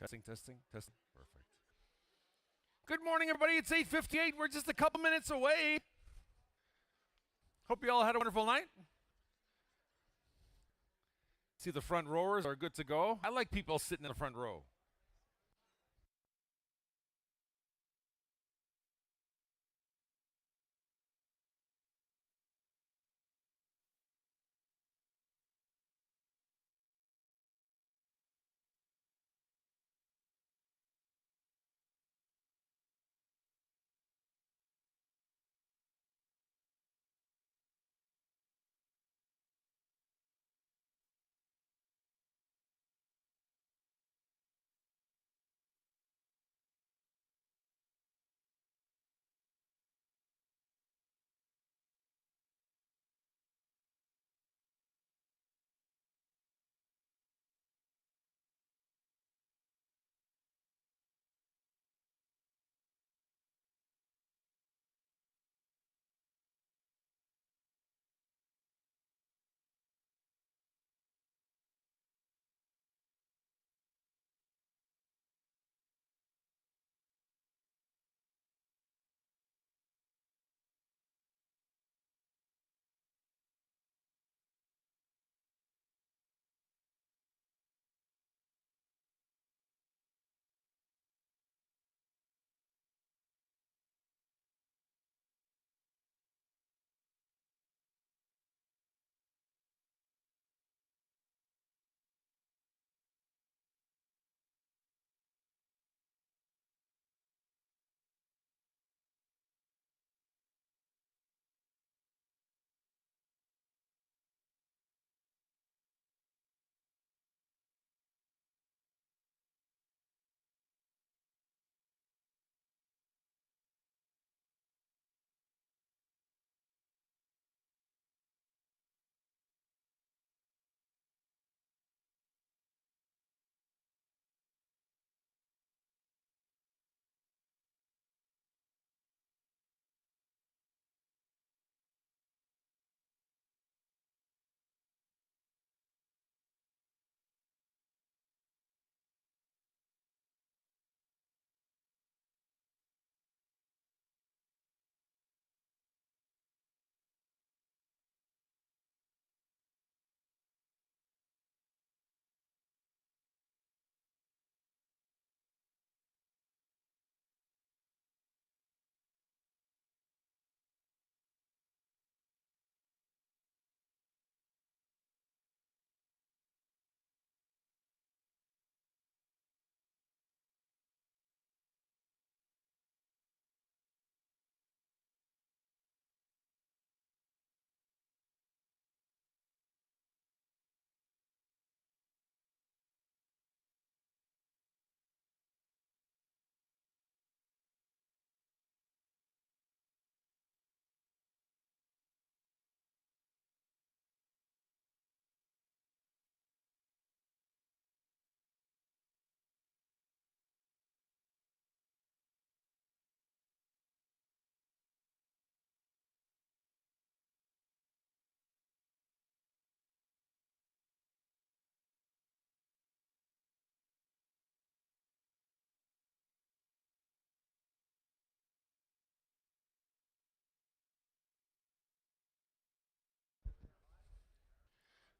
Testing, testing, testing. Perfect. Good morning, everybody. It's 8:58. We're just a couple minutes away. Hope you all had a wonderful night. See, the front rowers are good to go. I like people sitting in the front row.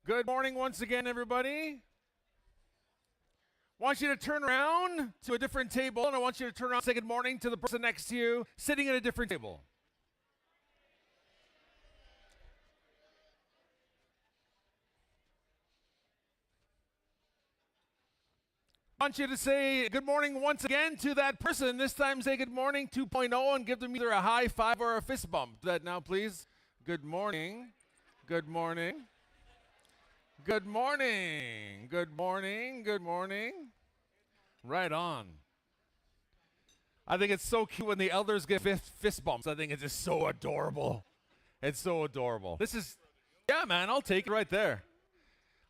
Good morning once again, everybody. I want you to turn around to a different table, and I want you to turn around and say good morning to the person next to you sitting at a different table. I want you to say good morning once again to that person. This time say good morning 2.0 and give them either a high five or a fist bump. Do that now, please. Good morning. Good morning. Good morning. Good morning. Good morning. Right on. I think it's so cute when the elders give fist bumps. I think it's just so adorable. It's so adorable. Yeah, man, I'll take it right there.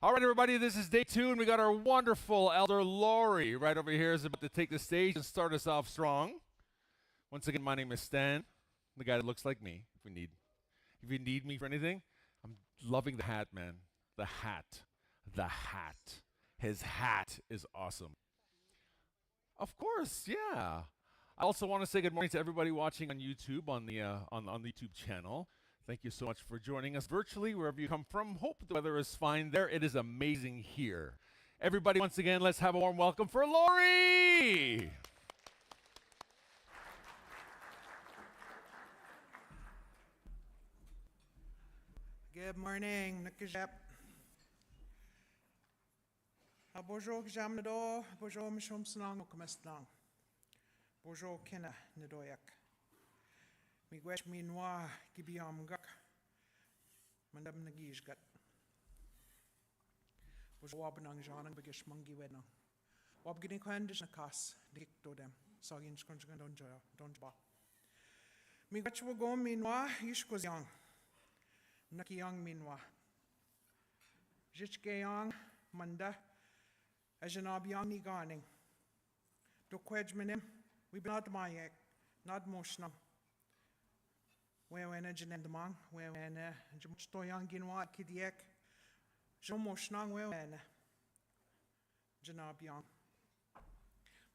All right, everybody, this is day 2, and we got our wonderful elder Lori right over here is about to take the stage and start us off strong. Once again, my name is Stan, the guy that looks like me. If you need me for anything, I'm loving the hat, man. The hat. His hat is awesome. Of course, yeah. I also want to say good morning to everybody watching on YouTube on the YouTube channel. Thank you so much for joining us virtually wherever you come from. Hope the weather is fine there. It is amazing here. Everybody, once again, let's have a warm welcome for Lori. Good morning, Nakajap. Bonjour, Jamnado. Bonjour, Mishom Sanang, Okamestang. Bonjour, Kena, Nadoyak. Migwesh Minwa, Gibiam Gak. Mandam Nagish Gat. Bonjour, Wabanang Janang, Bigish Mungi Wednang. Wabgini Kwandish Nakas, Dick Dodem, Sagin Skonjagan Donjba. Migwesh Wago Minwa, Yishkos Yang. Naki Yang Minwa. Jitke Yang, Manda. Ajanab Yang Ni Garning. Dokwedge Minim, we not Mayak, not Moshnam. Where a Janendamang, where when Jumsto Yang Ginwa Kidiek, Jomoshnang, where Janab Yang.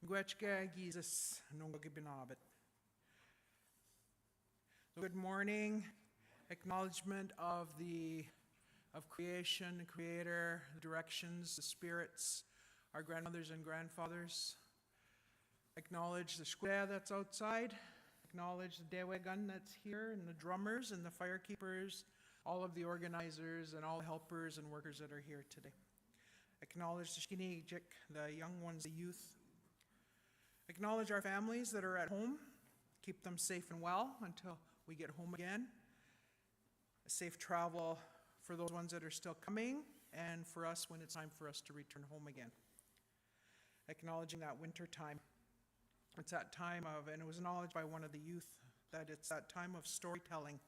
Gwetchke Jesus, Nongagibinabit. Good morning. Acknowledgement of creation, the creator, the directions, the spirits, our grandmothers and grandfathers. Acknowledge the square that's outside. Acknowledge the dewegan that's here, and the drummers and the firekeepers, all of the organizers and all the helpers and workers that are here today. Acknowledge the shkinijik, the young ones, the youth. Acknowledge our families that are at home. Keep them safe and well until we get home again. A safe travel for those ones that are still coming, and for us when it's time for us to return home again. Acknowledging that winter time. It's that time of, and it was acknowledged by one of the youth, that it's that time of storytelling.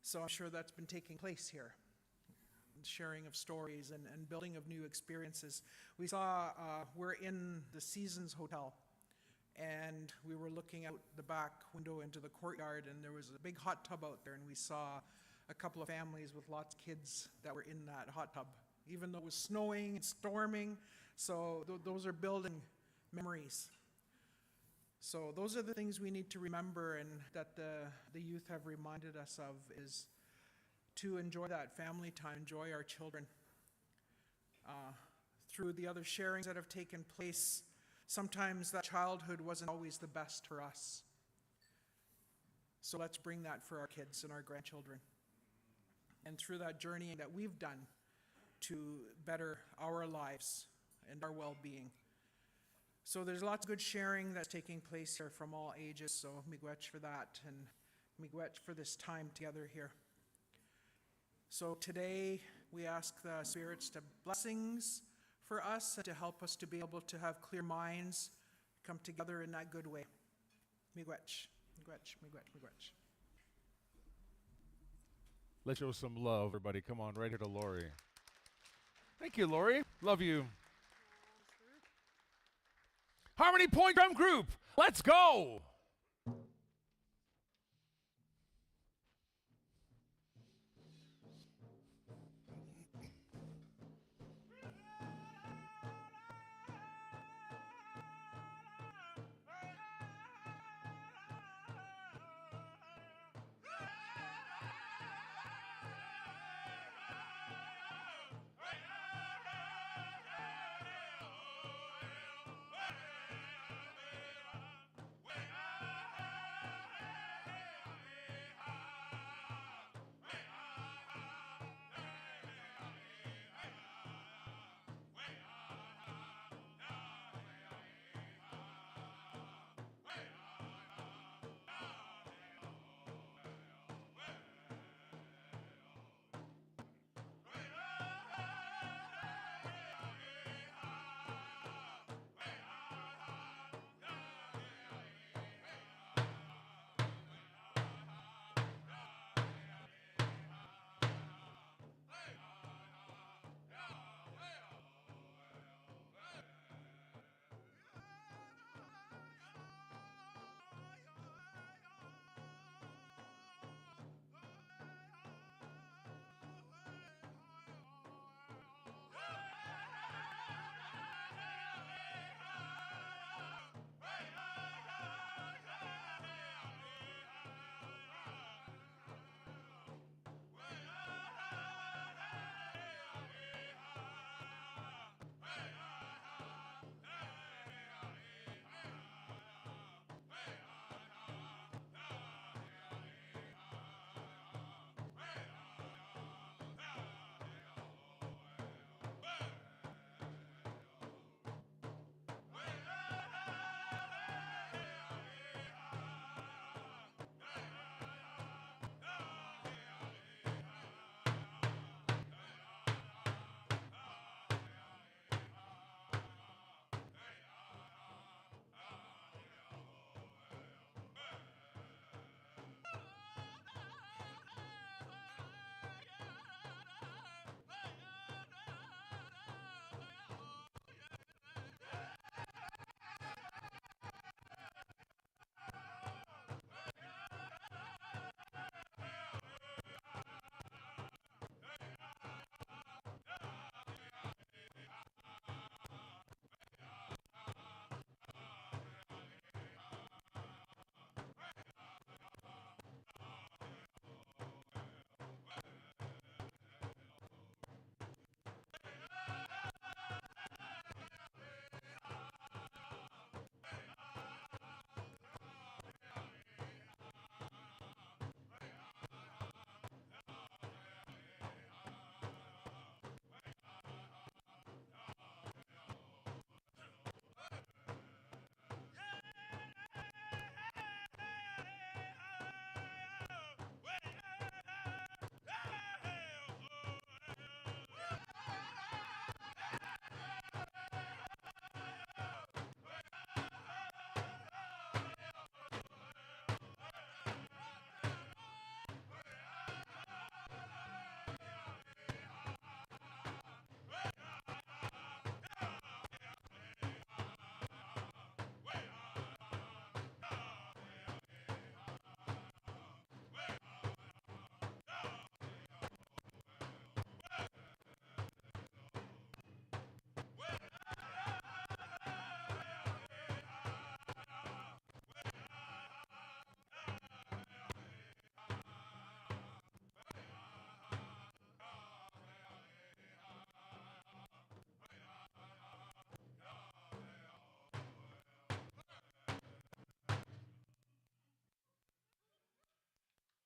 So I'm sure that's been taking place here. Sharing of stories and building of new experiences. We saw, we're in the Seasons Hotel, and we were looking out the back window into the courtyard, and there was a big hot tub out there, and we saw a couple of families with lots of kids that were in that hot tub, even though it was snowing and storming. So those are building memories. So those are the things we need to remember, and that the youth have reminded us of, is to enjoy that family time, enjoy our children. Through the other sharings that have taken place, sometimes that childhood wasn't always the best for us. So let's bring that for our kids and our grandchildren. And through that journey that we've done to better our lives and our well-being. So there's lots of good sharing that's taking place here from all ages. So miigwech for that, and miigwech for this time together here. So today we ask the spirits to blessings for us and to help us to be able to have clear minds, come together in that good way. Miigwech, miigwech, miigwech, miigwech. Let's show some love, everybody. Come on, right here to Lori. Thank you, Lori. Love you. Harmony Point Drum Group, let's go.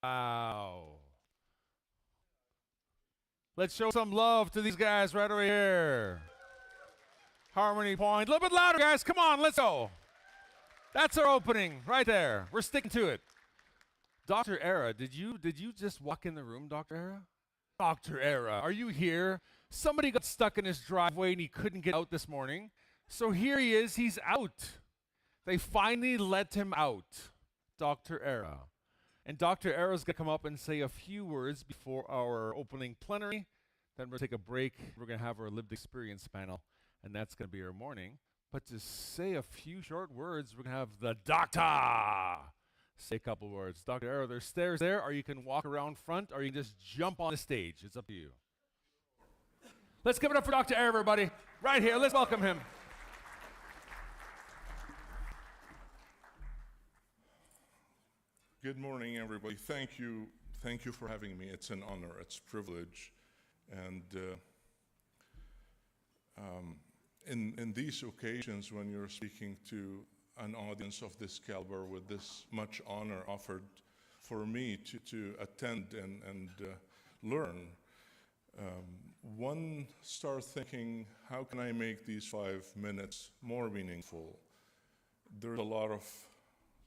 Wow. Let's show some love to these guys right over here. Harmony Point. A little bit louder, guys. Come on, let's go. That's our opening right there. We're sticking to it. Dr. Era, did you just walk in the room, Dr. Era? Dr. Era, are you here? Somebody got stuck in his driveway and he couldn't get out this morning. So here he is. He's out. They finally let him out. Dr. Era. And Dr. Era's going to come up and say a few words before our opening plenary. Then we'll take a break. We're going to have our lived experience panel, and that's going to be our morning. But to say a few short words, we're going to have the doctor say a couple words. Dr. Era, there's stairs there, or you can walk around front, or you can just jump on the stage. It's up to you. Let's give it up for Dr. Era, everybody. Right here. Let's welcome him. Good morning, everybody. Thank you for having me. It's an honor. It's a privilege. And in these occasions, when you're speaking to an audience of this caliber with this much honor offered for me to attend and learn, one starts thinking, how can I make these 5 minutes more meaningful? There's a lot of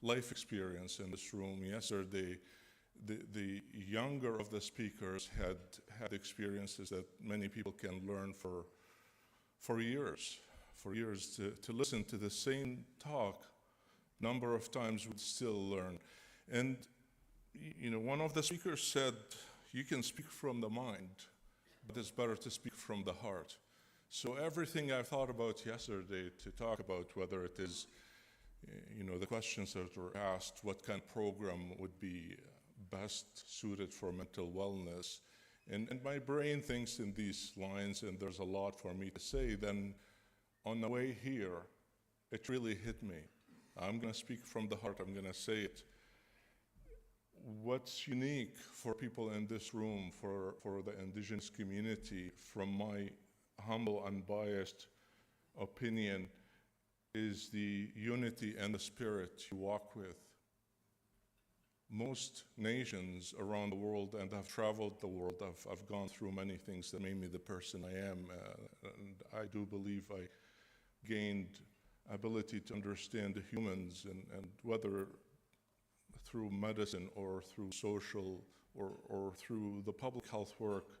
life experience in this room. Yesterday, the younger of the speakers had experiences that many people can learn for years to listen to the same talk number of times would still learn. And one of the speakers said, you can speak from the mind, but it's better to speak from the heart. So everything I thought about yesterday to talk about, whether it is the questions that were asked, what kind of program would be best suited for mental wellness, and my brain thinks in these lines, and there's a lot for me to say. Then on the way here, it really hit me. I'm going to speak from the heart. I'm going to say it. What's unique for people in this room, for the indigenous community, from my humble, unbiased opinion, is the unity and the spirit you walk with. Most nations around the world, and I've traveled the world, I've gone through many things that made me the person I am, and I do believe I gained ability to understand the humans, and whether through medicine or through social or through the public health work,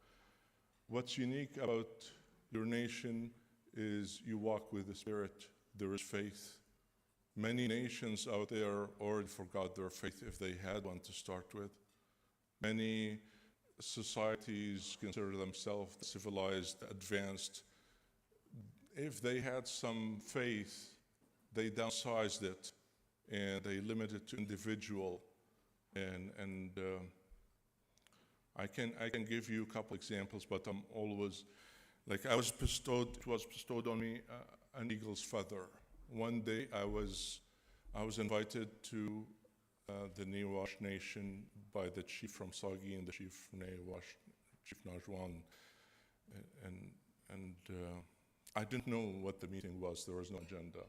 what's unique about your nation is you walk with the spirit. There is faith. Many nations out there already forgot their faith if they had one to start with. Many societies consider themselves civilized, advanced. If they had some faith, they downsized it and they limited it to individual. And I can give you a couple examples, but I'm always, it was bestowed on me an eagle's feather. One day I was invited to the Niwash Nation by the chief from Sagi and the chief Niwash, Chief Najwan, and I didn't know what the meeting was. There was no agenda.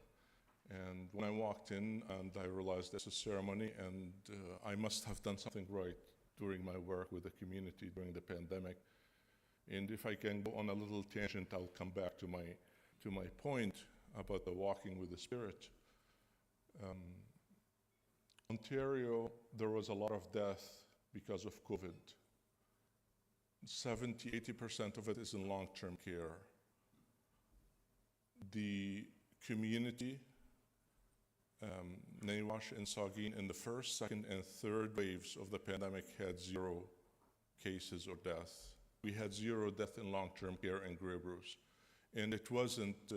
And when I walked in, and I realized it's a ceremony, and I must have done something right during my work with the community during the pandemic. And if I can go on a little tangent, I'll come back to my point about the walking with the spirit. Ontario, there was a lot of death because of COVID. 70–80% of it is in long-term care. The community, Niwash and Sagin, in the first, second, and third waves of the pandemic had 0 cases or death. We had 0 death in long-term care in Grey Bruce. And it wasn't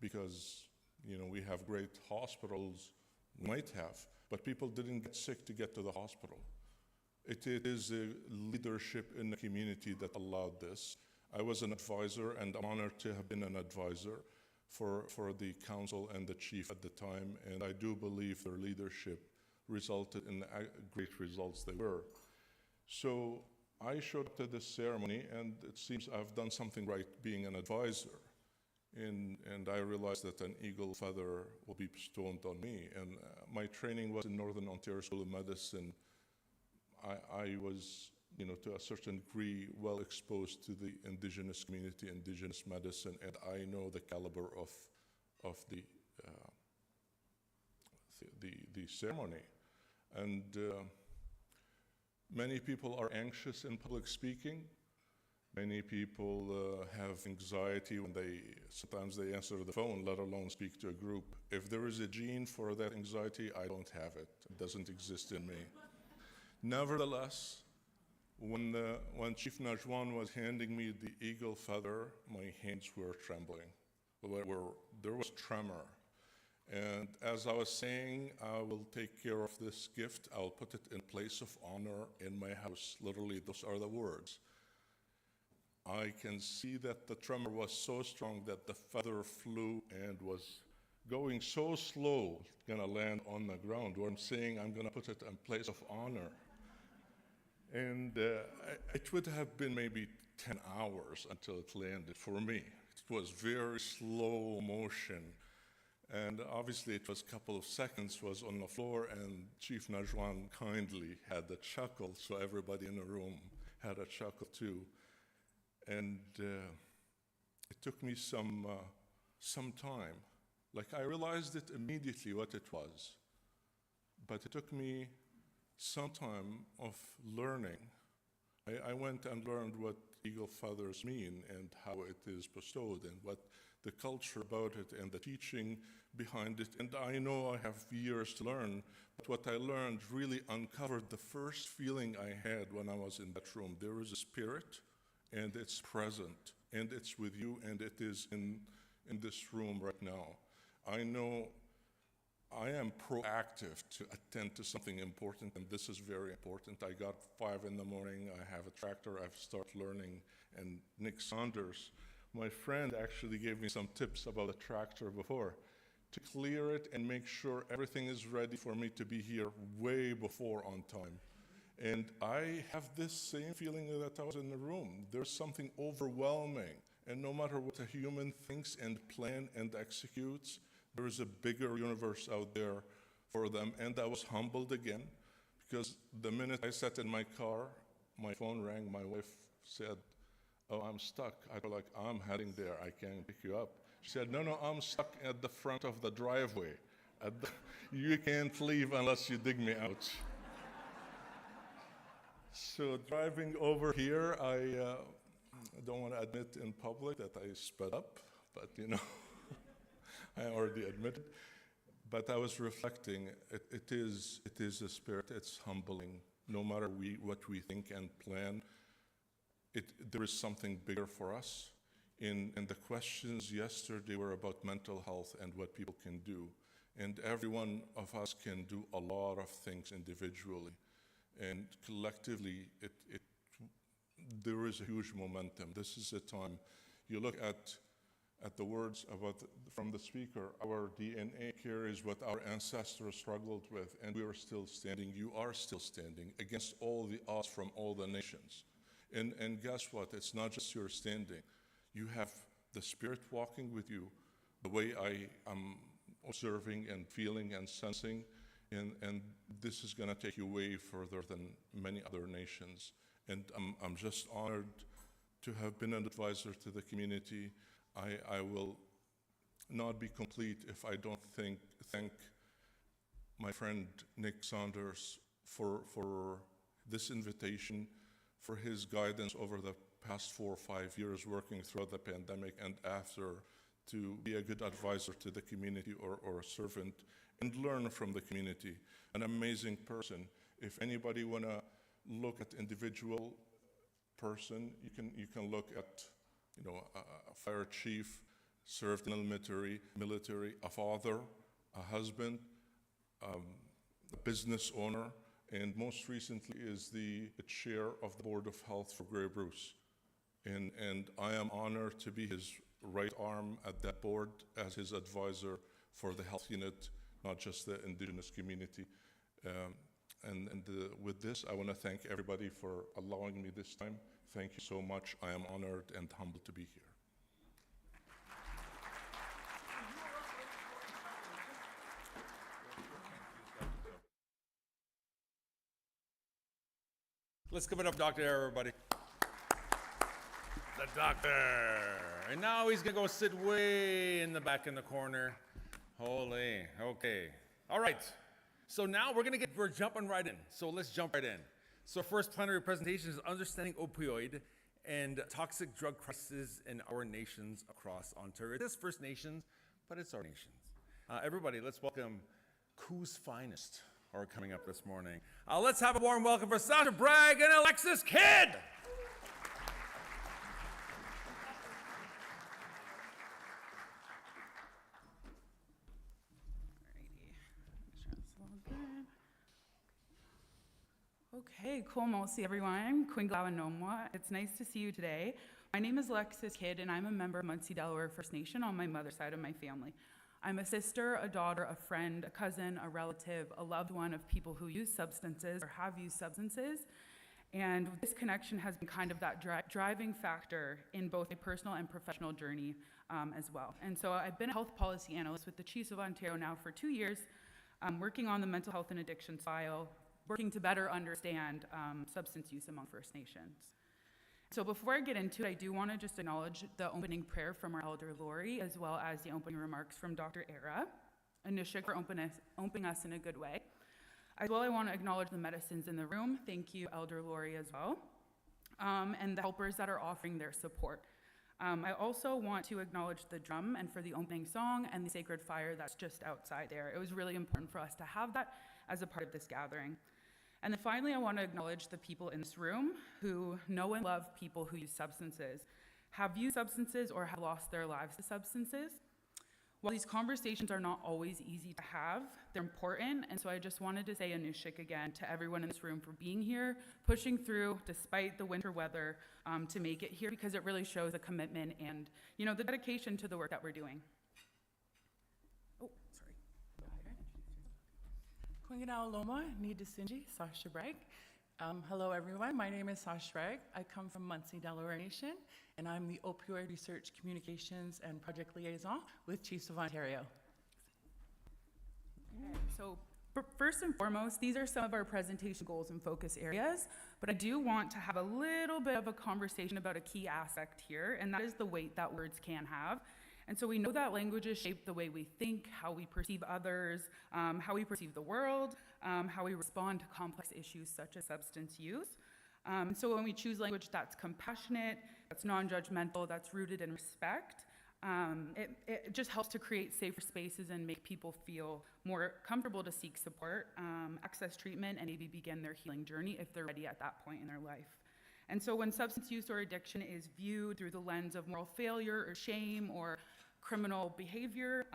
because we have great hospitals, we might have, but people didn't get sick to get to the hospital. It is a leadership in the community that allowed this. I was an advisor, and I'm honored to have been an advisor for the council and the chief at the time, and I do believe their leadership resulted in the great results they were. So I showed up to this ceremony, and it seems I've done something right being an advisor. And I realized that an eagle feather will be bestowed on me. And my training was in Northern Ontario School of Medicine. I was, to a certain degree, well exposed to the indigenous community, indigenous medicine, and I know the caliber of the ceremony. And many people are anxious in public speaking. Many people have anxiety when sometimes they answer the phone, let alone speak to a group. If there is a gene for that anxiety, I don't have it. It doesn't exist in me. Nevertheless, when Chief Najwan was handing me the eagle feather, my hands were trembling. There was tremor. And as I was saying, I will take care of this gift. I'll put it in place of honor in my house. Literally, those are the words. I can see that the tremor was so strong that the feather flew and was going so slow, gonna land on the ground, where I'm saying I'm gonna put it in place of honor. And it would have been maybe 10 hours until it landed for me. It was very slow motion. And obviously it was a couple of seconds, was on the floor, and Chief Najwan kindly had a chuckle, so everybody in the room had a chuckle too. And it took me some time. Like, I realized it immediately what it was, but it took me some time of learning. I went and learned what eagle feathers mean and how it is bestowed and what the culture about it and the teaching behind it. And I know I have years to learn, but what I learned really uncovered the first feeling I had when I was in that room. There is a spirit, and it's present, and it's with you, and it is in this room right now. I know I am proactive to attend to something important, and this is very important. I got 5 in the morning, I have a tractor, I've started learning, and Nick Saunders, my friend, actually gave me some tips about the tractor before, to clear it and make sure everything is ready for me to be here way before on time. And I have this same feeling that I was in the room. There's something overwhelming, and no matter what a human thinks and plans and executes, there is a bigger universe out there for them. And I was humbled again, because the minute I sat in my car, my phone rang, my wife said, "Oh, I'm stuck." I was like, "I'm heading there, I can pick you up." She said, No, I'm stuck at the front of the driveway. You can't leave unless you dig me out." So driving over here, I don't want to admit in public that I sped up, but I already admitted. But I was reflecting, it is a spirit, it's humbling. No matter what we think and plan, there is something bigger for us. And the questions yesterday were about mental health and what people can do. And every one of us can do a lot of things individually. And collectively, there is a huge momentum. This is a time, you look at the words from the speaker, our DNA carries what our ancestors struggled with, and we are still standing. You are still standing against all the odds from all the nations. And guess what? It's not just your standing. You have the Spirit walking with you, the way I am observing and feeling and sensing. And this is going to take you way further than many other nations. And I'm just honored to have been an advisor to the community. I will not be complete if I don't thank my friend Nick Saunders for this invitation, for his guidance over the past 4 or 5 years working throughout the pandemic and after, to be a good advisor to the community or a servant and learn from the community. An amazing person. If anybody want to look at individual person, you can look at a fire chief, served in the military, a father, a husband, a business owner, and most recently is the chair of the Board of Health for Grey Bruce. And I am honored to be his right arm at that board as his advisor for the health unit, not just the indigenous community. With this, I want to thank everybody for allowing me this time. Thank you so much. I am honored and humbled to be here. Let's give it up, Dr. Era, everybody. The doctor. And now he's going to go sit way in the back in the corner. Holy. Okay. All right. So now we're jumping right in. So let's jump right in. So first plenary presentation is understanding opioid and toxic drug crisis in our nations across Ontario. It is First Nations, but it's our nations. Everybody, let's welcome COO's finest are coming up this morning. Let's have a warm welcome for Sasha Bragg and Alexis Kidd. Okay, cool mosi everyone. Kwinglawa Nomwa. It's nice to see you today. My name is Alexis Kidd, and I'm a member of Munsee Delaware First Nation on my mother's side of my family. I'm a sister, a daughter, a friend, a cousin, a relative, a loved one of people who use substances or have used substances. And this connection has been kind of that driving factor in both a personal and professional journey as well. And so I've been a health policy analyst with the Chiefs of Ontario now for 2 years, working on the mental health and addictions file, working to better understand substance use among First Nations. So before I get into it, I do want to just acknowledge the opening prayer from our Elder Lori, as well as the opening remarks from Dr. Era, Anishik for opening us in a good way. As well, I want to acknowledge the medicines in the room. Thank you, Elder Lori, as well, and the helpers that are offering their support. I also want to acknowledge the drum and for the opening song and the sacred fire that's just outside there. It was really important for us to have that as a part of this gathering. And then finally, I want to acknowledge the people in this room who know and love people who use substances, have used substances, or have lost their lives to substances. While these conversations are not always easy to have, they're important, and so I just wanted to say Anushik again to everyone in this room for being here, pushing through despite the winter weather to make it here, because it really shows a commitment and, you know, the dedication to the work that we're doing. Oh, sorry. Kwinginawa Loma, Nida Sinji, Sasha Bragg. Hello everyone, my name is Sasha Bragg. I come from Munsee Delaware Nation, and I'm the Opioid Research Communications and Project Liaison with Chiefs of Ontario. Okay, so first and foremost, these are some of our presentation goals and focus areas, but I do want to have a little bit of a conversation about a key aspect here, and that is the weight that words can have. And so we know that languages shape the way we think, how we perceive others, how we perceive the world, how we respond to complex issues such as substance use. So when we choose language that's compassionate, that's non-judgmental, that's rooted in respect, it just helps to create safer spaces and make people feel more comfortable to seek support, access treatment, and maybe begin their healing journey if they're ready at that point in their life. And so when substance use or addiction is viewed through the lens of moral failure or shame or criminal behavior,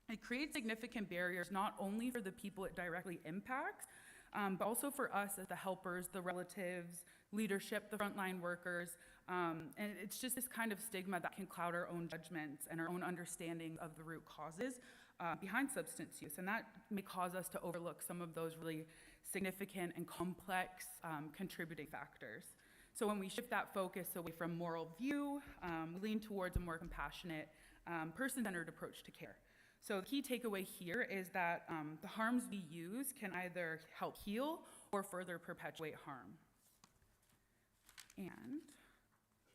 it creates significant barriers not only for the people it directly impacts, but also for us as the helpers, the relatives, leadership, the frontline workers. And it's just this kind of stigma that can cloud our own judgments and our own understanding of the root causes behind substance use. And that may cause us to overlook some of those really significant and complex contributing factors. So when we shift that focus away from moral view, we lean towards a more compassionate, person-centered approach to care. So the key takeaway here is that the harms we use can either help heal or further perpetuate harm. And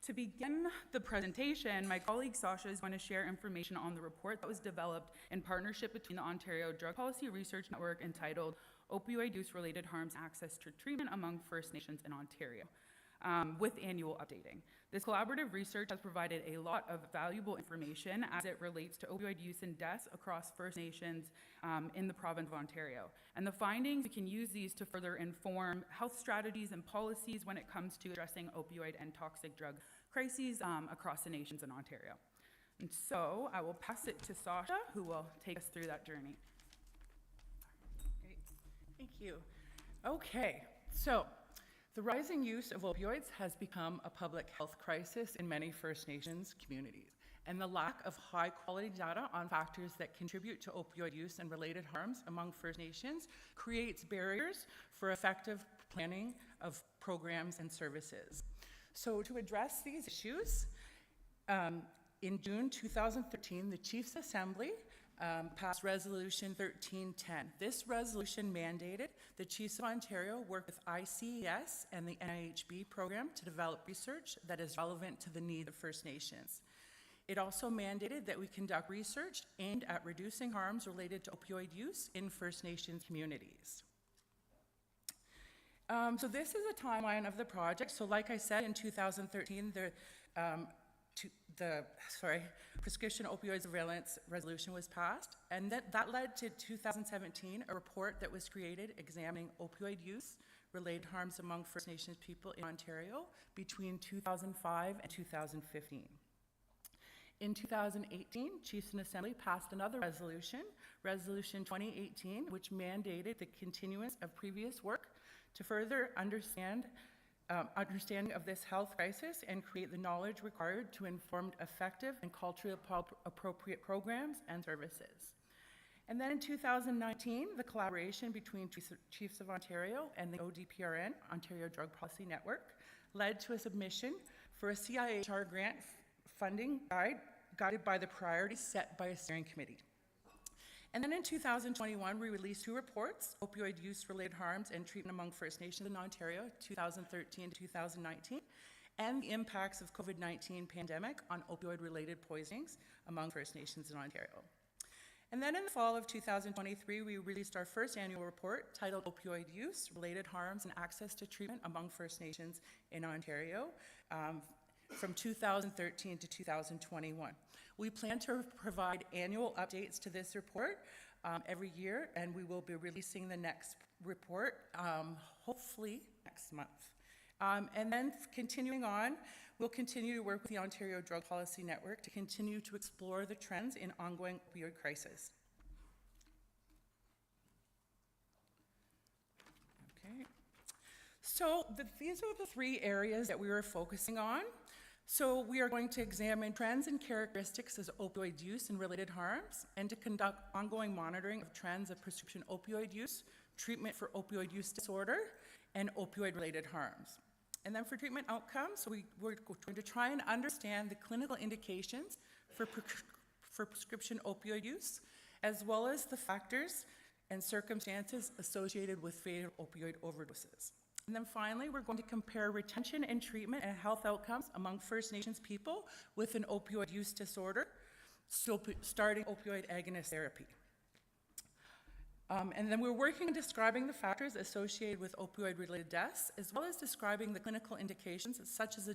to begin the presentation, my colleague Sasha is going to share information on the report that was developed in partnership between the Ontario Drug Policy Research Network entitled Opioid Use-Related Harms Access to Treatment Among First Nations in Ontario, with annual updating. This collaborative research has provided a lot of valuable information as it relates to opioid use and deaths across First Nations in the province of Ontario. And the findings, we can use these to further inform health strategies and policies when it comes to addressing opioid and toxic drug crises across the nations in Ontario. And so I will pass it to Sasha, who will take us through that journey. Great. Thank you. Okay, so the rising use of opioids has become a public health crisis in many First Nations communities, and the lack of high-quality data on factors that contribute to opioid use and related harms among First Nations creates barriers for effective planning of programs and services. So to address these issues, in June 2013, the Chiefs Assembly passed Resolution 1310. This resolution mandated the Chiefs of Ontario work with ICES and the NIHB program to develop research that is relevant to the needs of First Nations. It also mandated that we conduct research aimed at reducing harms related to opioid use in First Nations communities. So this is a timeline of the project. So like I said, in 2013, the prescription opioid surveillance resolution was passed, and that led to 2017, a report that was created examining opioid use related harms among First Nations people in Ontario between 2005 and 2015. In 2018, Chiefs and Assembly passed another resolution, Resolution 2018, which mandated the continuance of previous work to further understanding of this health crisis and create the knowledge required to inform effective and culturally appropriate programs and services. And then in 2019, the collaboration between Chiefs of Ontario and the ODPRN, Ontario Drug Policy Network, led to a submission for a CIHR grant funding guided by the priorities set by a steering committee. And then in 2021, we released 2 reports, Opioid Use-Related Harms and Treatment Among First Nations in Ontario, 2013 to 2019, and the impacts of COVID-19 pandemic on opioid-related poisonings among First Nations in Ontario. And then in the fall of 2023, we released our first annual report titled Opioid Use, Related Harms and Access to Treatment Among First Nations in Ontario, from 2013 to 2021. We plan to provide annual updates to this report every year, and we will be releasing the next report hopefully next month. And then continuing on, we'll continue to work with the Ontario Drug Policy Network to continue to explore the trends in ongoing opioid crisis. Okay. So these are the 3 areas that we were focusing on. So we are going to examine trends and characteristics of opioid use and related harms, and to conduct ongoing monitoring of trends of prescription opioid use, treatment for opioid use disorder, and opioid-related harms. And then for treatment outcomes, we're going to try and understand the clinical indications for prescription opioid use, as well as the factors and circumstances associated with fatal opioid overdoses. And then finally, we're going to compare retention and treatment and health outcomes among First Nations people with an opioid use disorder, starting opioid agonist therapy. And then we're working on describing the factors associated with opioid-related deaths, as well as describing the clinical indications such as a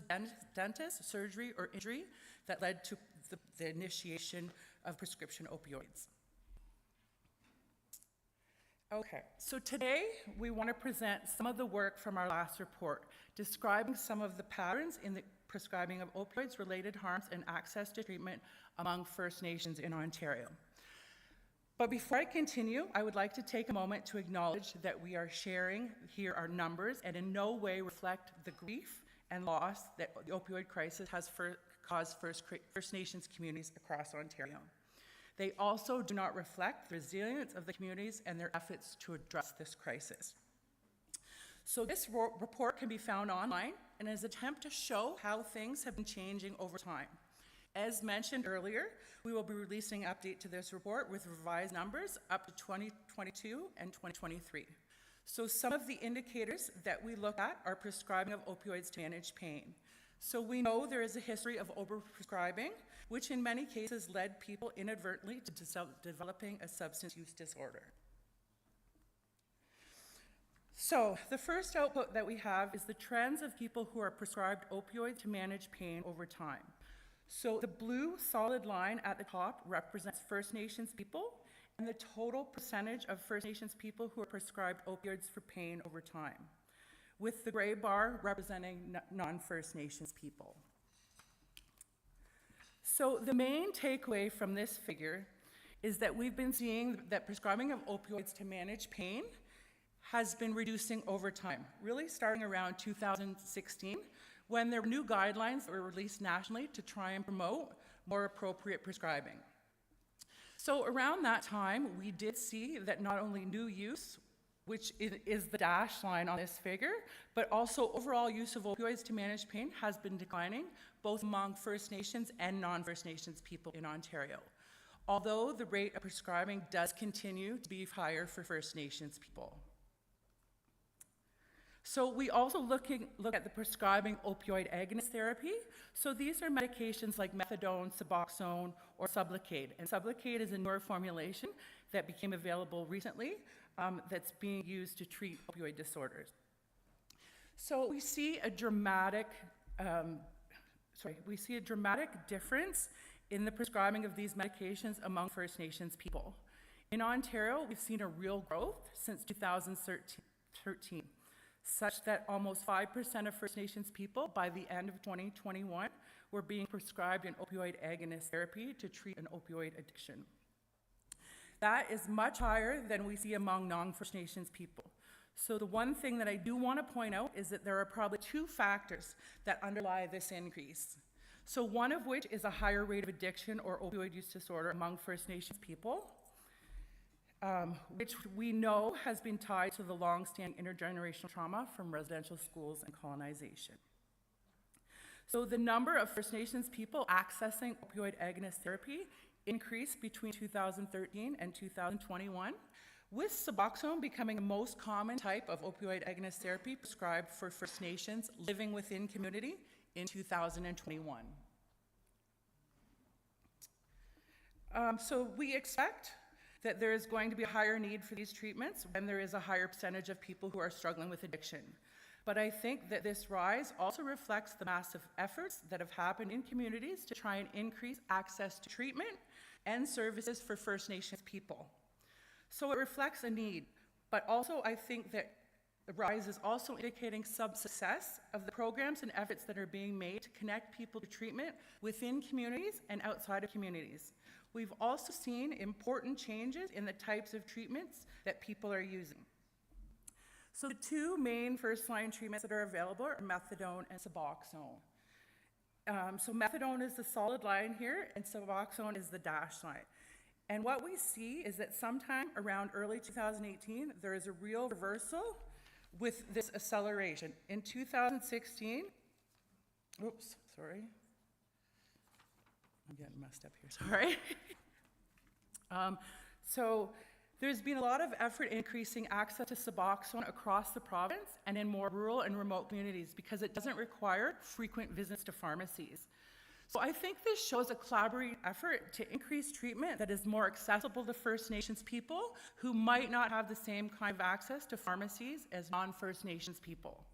dentist, surgery, or injury that led to the initiation of prescription opioids. Okay, so today we want to present some of the work from our last report, describing some of the patterns in the prescribing of opioids-related harms and access to treatment among First Nations in Ontario. But before I continue, I would like to take a moment to acknowledge that we are sharing here our numbers and in no way reflect the grief and loss that the opioid crisis has caused First Nations communities across Ontario. They also do not reflect the resilience of the communities and their efforts to address this crisis. So this report can be found online and is an attempt to show how things have been changing over time. As mentioned earlier, we will be releasing an update to this report with revised numbers up to 2022 and 2023. So some of the indicators that we look at are prescribing of opioids to manage pain. So we know there is a history of overprescribing, which in many cases led people inadvertently to developing a substance use disorder. So the first output that we have is the trends of people who are prescribed opioids to manage pain over time. So the blue solid line at the top represents First Nations people and the total percentage of First Nations people who are prescribed opioids for pain over time, with the gray bar representing non-First Nations people. So the main takeaway from this figure is that we've been seeing that prescribing of opioids to manage pain has been reducing over time, really starting around 2016, when there were new guidelines that were released nationally to try and promote more appropriate prescribing. So around that time, we did see that not only new use, which is the dashed line on this figure, but also overall use of opioids to manage pain has been declining, both among First Nations and non-First Nations people in Ontario. although the rate of prescribing does continue to be higher for First Nations people. So we also look at the prescribing opioid agonist therapy. So these are medications like methadone, Suboxone, or Sublocade. And Sublocade is a newer formulation that became available recently that's being used to treat opioid disorders. So we see a dramatic difference in the prescribing of these medications among First Nations people. In Ontario, we've seen a real growth since 2013, such that almost 5% of First Nations people by the end of 2021 were being prescribed an opioid agonist therapy to treat an opioid addiction. That is much higher than we see among non-First Nations people. So the one thing that I do want to point out is that there are probably two factors that underlie this increase. So one of which is a higher rate of addiction or opioid use disorder among First Nations people, which we know has been tied to the long-standing intergenerational trauma from residential schools and colonization. So the number of First Nations people accessing opioid agonist therapy increased between 2013 and 2021, with Suboxone becoming the most common type of opioid agonist therapy prescribed for First Nations living within community in 2021. So we expect that there is going to be a higher need for these treatments when there is a higher percentage of people who are struggling with addiction. But I think that this rise also reflects the massive efforts that have happened in communities to try and increase access to treatment and services for First Nations people. So it reflects a need, but also I think that the rise is also indicating some success of the programs and efforts that are being made to connect people to treatment within communities and outside of communities. We've also seen important changes in the types of treatments that people are using. So the two main first-line treatments that are available are methadone and Suboxone. So methadone is the solid line here, and Suboxone is the dashed line. And what we see is that sometime around early 2018, there is a real reversal with this acceleration. In 2016, I'm getting messed up here, sorry. So there's been a lot of effort increasing access to Suboxone across the province and in more rural and remote communities because it doesn't require frequent visits to pharmacies. So I think this shows a collaborative effort to increase treatment that is more accessible to First Nations people who might not have the same kind of access to pharmacies as non-First Nations people.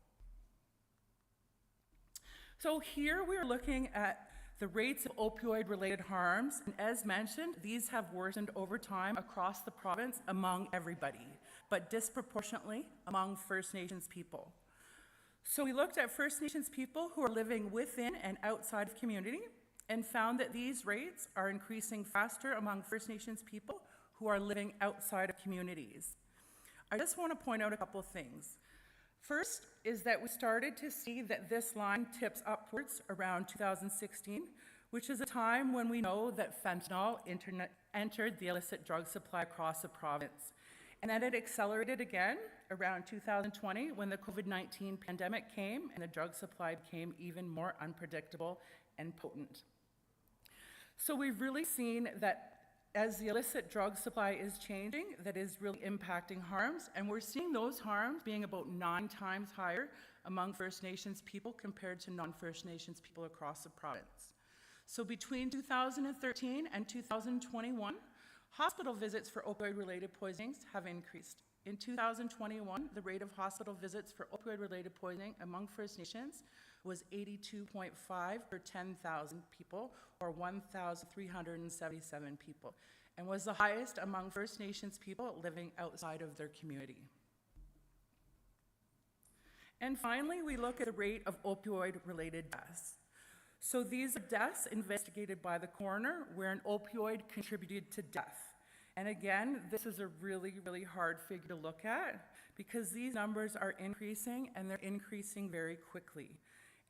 So here we're looking at the rates of opioid-related harms, and as mentioned, these have worsened over time across the province among everybody, but disproportionately among First Nations people. So we looked at First Nations people who are living within and outside of community and found that these rates are increasing faster among First Nations people who are living outside of communities. I just want to point out a couple of things. First is that we started to see that this line tips upwards around 2016, which is a time when we know that fentanyl entered the illicit drug supply across the province. And then it accelerated again around 2020 when the COVID-19 pandemic came and the drug supply became even more unpredictable and potent. So we've really seen that as the illicit drug supply is changing, that is really impacting harms, and we're seeing those harms being about 9 times higher among First Nations people compared to non-First Nations people across the province. So between 2013 and 2021, hospital visits for opioid-related poisonings have increased. In 2021, the rate of hospital visits for opioid-related poisoning among First Nations was 82.5 per 10,000 people, or 1,377 people, and was the highest among First Nations people living outside of their community. And finally, we look at the rate of opioid-related deaths. So these are deaths investigated by the coroner where an opioid contributed to death. And again, this is a really, really hard figure to look at because these numbers are increasing and they're increasing very quickly.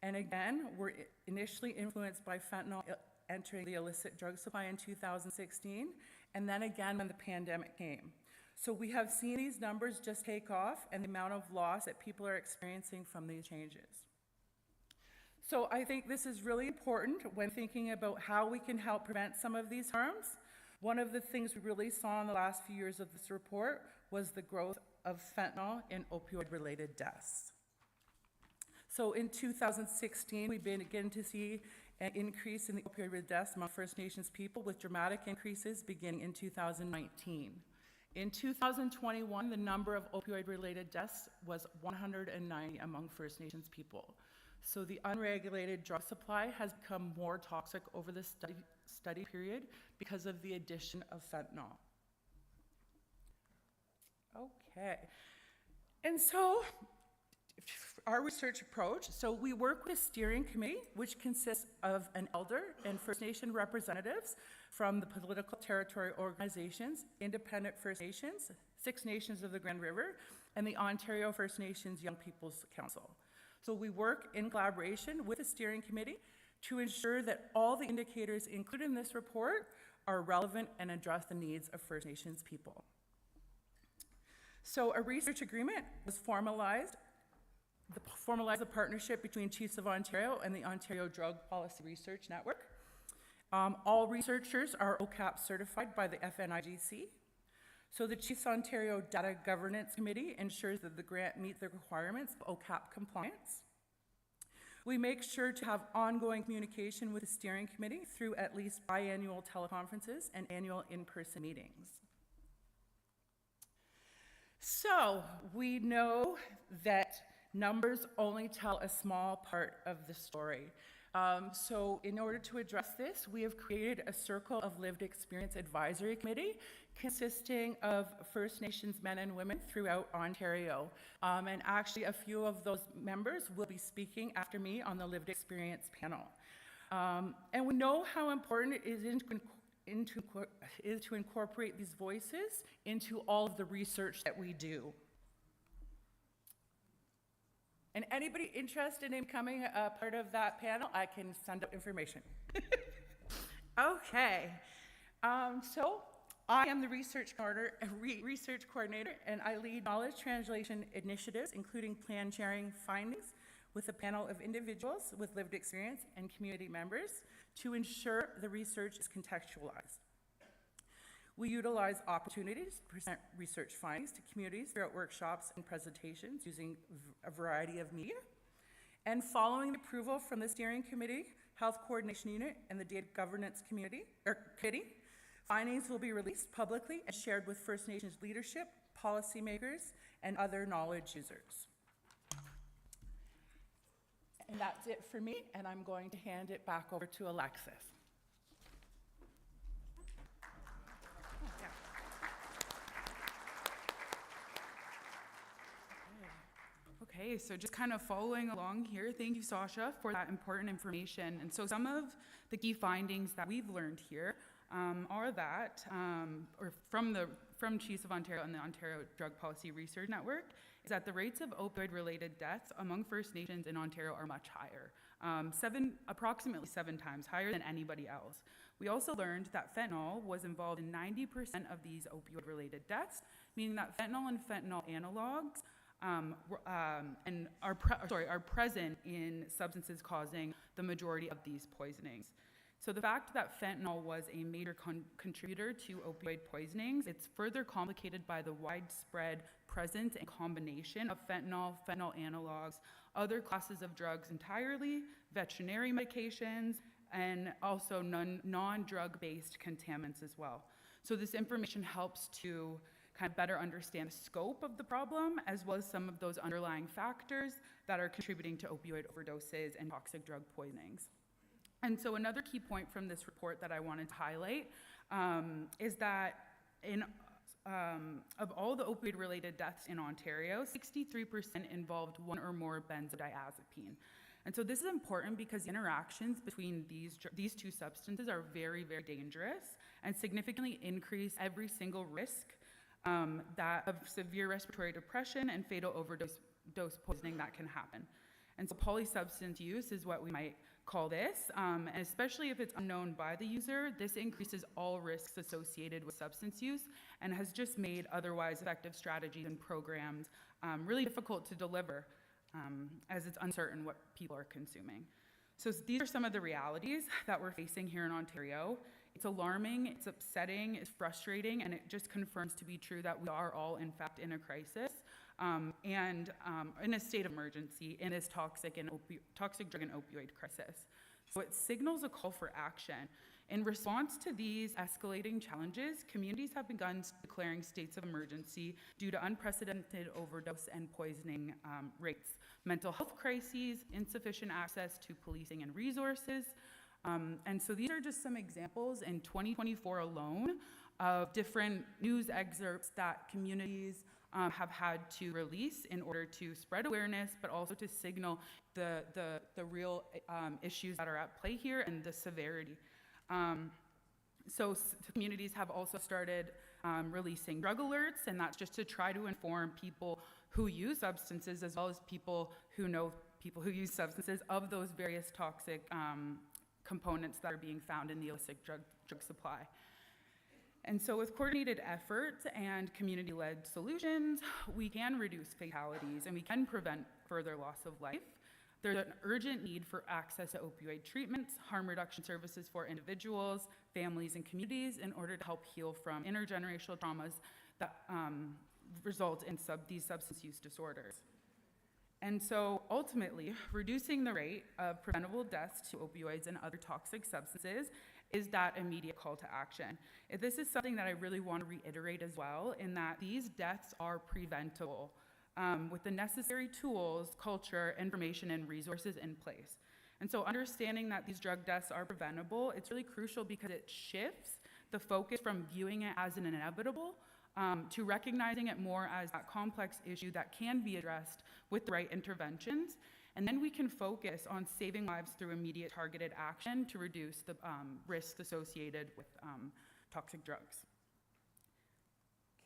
And again, we're initially influenced by fentanyl entering the illicit drug supply in 2016, and then again when the pandemic came. So we have seen these numbers just take off and the amount of loss that people are experiencing from these changes. So I think this is really important when thinking about how we can help prevent some of these harms. One of the things we really saw in the last few years of this report was the growth of fentanyl in opioid-related deaths. So in 2016, we began to see an increase in the opioid-related deaths among First Nations people, with dramatic increases beginning in 2019. In 2021, the number of opioid-related deaths was 190 among First Nations people. So the unregulated drug supply has become more toxic over the study period because of the addition of fentanyl. Okay, and so our research approach, so we work with a steering committee, which consists of an elder and First Nation representatives from the political territory organizations, Independent First Nations, Six Nations of the Grand River, and the Ontario First Nations Young People's Council. So we work in collaboration with the steering committee to ensure that all the indicators included in this report are relevant and address the needs of First Nations people. So a research agreement was formalized the partnership between Chiefs of Ontario and the Ontario Drug Policy Research Network. All researchers are OCAP certified by the FNIGC. So the Chiefs Ontario Data Governance Committee ensures that the grant meets the requirements of OCAP compliance. We make sure to have ongoing communication with the steering committee through at least biannual teleconferences and annual in-person meetings. So we know that numbers only tell a small part of the story. So in order to address this, we have created a Circle of Lived Experience Advisory Committee consisting of First Nations men and women throughout Ontario. And actually a few of those members will be speaking after me on the Lived Experience panel. And we know how important it is to incorporate these voices into all of the research that we do. And anybody interested in becoming a part of that panel, I can send out information. Okay, so I am the research coordinator, and I lead knowledge translation initiatives, including plan sharing findings with a panel of individuals with lived experience and community members to ensure the research is contextualized. We utilize opportunities to present research findings to communities throughout workshops and presentations using a variety of media. And following the approval from the Steering Committee, Health Coordination Unit, and the Data Governance Committee, findings will be released publicly and shared with First Nations leadership, policymakers, and other knowledge users. And that's it for me, and I'm going to hand it back over to Alexis. Okay, so just kind of following along here, thank you, Sasha, for that important information. And so some of the key findings that we've learned here are that, from Chiefs of Ontario and the Ontario Drug Policy Research Network, is that the rates of opioid-related deaths among First Nations in Ontario are much higher, approximately 7 times higher than anybody else. We also learned that fentanyl was involved in 90% of these opioid-related deaths, meaning that fentanyl and fentanyl analogs are present in substances causing the majority of these poisonings. So the fact that fentanyl was a major contributor to opioid poisonings, it's further complicated by the widespread presence and combination of fentanyl, fentanyl analogs, other classes of drugs entirely, veterinary medications, and also non-drug-based contaminants as well. So this information helps to kind of better understand the scope of the problem, as well as some of those underlying factors that are contributing to opioid overdoses and toxic drug poisonings. And so another key point from this report that I wanted to highlight is that of all the opioid-related deaths in Ontario, 63% involved one or more benzodiazepine. And so this is important because interactions between these two substances are very, very dangerous and significantly increase every single risk that of severe respiratory depression and fatal overdose poisoning that can happen. And so polysubstance use is what we might call this, and especially if it's unknown by the user, this increases all risks associated with substance use and has just made otherwise effective strategies and programs really difficult to deliver as it's uncertain what people are consuming. So these are some of the realities that we're facing here in Ontario. It's alarming, it's upsetting, it's frustrating, and it just confirms to be true that we are all, in fact, in a crisis and in a state of emergency in this toxic drug and opioid crisis. So it signals a call for action. In response to these escalating challenges, communities have begun declaring states of emergency due to unprecedented overdose and poisoning rates, mental health crises, insufficient access to policing and resources. And so these are just some examples in 2024 alone of different news excerpts that communities have had to release in order to spread awareness, but also to signal the real issues that are at play here and the severity. So communities have also started releasing drug alerts, and that's just to try to inform people who use substances, as well as people who know people who use substances, of those various toxic components that are being found in the illicit drug supply. And so with coordinated efforts and community-led solutions, we can reduce fatalities and we can prevent further loss of life. There's an urgent need for access to opioid treatments, harm reduction services for individuals, families, and communities in order to help heal from intergenerational traumas that result in these substance use disorders. And so ultimately, reducing the rate of preventable deaths to opioids and other toxic substances is that immediate call to action. This is something that I really want to reiterate as well, in that these deaths are preventable with the necessary tools, culture, information, and resources in place. And so understanding that these drug deaths are preventable, it's really crucial because it shifts the focus from viewing it as an inevitable to recognizing it more as that complex issue that can be addressed with the right interventions. And then we can focus on saving lives through immediate targeted action to reduce the risks associated with toxic drugs.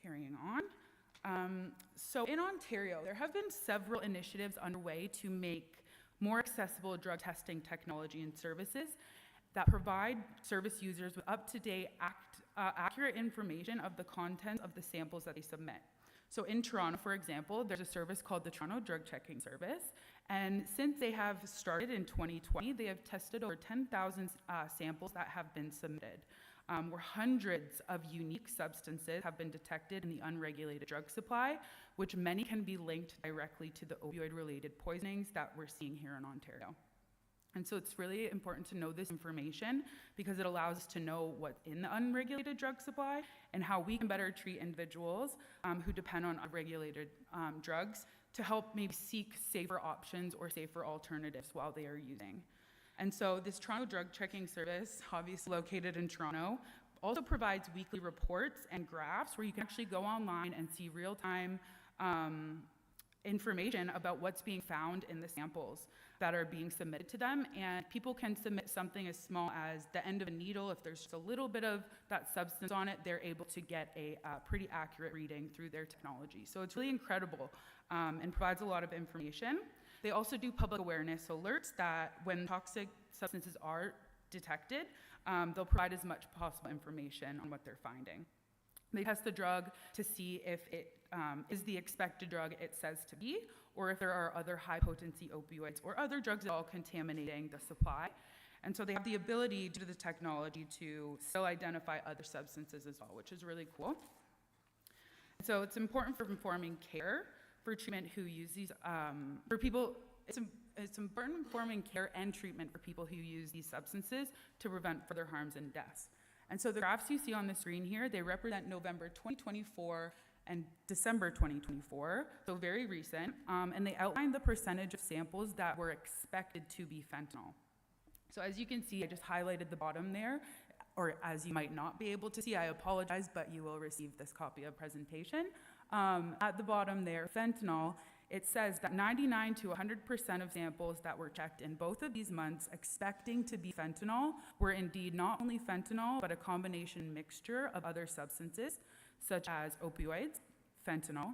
Carrying on. So in Ontario, there have been several initiatives underway to make more accessible drug testing technology and services that provide service users with up-to-date, accurate information of the content of the samples that they submit. So in Toronto, for example, there's a service called the Toronto Drug Checking Service. And since they have started in 2020, they have tested over 10,000 samples that have been submitted, where hundreds of unique substances have been detected in the unregulated drug supply, which many can be linked directly to the opioid-related poisonings that we're seeing here in Ontario. And so it's really important to know this information because it allows us to know what's in the unregulated drug supply and how we can better treat individuals who depend on unregulated drugs to help maybe seek safer options or safer alternatives while they are using. And so this Toronto Drug Checking Service, obviously located in Toronto, also provides weekly reports and graphs where you can actually go online and see real-time information about what's being found in the samples that are being submitted to them. And people can submit something as small as the end of a needle. If there's just a little bit of that substance on it, they're able to get a pretty accurate reading through their technology. So it's really incredible and provides a lot of information. They also do public awareness alerts that when toxic substances are detected, they'll provide as much possible information on what they're finding. They test the drug to see if it is the expected drug it says to be, or if there are other high-potency opioids or other drugs at all contaminating the supply. And so they have the ability, due to the technology, to still identify other substances as well, which is really cool. So it's important for informing care for treatment who use these, for people, it's important informing care and treatment for people who use these substances to prevent further harms and deaths. And so the graphs you see on the screen here, they represent November 2024 and December 2024, so very recent, and they outline the percentage of samples that were expected to be fentanyl. So as you can see, I just highlighted the bottom there, or as you might not be able to see, I apologize, but you will receive this copy of presentation. At the bottom there, fentanyl, it says that 99 to 100% of samples that were checked in both of these months expecting to be fentanyl were indeed not only fentanyl, but a combination mixture of other substances, such as opioids, fentanyl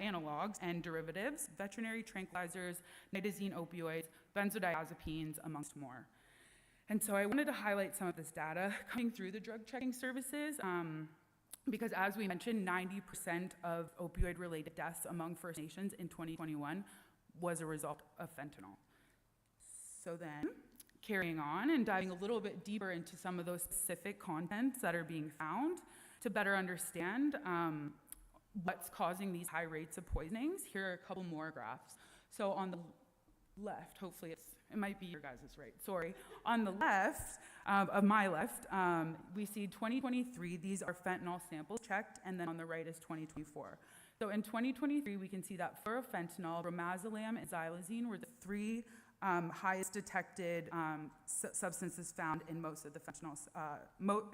analogs and derivatives, veterinary tranquilizers, nitazene opioids, benzodiazepines, amongst more. And so I wanted to highlight some of this data coming through the drug checking services, because as we mentioned, 90% of opioid-related deaths among First Nations in 2021 was a result of fentanyl. So then, carrying on and diving a little bit deeper into some of those specific contents that are being found to better understand what's causing these high rates of poisonings. Here are a couple more graphs. So on the left, hopefully it might be your guys' right, sorry. On the left, of my left, we see 2023, these are fentanyl samples checked, and then on the right is 2024. So in 2023, we can see that fluorofentanyl, bromazolam, and xylazine were the three highest detected substances found in most of the fentanyl,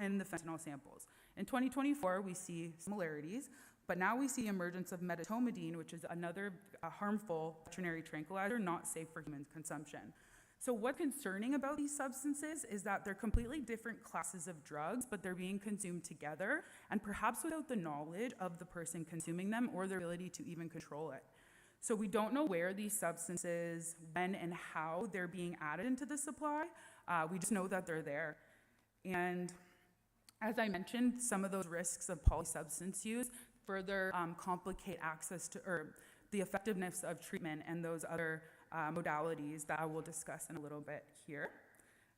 in the fentanyl samples. In 2024, we see similarities, but now we see emergence of medetomidine, which is another harmful veterinary tranquilizer not safe for human consumption. So what's concerning about these substances is that they're completely different classes of drugs, but they're being consumed together, and perhaps without the knowledge of the person consuming them or their ability to even control it. So we don't know where these substances, when and how they're being added into the supply. We just know that they're there. And as I mentioned, some of those risks of polysubstance use further complicate access to, or the effectiveness of treatment and those other modalities that I will discuss in a little bit here.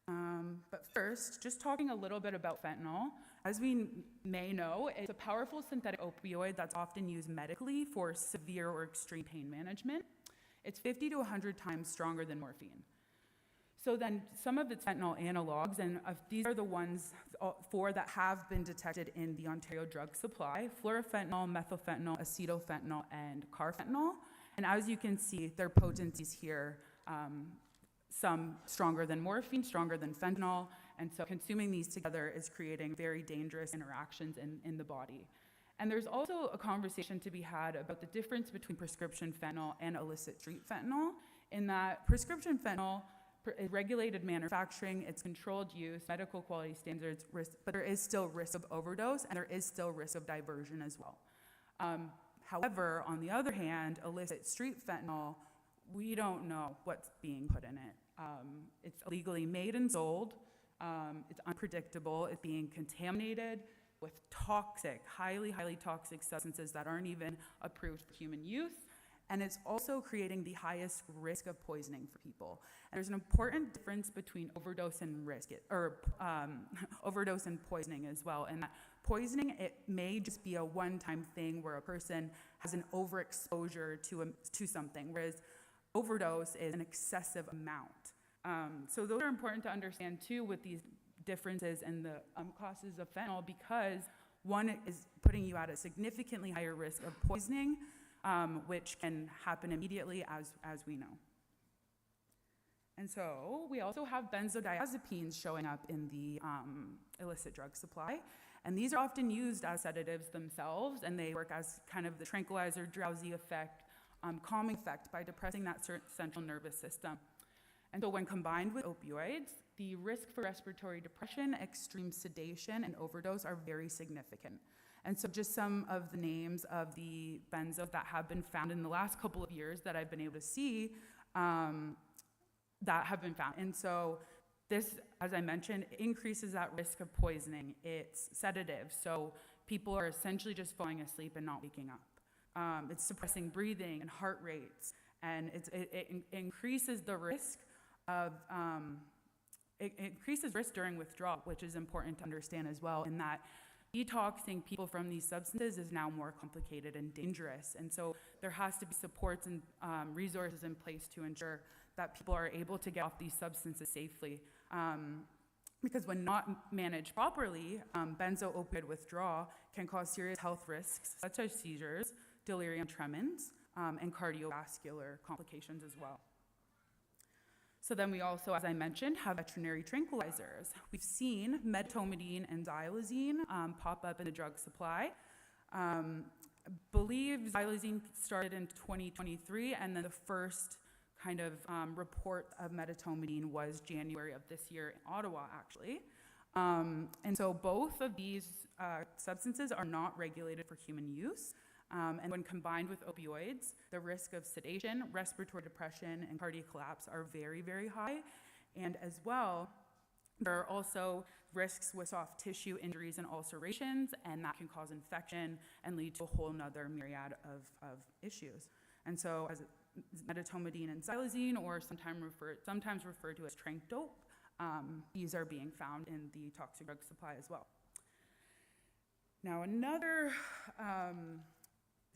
But first, just talking a little bit about fentanyl. As we may know, it's a powerful synthetic opioid that's often used medically for severe or extreme pain management. It's 50 to 100 times stronger than morphine. So then some of its fentanyl analogs, and these are the ones, four that have been detected in the Ontario drug supply: fluorofentanyl, methylfentanyl, acetylfentanyl, and carfentanyl. And as you can see, their potencies here, some stronger than morphine, stronger than fentanyl, and so consuming these together is creating very dangerous interactions in the body. And there's also a conversation to be had about the difference between prescription fentanyl and illicit street fentanyl, in that prescription fentanyl is regulated manufacturing, it's controlled use, medical quality standards, but there is still risk of overdose, and there is still risk of diversion as well. However, on the other hand, illicit street fentanyl, we don't know what's being put in it. It's illegally made and sold. It's unpredictable. It's being contaminated with toxic, highly, highly toxic substances that aren't even approved for human use. And it's also creating the highest risk of poisoning for people. And there's an important difference between overdose and overdose and poisoning as well. And that poisoning, it may just be a one-time thing where a person has an overexposure to something, whereas overdose is an excessive amount. So those are important to understand too with these differences in the causes of fentanyl, because one is putting you at a significantly higher risk of poisoning, which can happen immediately, as we know. And so we also have benzodiazepines showing up in the illicit drug supply. And these are often used as sedatives themselves, and they work as kind of the tranquilizer, drowsy effect, calming effect by depressing that central nervous system. And so when combined with opioids, the risk for respiratory depression, extreme sedation, and overdose are very significant. And so just some of the names of the benzos that have been found in the last couple of years that I've been able to see that have been found. And so this, as I mentioned, increases that risk of poisoning. It's sedative, so people are essentially just falling asleep and not waking up. It's suppressing breathing and heart rates, and it increases the risk of, it increases risk during withdrawal, which is important to understand as well, in that detoxing people from these substances is now more complicated and dangerous. And so there has to be supports and resources in place to ensure that people are able to get off these substances safely. Because when not managed properly, benzo-opioid withdrawal can cause serious health risks, such as seizures, delirium tremens, and cardiovascular complications as well. So then we also, as I mentioned, have veterinary tranquilizers. We've seen medetomidine and xylazine pop up in the drug supply. I believe xylazine started in 2023, and then the first kind of report of medetomidine was January of this year in Ottawa, actually. And so both of these substances are not regulated for human use. And when combined with opioids, the risk of sedation, respiratory depression, and cardiac collapse are very, very high. And as well, there are also risks with soft tissue injuries and ulcerations, and that can cause infection and lead to a whole nother myriad of issues. And so as medetomidine and xylazine, or sometimes referred to as trank dope, these are being found in the toxic drug supply as well. Now, another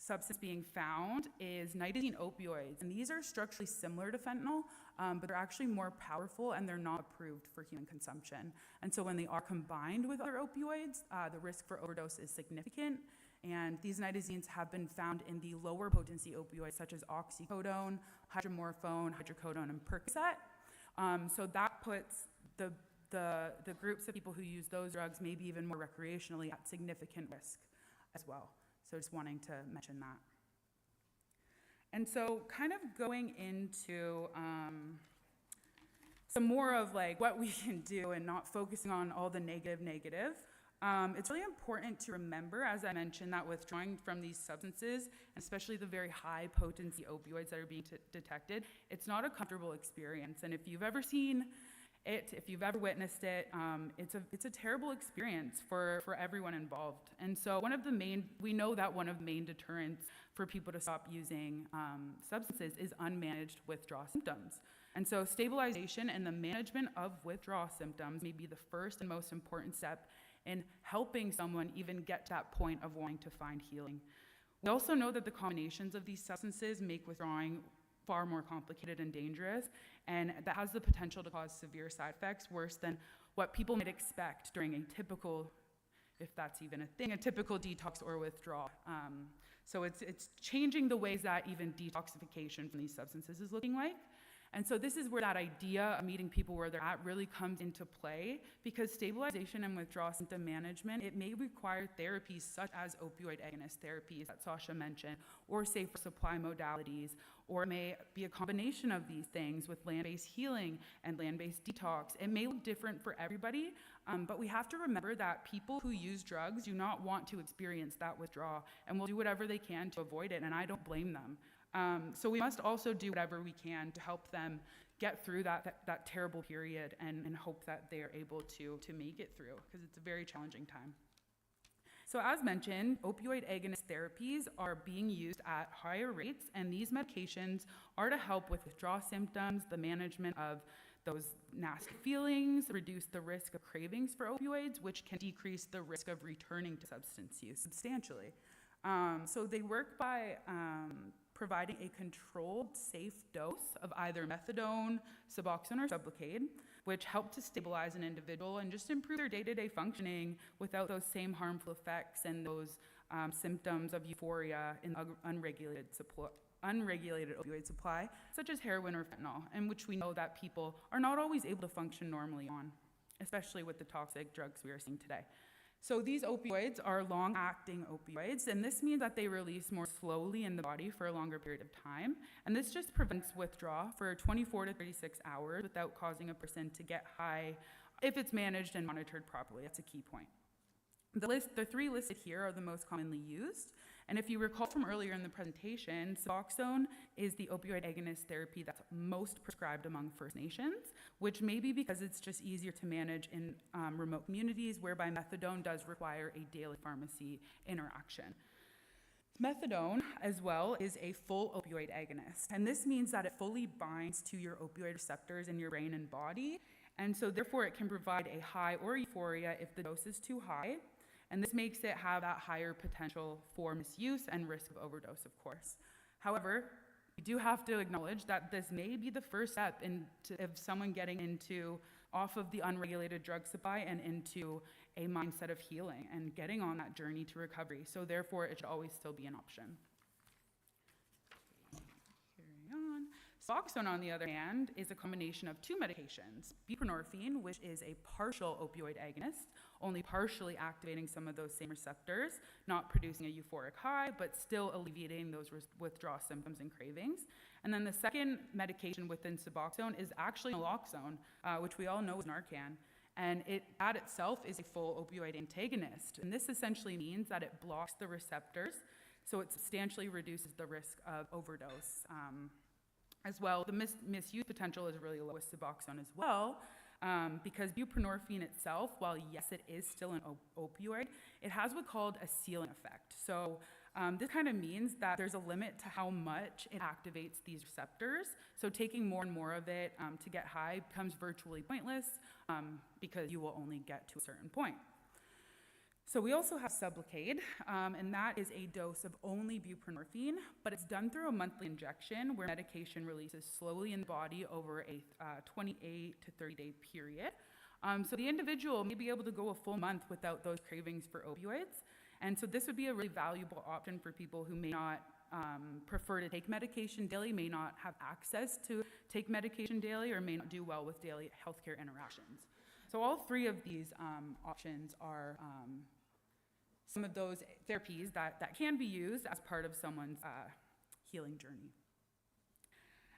substance being found is nitazene opioids, and these are structurally similar to fentanyl, but they're actually more powerful and they're not approved for human consumption. And so when they are combined with other opioids, the risk for overdose is significant, and these nitazenes have been found in the lower potency opioids such as oxycodone, hydromorphone, hydrocodone, and Percocet. So that puts the groups of people who use those drugs, maybe even more recreationally, at significant risk as well. So just wanting to mention that. And so kind of going into some more of like what we can do and not focusing on all the negative. It's really important to remember, as I mentioned, that withdrawing from these substances, especially the very high potency opioids that are being detected, it's not a comfortable experience. And if you've ever seen it, if you've ever witnessed it, it's a terrible experience for everyone involved. And so we know that one of the main deterrents for people to stop using substances is unmanaged withdrawal symptoms. And so stabilization and the management of withdrawal symptoms may be the first and most important step in helping someone even get to that point of wanting to find healing. We also know that the combinations of these substances make withdrawing far more complicated and dangerous, and that has the potential to cause severe side effects worse than what people might expect during a typical, if that's even a thing, a typical detox or withdrawal. So it's changing the ways that even detoxification from these substances is looking like. And so this is where that idea of meeting people where they're at really comes into play, because stabilization and withdrawal symptom management, it may require therapies such as opioid agonist therapies that Sasha mentioned, or safer supply modalities, or it may be a combination of these things with land-based healing and land-based detox. It may look different for everybody, but we have to remember that people who use drugs do not want to experience that withdrawal and will do whatever they can to avoid it, and I don't blame them. So we must also do whatever we can to help them get through that terrible period and hope that they are able to make it through, because it's a very challenging time. So as mentioned, opioid agonist therapies are being used at higher rates, and these medications are to help with withdrawal symptoms, the management of those nasty feelings, reduce the risk of cravings for opioids, which can decrease the risk of returning to substance use substantially. So they work by providing a controlled, safe dose of either methadone, Suboxone, or Sublocade, which help to stabilize an individual and just improve their day-to-day functioning without those same harmful effects and those symptoms of euphoria in unregulated opioid supply, such as heroin or fentanyl, and which we know that people are not always able to function normally on, especially with the toxic drugs we are seeing today. So these opioids are long-acting opioids, and this means that they release more slowly in the body for a longer period of time, and this just prevents withdrawal for 24 to 36 hours without causing a person to get high if it's managed and monitored properly. That's a key point. The three listed here are the most commonly used, and if you recall from earlier in the presentation, Suboxone is the opioid agonist therapy that's most prescribed among First Nations, which may be because it's just easier to manage in remote communities, whereby methadone does require a daily pharmacy interaction. Methadone, as well, is a full opioid agonist, and this means that it fully binds to your opioid receptors in your brain and body, and so therefore it can provide a high or euphoria if the dose is too high, and this makes it have that higher potential for misuse and risk of overdose, of course. However, we do have to acknowledge that this may be the first step of someone getting off of the unregulated drug supply and into a mindset of healing and getting on that journey to recovery. So therefore, it should always still be an option. Carry on. Suboxone, on the other hand, is a combination of two medications: buprenorphine, which is a partial opioid agonist, only partially activating some of those same receptors, not producing a euphoric high, but still alleviating those withdrawal symptoms and cravings. And then the second medication within Suboxone is actually naloxone, which we all know is Narcan. And that itself is a full opioid antagonist. And this essentially means that it blocks the receptors, so it substantially reduces the risk of overdose. As well, the misuse potential is really low with Suboxone as well, because buprenorphine itself, while yes, it is still an opioid, it has what's called a ceiling effect. So This kind of means that there's a limit to how much it activates these receptors. So taking more and more of it to get high becomes virtually pointless because you will only get to a certain point. So we also have Sublocade, and that is a dose of only buprenorphine, but it's done through a monthly injection where medication releases slowly in the body over a 28 to 30-day period. So the individual may be able to go a full month without those cravings for opioids. And so this would be a really valuable option for people who may not prefer to take medication daily, may not have access to take medication daily, or may not do well with daily healthcare interactions. So all three of these options are some of those therapies that can be used as part of someone's healing journey.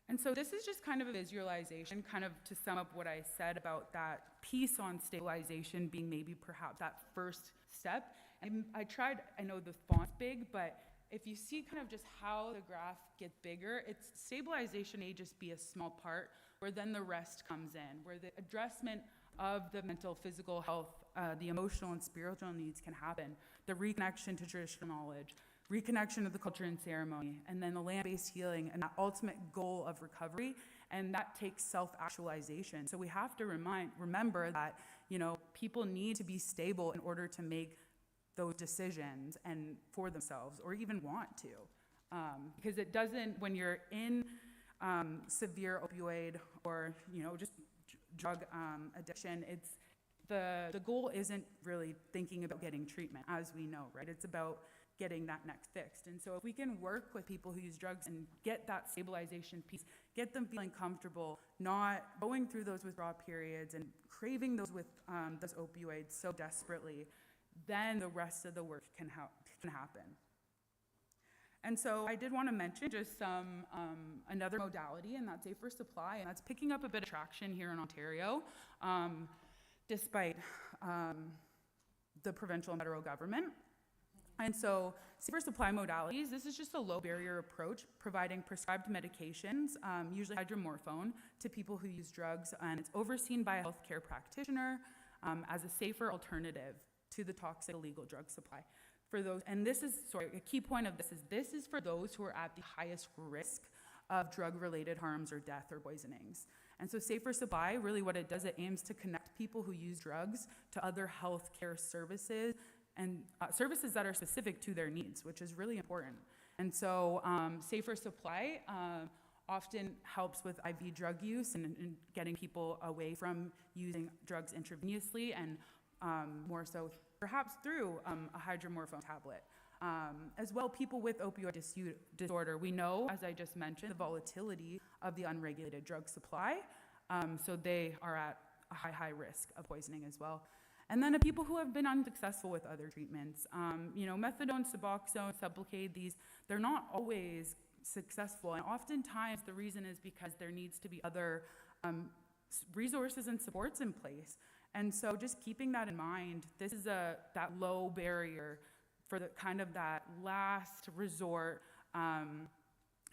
And so this is just kind of a visualization, kind of to sum up what I said about that piece on stabilization being maybe perhaps that first step. And I know the font's big, but if you see kind of just how the graph gets bigger, it's stabilization may just be a small part where then the rest comes in, where the addressment of the mental, physical health, the emotional and spiritual needs can happen, the reconnection to traditional knowledge, reconnection to the culture and ceremony, and then the land-based healing and that ultimate goal of recovery, and that takes self-actualization. So we have to remember that, people need to be stable in order to make those decisions and for themselves, or even want to. Because it doesn't, when you're in severe opioid or, just drug addiction, it's the goal isn't really thinking about getting treatment, as we know, right? It's about getting that next fixed. And so if we can work with people who use drugs and get that stabilization piece, get them feeling comfortable, not going through those withdrawal periods and craving those opioids so desperately, then the rest of the work can happen. And so I did want to mention just another modality, and that's safer supply, and that's picking up a bit of traction here in Ontario, despite the provincial and federal government. And so safer supply modalities, this is just a low barrier approach, providing prescribed medications, usually hydromorphone, to people who use drugs, and it's overseen by a healthcare practitioner as a safer alternative to the toxic illegal drug supply. For those, and this is, a key point of this is for those who are at the highest risk of drug-related harms or death or poisonings. And so safer supply, really what it does, it aims to connect people who use drugs to other healthcare services and services that are specific to their needs, which is really important. And so safer supply often helps with IV drug use and getting people away from using drugs intravenously, and more so perhaps through a hydromorphone tablet. As well, people with opioid disorder, we know, as I just mentioned, the volatility of the unregulated drug supply, so they are at a high risk of poisoning as well. And then people who have been unsuccessful with other treatments, methadone, Suboxone, Sublocade, they're not always successful, and oftentimes the reason is because there needs to be other resources and supports in place. And so just keeping that in mind, this is that low barrier for the kind of that last resort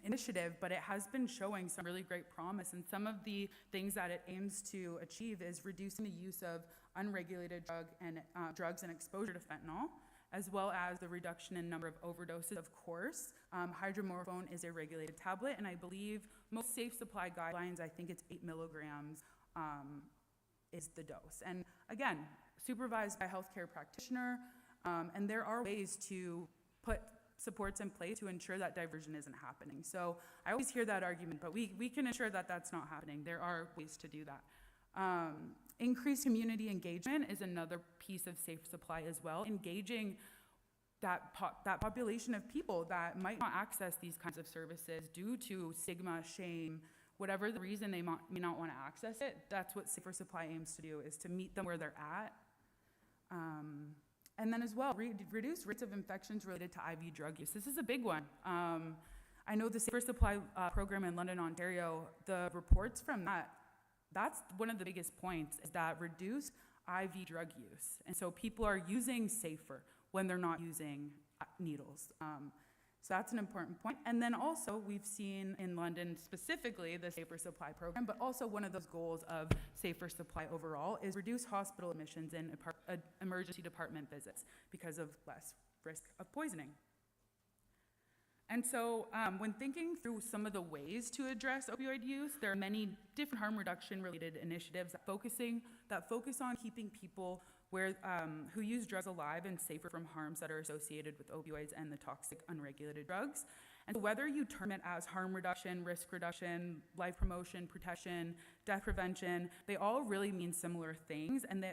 initiative, but it has been showing some really great promise. And some of the things that it aims to achieve is reducing the use of unregulated drugs and exposure to fentanyl, as well as the reduction in number of overdoses. Of course, hydromorphone is a regulated tablet, and I believe most safe supply guidelines, I think it's 8 milligrams, is the dose. And again, supervised by a healthcare practitioner, and there are ways to put supports in place to ensure that diversion isn't happening. So I always hear that argument, but we can ensure that that's not happening. There are ways to do that. Increased community engagement is another piece of safe supply as well, engaging that population of people that might not access these kinds of services due to stigma, shame, whatever the reason they may not want to access it. That's what safer supply aims to do, is to meet them where they're at. And then as well, reduce rates of infections related to IV drug use. This is a big one. I know the Safer Supply program in London, Ontario, the reports from that's one of the biggest points, is that reduce IV drug use. And so people are using safer when they're not using needles. So that's an important point. And then also we've seen in London specifically the Safer Supply program, but also one of those goals of Safer Supply overall is reduce hospital admissions and emergency department visits because of less risk of poisoning. And so when thinking through some of the ways to address opioid use, there are many different harm reduction related initiatives that focus on keeping people who use drugs alive and safer from harms that are associated with opioids and the toxic unregulated drugs. And so whether you term it as harm reduction, risk reduction, life promotion, protection, death prevention, they all really mean similar things, and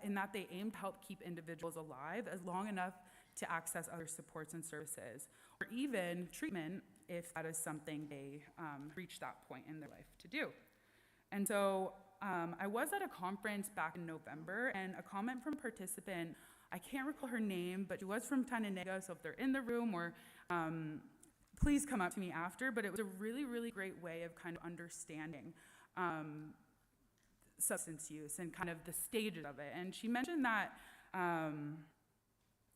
in that they aim to help keep individuals alive as long enough to access other supports and services, or even treatment if that is something they reach that point in their life to do. And so I was at a conference back in November, and a comment from a participant, I can't recall her name, but she was from Tananega, so if they're in the room, or please come up to me after, but it was a really, really great way of kind of understanding substance use and kind of the stages of it. And she mentioned that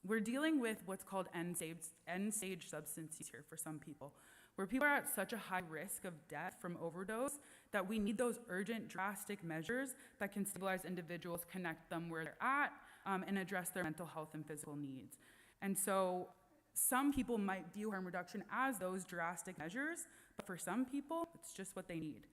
we're dealing with what's called end-stage substance use here for some people, where people are at such a high risk of death from overdose that we need those urgent, drastic measures that can stabilize individuals, connect them where they're at, and address their mental health and physical needs. And so some people might view harm reduction as those drastic measures, but for some people, it's just what they need.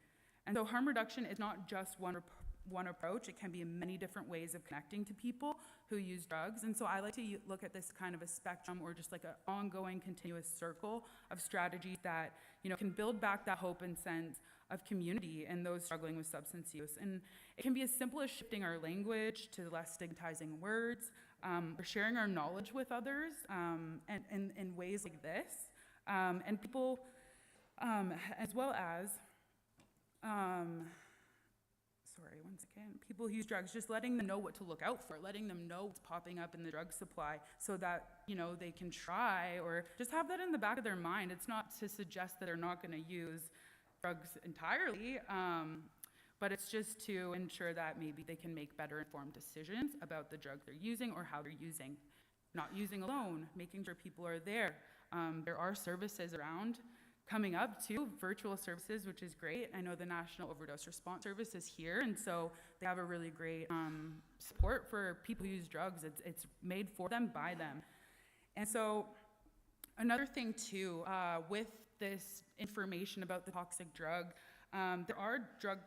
And so harm reduction is not just one approach. It can be many different ways of connecting to people who use drugs. And so I like to look at this kind of a spectrum, or just like an ongoing continuous circle of strategies that, can build back that hope and sense of community in those struggling with substance use. And it can be as simple as shifting our language to less stigmatizing words, or sharing our knowledge with others, and in ways like this. And people, as well as, people who use drugs, just letting them know what to look out for, letting them know what's popping up in the drug supply so that, they can try, or just have that in the back of their mind. It's not to suggest that they're not going to use drugs entirely, but it's just to ensure that maybe they can make better informed decisions about the drug they're using or how they're using. Not using alone, making sure people are there. There are services around coming up too, virtual services, which is great. I know the National Overdose Response Service is here, and so they have a really great support for people who use drugs. It's made for them, by them. And so another thing too, with this information about the toxic drug, there are drug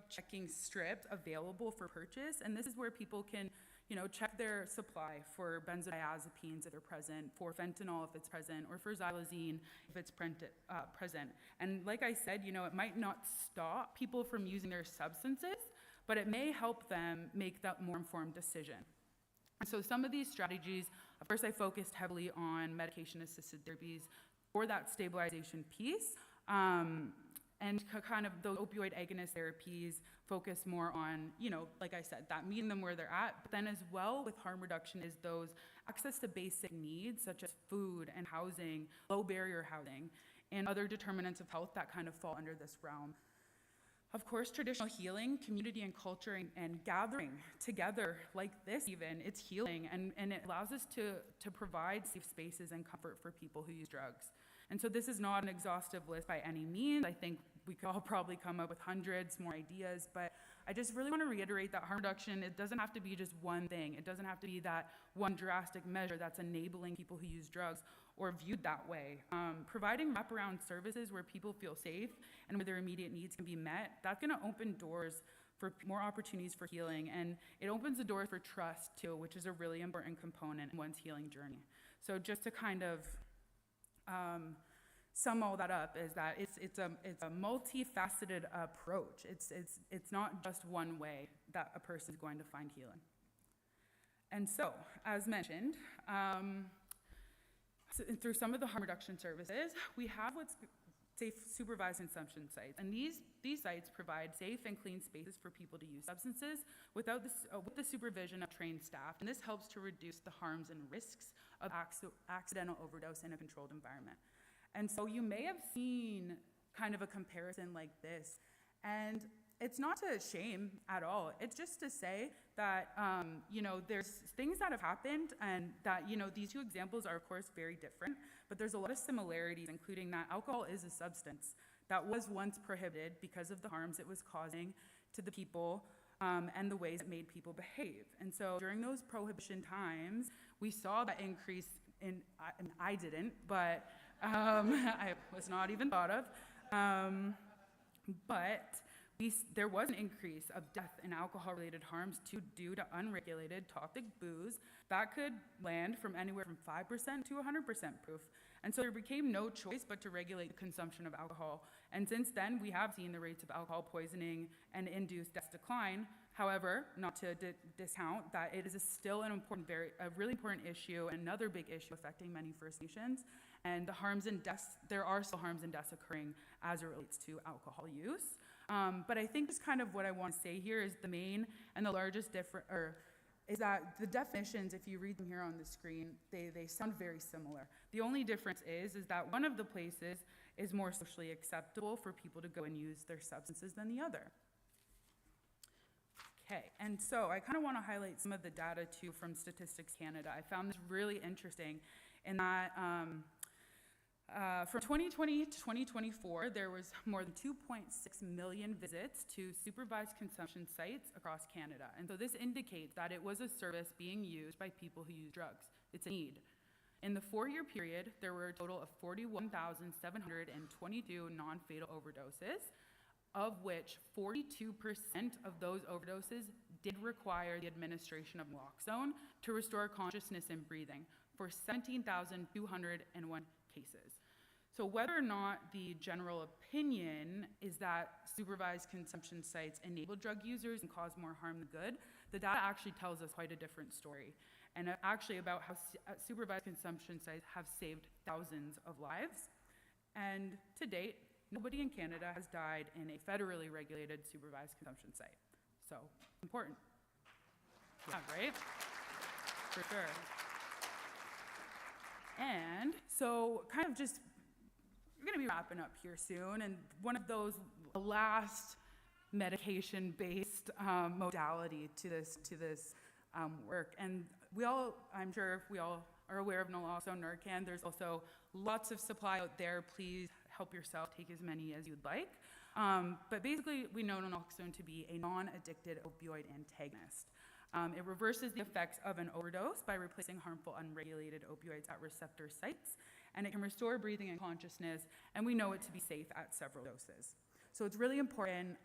checking strips available for purchase, and this is where people can check their supply for benzodiazepines if they're present, for fentanyl if it's present, or for xylazine if it's present. And like I said, it might not stop people from using their substances, but it may help them make that more informed decision. And so some of these strategies, of course, I focused heavily on medication-assisted therapies for that stabilization piece. And kind of those opioid agonist therapies focus more on, like I said, that meeting them where they're at. But then as well with harm reduction is those access to basic needs such as food and housing, low barrier housing, and other determinants of health that kind of fall under this realm. Of course, traditional healing, community and culture, and gathering together like this even, it's healing, and it allows us to provide safe spaces and comfort for people who use drugs. And so this is not an exhaustive list by any means. I think we could all probably come up with hundreds more ideas, but I just really want to reiterate that harm reduction, it doesn't have to be just one thing. It doesn't have to be that one drastic measure that's enabling people who use drugs or viewed that way. Providing wraparound services where people feel safe and where their immediate needs can be met, that's going to open doors for more opportunities for healing, and it opens the door for trust too, which is a really important component in one's healing journey. So just to kind of sum all that up is that it's a multifaceted approach. It's not just one way that a person is going to find healing. And so, as mentioned, through some of the harm reduction services, we have what's safe supervised consumption sites, and these sites provide safe and clean spaces for people to use substances with the supervision of trained staff, and this helps to reduce the harms and risks of accidental overdose in a controlled environment. And so you may have seen kind of a comparison like this, and it's not to shame at all. It's just to say that, there's things that have happened, and that, these two examples are, of course, very different, but there's a lot of similarities, including that alcohol is a substance that was once prohibited because of the harms it was causing to the people, and the ways it made people behave. And so during those prohibition times, we saw that increase in, and I didn't, but I was not even thought of. But there was an increase of death and alcohol-related harms due to unregulated toxic booze that could land from anywhere from 5% to 100% proof. And so there became no choice but to regulate the consumption of alcohol. And since then, we have seen the rates of alcohol poisoning and induced deaths decline. However, not to discount that it is still a really important issue, another big issue affecting many First Nations. And the harms and deaths, there are still harms and deaths occurring as it relates to alcohol use. But I think just kind of what I want to say here is the main and the largest difference, is that the definitions, if you read them here on the screen, they sound very similar. The only difference is that one of the places is more socially acceptable for people to go and use their substances than the other. Okay, and so I kind of want to highlight some of the data too from Statistics Canada. I found this really interesting in that from 2020 to 2024, there was more than 2.6 million visits to supervised consumption sites across Canada. And so this indicates that it was a service being used by people who use drugs. It's a need. In the 4-year period, there were a total of 41,722 non-fatal overdoses, of which 42% of those overdoses did require the administration of naloxone to restore consciousness and breathing for 17,201 cases. So whether or not the general opinion is that supervised consumption sites enable drug users and cause more harm than good, the data actually tells us quite a different story. And actually about how supervised consumption sites have saved thousands of lives. And to date, nobody in Canada has died in a federally regulated supervised consumption site. So, important. Yeah, right? For sure. And so, kind of just, we're going to be wrapping up here soon, and one of those last medication-based modality to this work. And I'm sure we all are aware of naloxone, Narcan. There's also lots of supply out there. Please help yourself, take as many as you'd like. But basically, we know naloxone to be a non-addicted opioid antagonist. It reverses the effects of an overdose by replacing harmful unregulated opioids at receptor sites, and it can restore breathing and consciousness, and we know it to be safe at several doses. So it's really important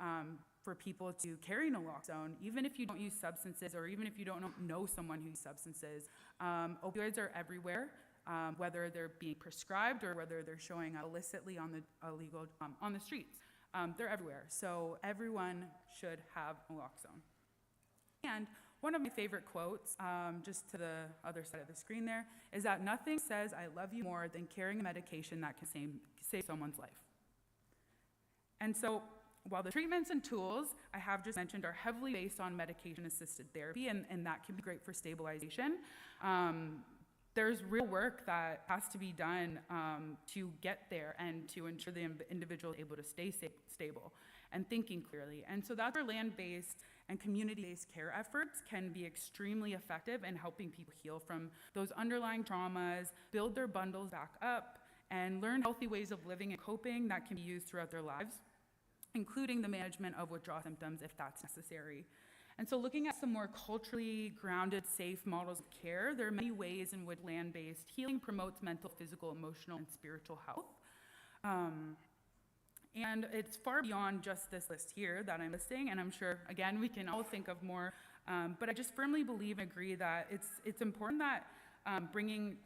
for people to carry naloxone, even if you don't use substances or even if you don't know someone who uses substances. Opioids are everywhere, whether they're being prescribed or whether they're showing up illicitly on the streets. They're everywhere, so everyone should have naloxone. And one of my favorite quotes, just to the other side of the screen there, is that nothing says I love you more than carrying a medication that can save someone's life. And so, while the treatments and tools I have just mentioned are heavily based on medication-assisted therapy, and that can be great for stabilization, there's real work that has to be done to get there and to ensure the individual is able to stay stable and thinking clearly. And so that's where land-based and community-based care efforts can be extremely effective in helping people heal from those underlying traumas, build their bundles back up, and learn healthy ways of living and coping that can be used throughout their lives, including the management of withdrawal symptoms if that's necessary. And so looking at some more culturally grounded, safe models of care, there are many ways in which land-based healing promotes mental, physical, emotional, and spiritual health. And it's far beyond just this list here that I'm listing, and I'm sure, again, we can all think of more, but I just firmly believe and agree that it's important that bringing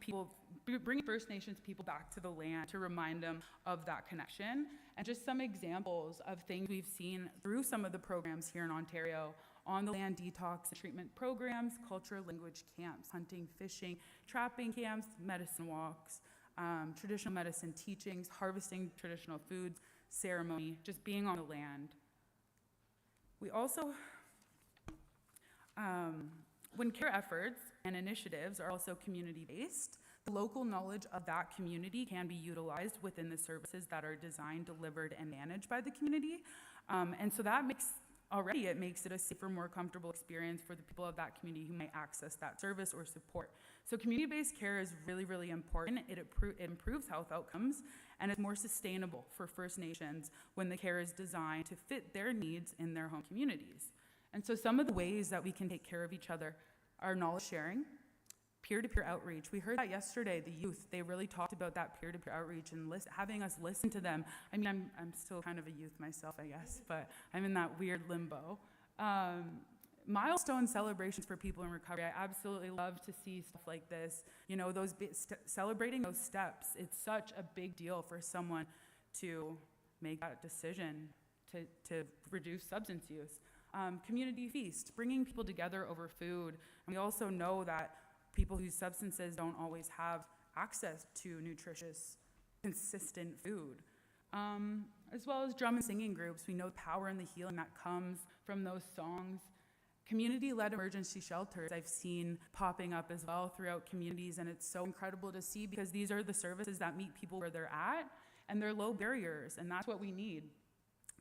First Nations people back to the land to remind them of that connection. And just some examples of things we've seen through some of the programs here in Ontario on the land detox and treatment programs, cultural language camps, hunting, fishing, trapping camps, medicine walks, traditional medicine teachings, harvesting traditional foods, ceremony, just being on the land. We also, when care efforts and initiatives are also community-based, the local knowledge of that community can be utilized within the services that are designed, delivered, and managed by the community. And so that makes it a safer, more comfortable experience for the people of that community who might access that service or support. So community-based care is really, really important. It improves health outcomes, and it's more sustainable for First Nations when the care is designed to fit their needs in their home communities. And so some of the ways that we can take care of each other are knowledge sharing, Peer-to-peer outreach. We heard that yesterday, the youth, they really talked about that peer-to-peer outreach and having us listen to them. I mean, I'm still kind of a youth myself, I guess, but I'm in that weird limbo. Milestone celebrations for people in recovery. I absolutely love to see stuff like this. You know, celebrating those steps. It's such a big deal for someone to make that decision to reduce substance use. Community feast, bringing people together over food. And we also know that people whose substances don't always have access to nutritious, consistent food. As well as drum and singing groups. We know the power and the healing that comes from those songs. Community-led emergency shelters I've seen popping up as well throughout communities, and it's so incredible to see because these are the services that meet people where they're at, and they're low barriers, and that's what we need.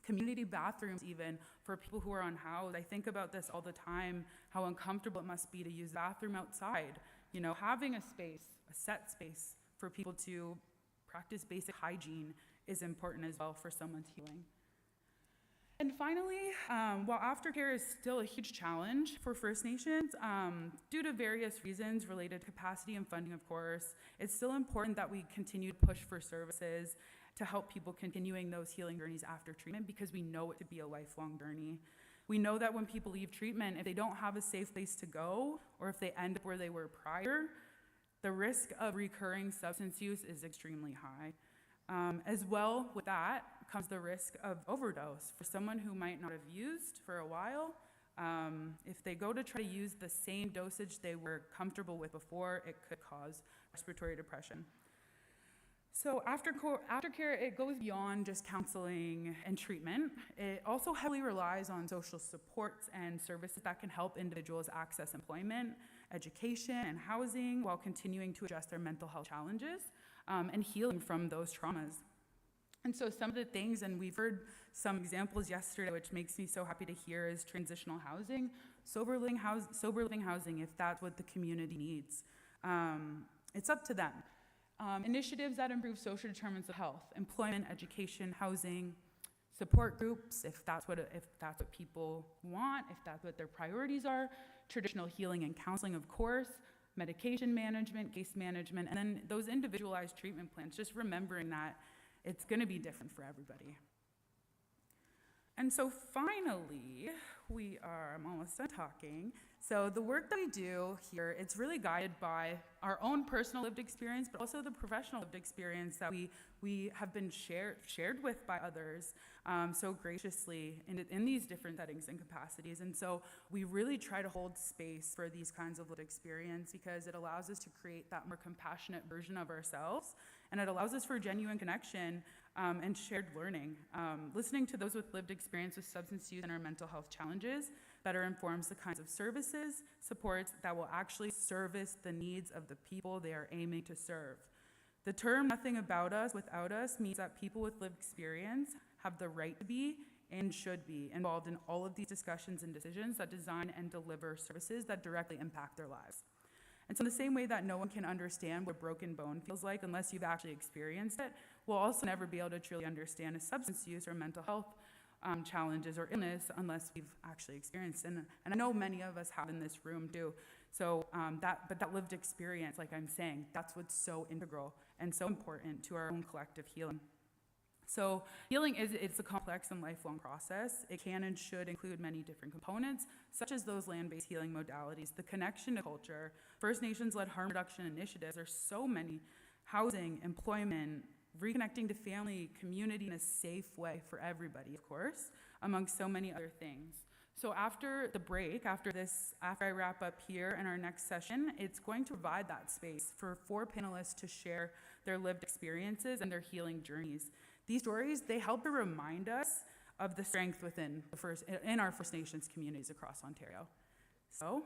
Community bathrooms even for people who are unhoused. I think about this all the time, how uncomfortable it must be to use the bathroom outside. You know, having a space, a set space for people to practice basic hygiene is important as well for someone's healing. And finally, while aftercare is still a huge challenge for First Nations, due to various reasons related to capacity and funding, of course, it's still important that we continue to push for services to help people continuing those healing journeys after treatment, because we know it to be a lifelong journey. We know that when people leave treatment, if they don't have a safe place to go, or if they end up where they were prior, the risk of recurring substance use is extremely high. As well with that comes the risk of overdose. For someone who might not have used for a while, if they go to try to use the same dosage they were comfortable with before, it could cause respiratory depression. So aftercare, it goes beyond just counseling and treatment. It also heavily relies on social supports and services that can help individuals access employment, education, and housing while continuing to address their mental health challenges and healing from those traumas. And so some of the things, and we've heard some examples yesterday, which makes me so happy to hear, is transitional housing, sober living housing, if that's what the community needs. It's up to them. Initiatives that improve social determinants of health, employment, education, housing, support groups, if that's what people want, if that's what their priorities are, traditional healing and counseling, of course, medication management, case management, and then those individualized treatment plans, just remembering that it's going to be different for everybody. And so finally, I'm almost done talking. So the work that we do here, it's really guided by our own personal lived experience, but also the professional lived experience that we have been shared with by others so graciously in these different settings and capacities. And so we really try to hold space for these kinds of lived experience because it allows us to create that more compassionate version of ourselves, and it allows us for genuine connection and shared learning. Listening to those with lived experience with substance use and our mental health challenges better informs the kinds of services, supports that will actually service the needs of the people they are aiming to serve. The term "nothing about us without us" means that people with lived experience have the right to be and should be involved in all of these discussions and decisions that design and deliver services that directly impact their lives. And so in the same way that no one can understand what a broken bone feels like unless you've actually experienced it, we'll also never be able to truly understand a substance use or mental health challenges or illness unless we've actually experienced it. And I know many of us have in this room too. So that lived experience, like I'm saying, that's what's so integral and so important to our own collective healing. So healing it's a complex and lifelong process. It can and should include many different components, such as those land-based healing modalities, the connection to culture, First Nations-led harm reduction initiatives. There's so many: housing, employment, reconnecting to family, community in a safe way for everybody, of course, among so many other things. So after the break, after I wrap up here in our next session, it's going to provide that space for 4 panelists to share their lived experiences and their healing journeys. These stories, they help to remind us of the strength in our First Nations communities across Ontario. So,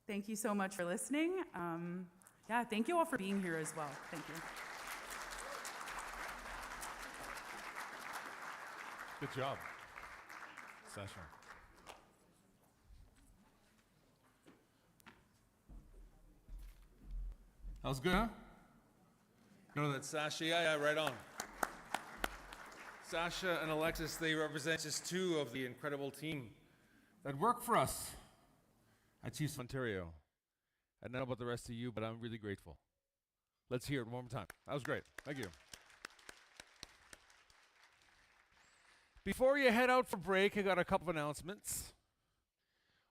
thank you so much for listening. Thank you all for being here as well. Thank you. Good job, Sasha. That was good, huh? No, that's Sasha. Yeah, right on. Sasha and Alexis, they represent just 2 of the incredible team that work for us at Chiefs Ontario. I don't know about the rest of you, but I'm really grateful. Let's hear it one more time. That was great. Thank you. Before you head out for break, I got a couple of announcements.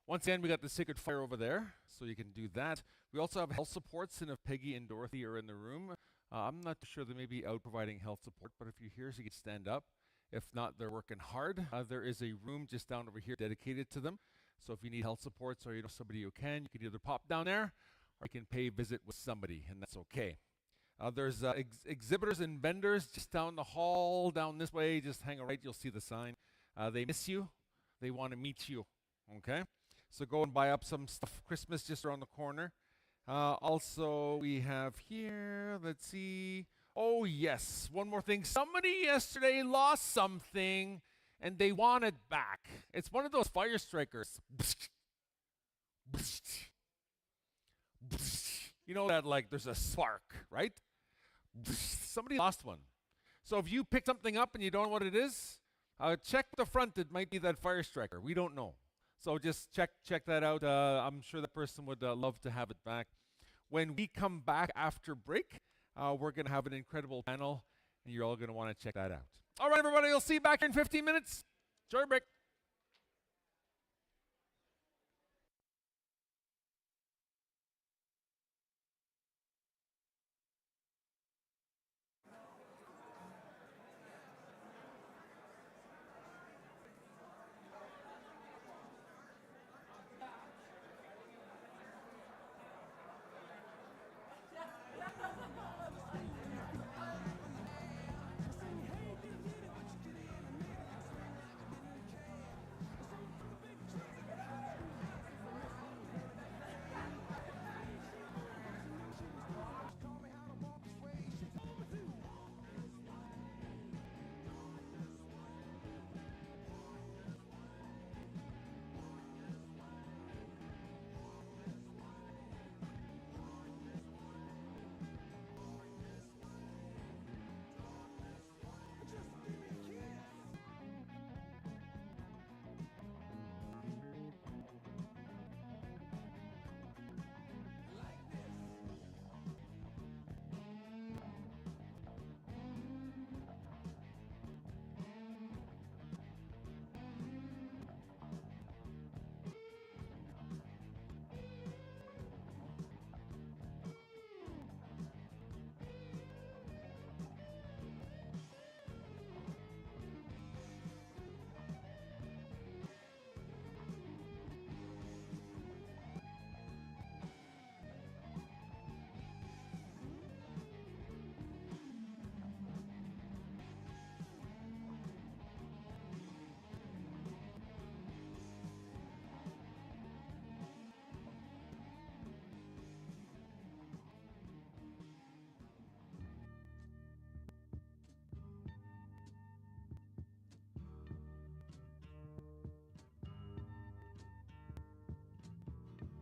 Once again, we got the Sacred Fire over there, so you can do that. We also have health supports, and if Peggy and Dorothy are in the room, I'm not sure they may be out providing health support, but if you're here, so you can stand up. If not, they're working hard. There is a room just down over here dedicated to them. So if you need health supports or you know somebody who can, you can either pop down there or you can pay a visit with somebody, and that's okay. There's exhibitors and vendors just down the hall, down this way. Just hang a right, you'll see the sign. They miss you. They want to meet you, okay? So go and buy up some stuff. Christmas just around the corner. Also, we have here, let's see. Oh, yes, one more thing. Somebody yesterday lost something, and they want it back. It's one of those fire strikers. You know that, like, there's a spark, right? Somebody lost one. So if you pick something up and you don't know what it is, check the front. It might be that fire striker. We don't know. So just check that out. I'm sure the person would love to have it back. When we come back after break, we're going to have an incredible panel, and you're all going to want to check that out. All right, everybody, we'll see you back in 15 minutes. Enjoy your break.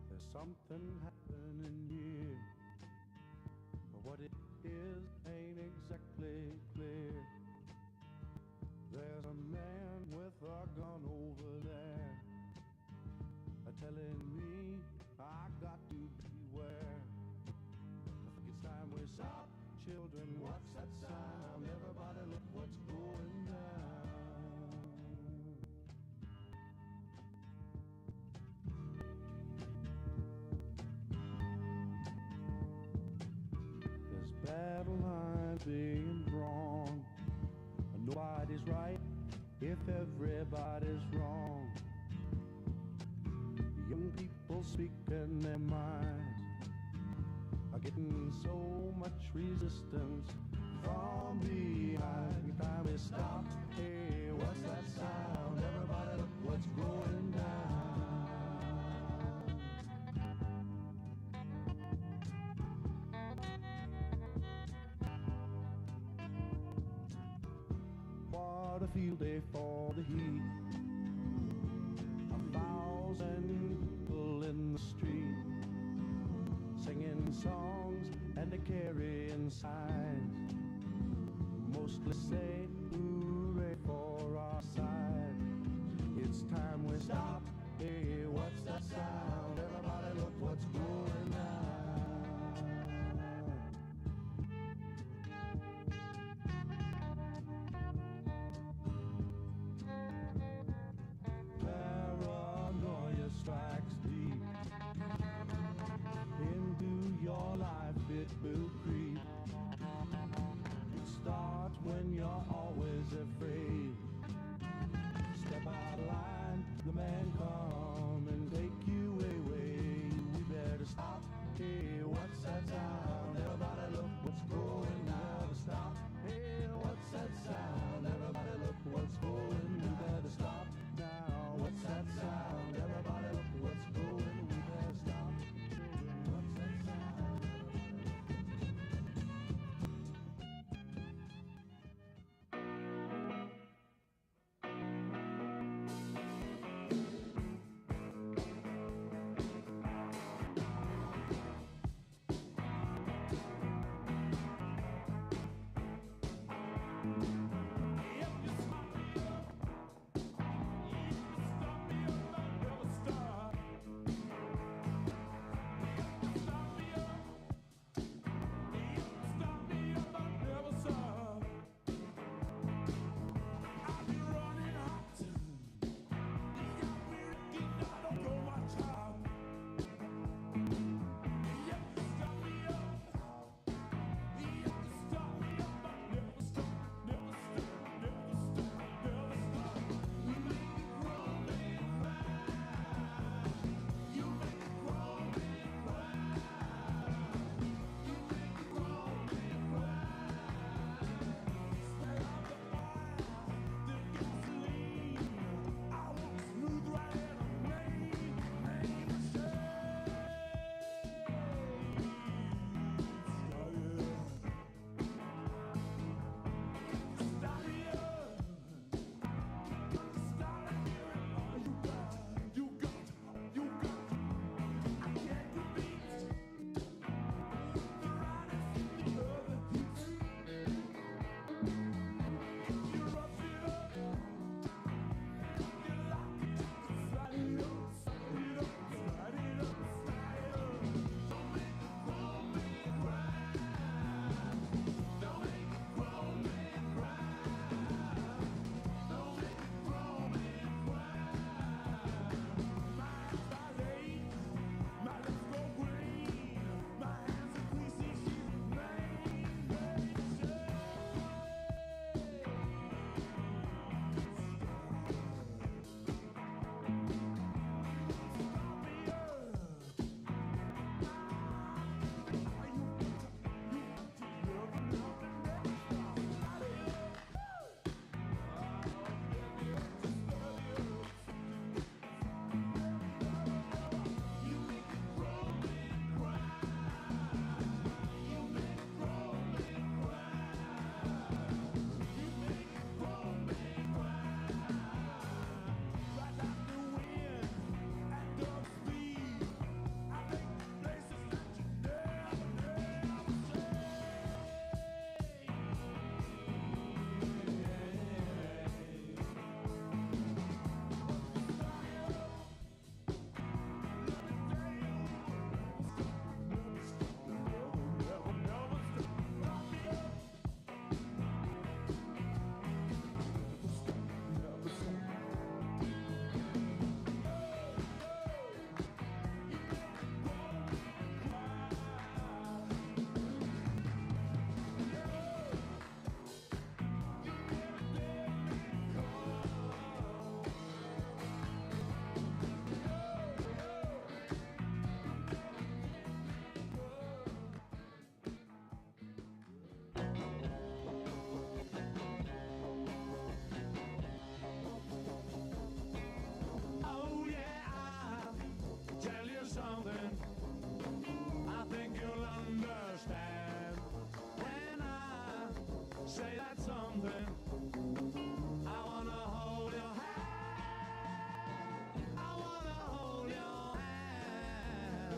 There's something happening here, but what it is ain't exactly clear. There's a man with a gun over there, telling me I got to beware. I think it's time we stop, children. What's that sound? Everybody look what's going down. There's battle lines being drawn. Nobody's right if everybody's wrong. Young people speaking their minds are getting so much resistance from behind. Time we stop. Hey, what's that sound? Everybody look what's going down. What a field day for the heat. 1,000 people in the street, singing songs and they carrying signs, mostly say hooray for our side. It's time we stop. Hey, what's that sound? Everybody look what's going on. will creep. It starts when you're always afraid. Step out of line, the man come and take you away. We better stop. Hey, what's that sound? Everybody look what's going now. Stop. Hey, what's that sound? Everybody look what's going. We better stop now. What's that sound? Everybody look what's going. We better stop. What's that sound? Oh yeah, I'll tell you something. I think you'll understand when I say that something. I wanna hold your hand. I wanna hold your hand.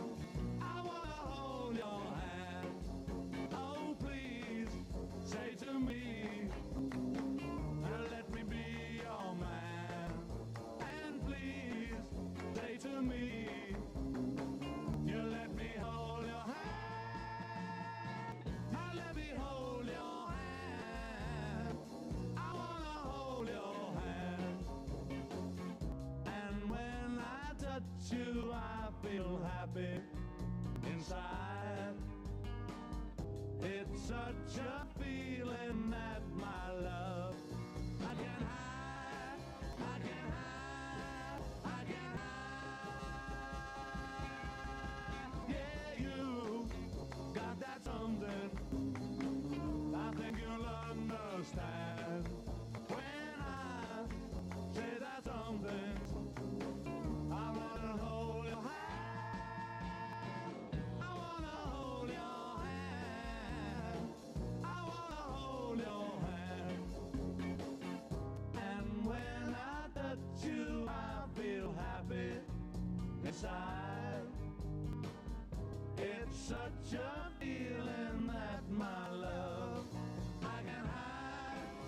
I wanna hold your hand. Oh please, say to me, let me be your man. And please, say to me, you let me hold your hand. Let me hold your hand. I wanna hold your hand. And when I touch you, I feel happy inside. such a feeling that my love I can hide, I can hide, I can hide. Yeah, you got that something I think you'll understand when I say that something. I wanna hold your hand. I wanna hold your hand. I wanna hold your hand. And when I touch you, I feel happy inside. It's such a feeling that my love I can hide,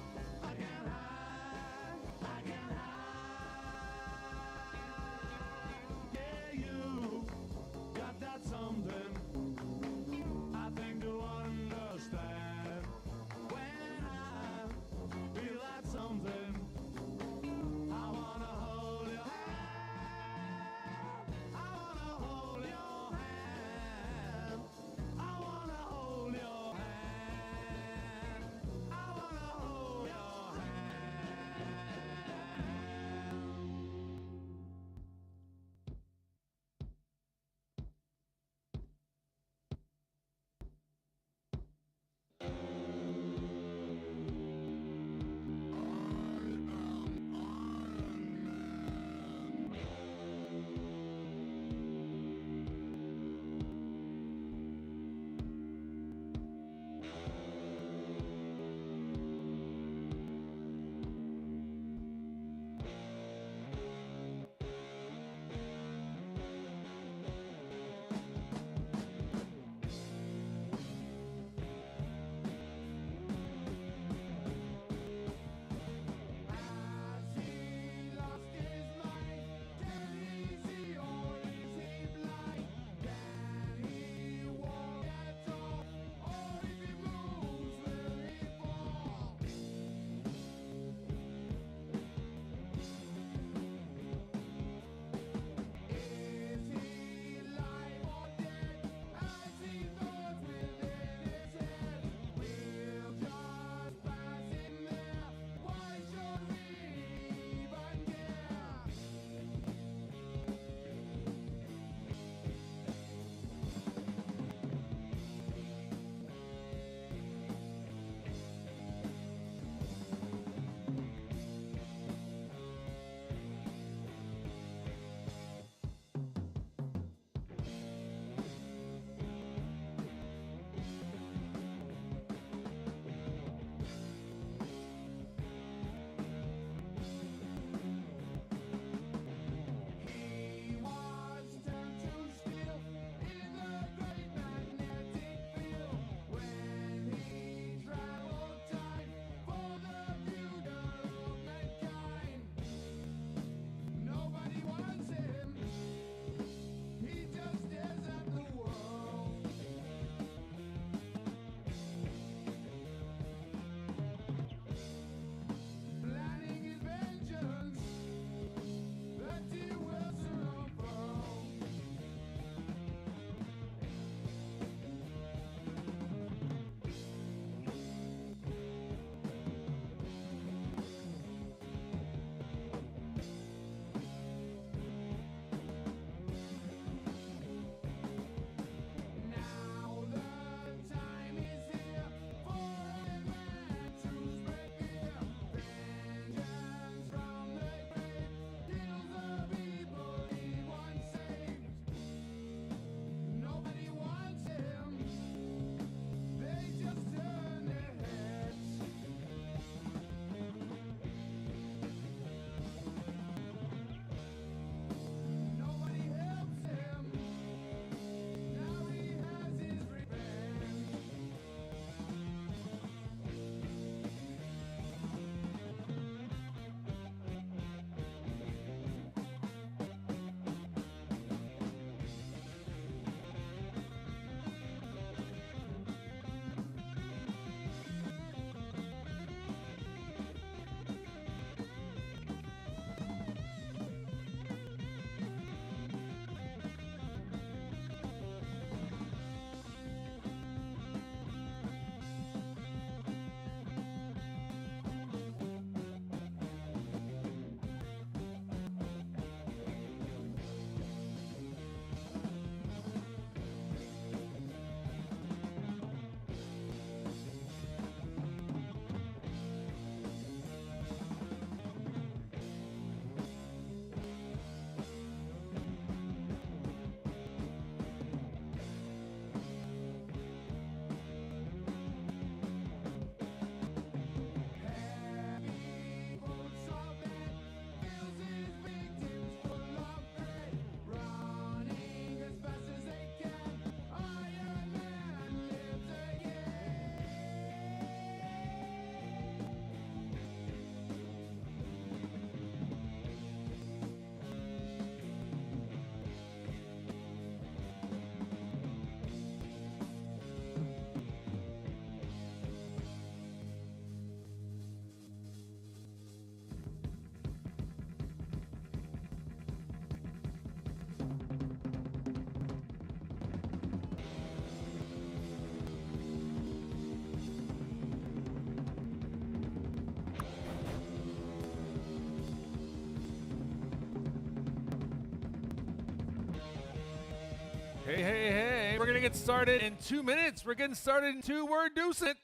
Hey, hey, hey. We're going to get started in 2 minutes. We're getting started in 2. We're deucing it.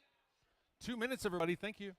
2 minutes, everybody. Thank you.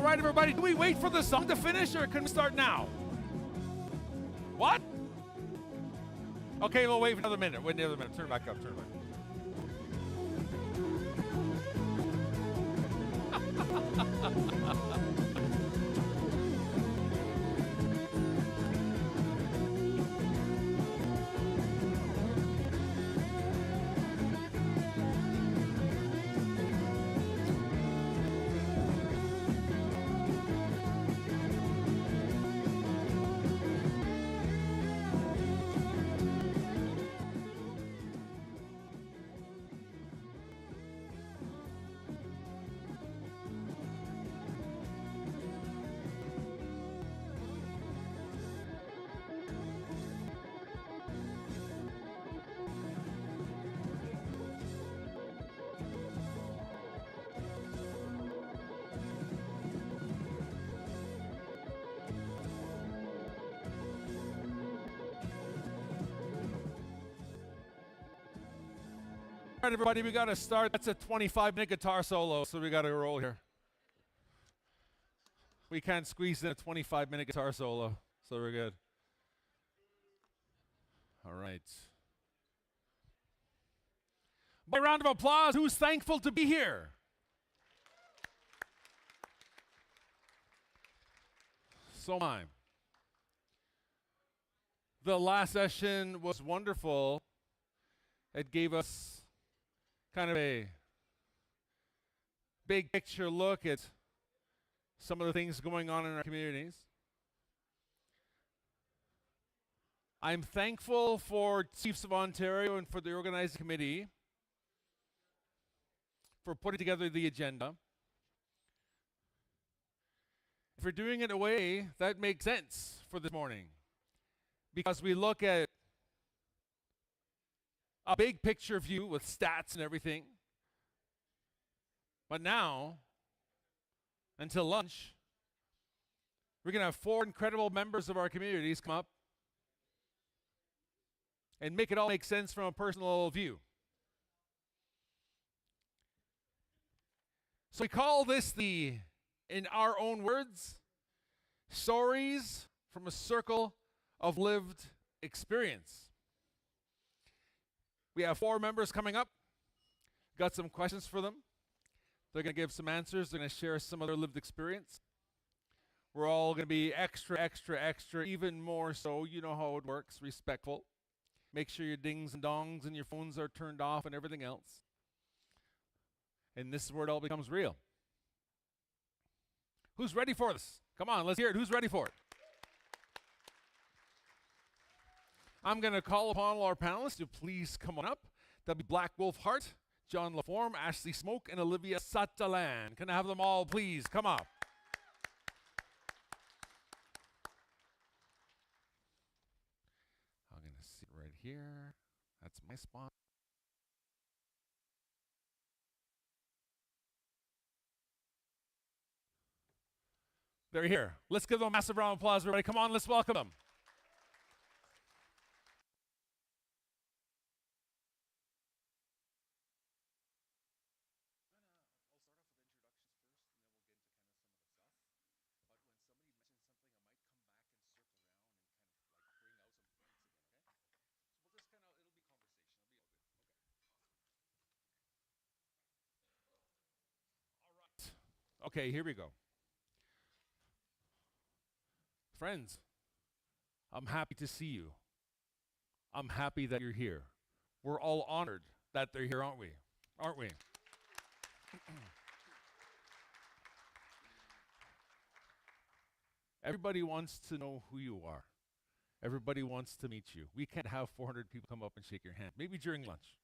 right, everybody, do we wait for the song to finish or can we start now? What? Okay, we'll wait for another minute. Wait another minute. Turn it back up. Turn it back up. All right, everybody, we got to start. That's a 25-minute guitar solo, so we got to roll here. We can't squeeze in a 25-minute guitar solo, so we're good. All right. By round of applause, who's thankful to be here? So am I. The last session was wonderful. It gave us kind of a big picture look at some of the things going on in our communities. I'm thankful for Chiefs of Ontario and for the organizing committee for putting together the agenda. If we're doing it in a way that makes sense for this morning, because we look at a big picture view with stats and everything. But now, until lunch, we're going to have 4 incredible members of our communities come up and make it all make sense from a personal view. So we call this in our own words, stories from a circle of lived experience. We have 4 members coming up. Got some questions for them. They're going to give some answers. They're going to share some of their lived experience. We're all going to be extra, even more so. You know how it works, respectful. Make sure your dings and dongs and your phones are turned off and everything else. And this is where it all becomes real. Who's ready for this? Come on, let's hear it. Who's ready for it? I'm going to call upon all our panelists to please come on up. That'll be Black Wolf Hart, John Laforme, Ashley Smoke, and Olivia Satalan. Can I have them all, please? Come up. I'm going to sit right here. That's my spot. They're here. Let's give them a massive round of applause, everybody. Come on, let's welcome them. Okay, here we go. Friends, I'm happy to see you. I'm happy that you're here. We're all honored that they're here, aren't we? Aren't we? Everybody wants to know who you are. Everybody wants to meet you. We can't have 400 people come up and shake your hand, maybe during lunch.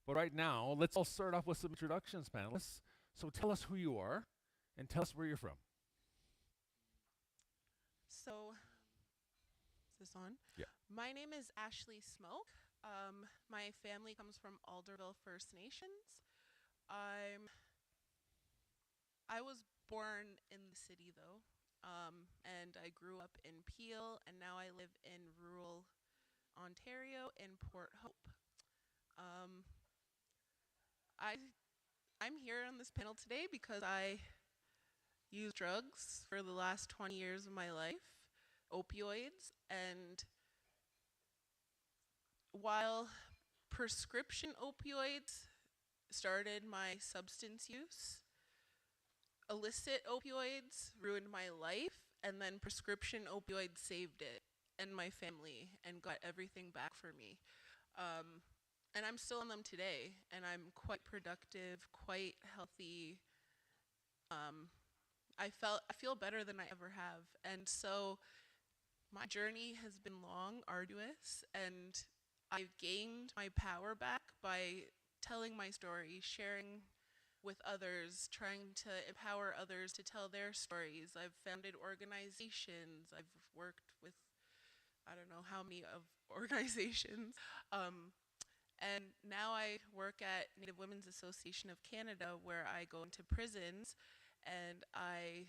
But right now, let's all start off with some introductions, panelists. So tell us who you are and tell us where you're from. So, is this on? Yeah. My name is Ashley Smoke. My family comes from Alderville First Nations. I was born in the city though, and I grew up in Peel, and now I live in rural Ontario in Port Hope. I'm here on this panel today because I used drugs for the last 20 years of my life, opioids, and while prescription opioids started my substance use, illicit opioids ruined my life, and then prescription opioids saved it and my family and got everything back for me. Um, and I'm still on them today, and I'm quite productive, quite healthy. I feel better than I ever have, and so my journey has been long, arduous, and I've gained my power back by telling my story, sharing with others, trying to empower others to tell their stories. I've founded organizations. I've worked with I don't know how many of organizations. Um, and now I work at Native Women's Association of Canada, where I go into prisons and I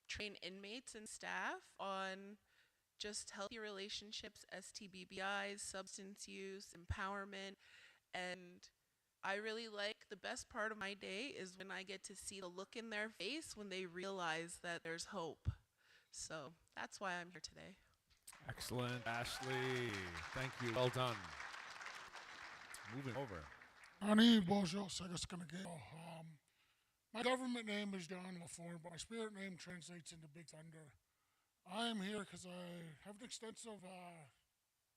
train inmates and staff on just healthy relationships, STBBIs, substance use, empowerment, and I really like the best part of my day is when I get to see the look in their face when they realize that there's hope. So that's why I'm here today. Excellent, Ashley. Thank you. Well done. Moving over. Ani Bojo Sagaskanageo. My government name is John LaForne, but my spirit name translates into Big Thunder. I am here because I have an extensive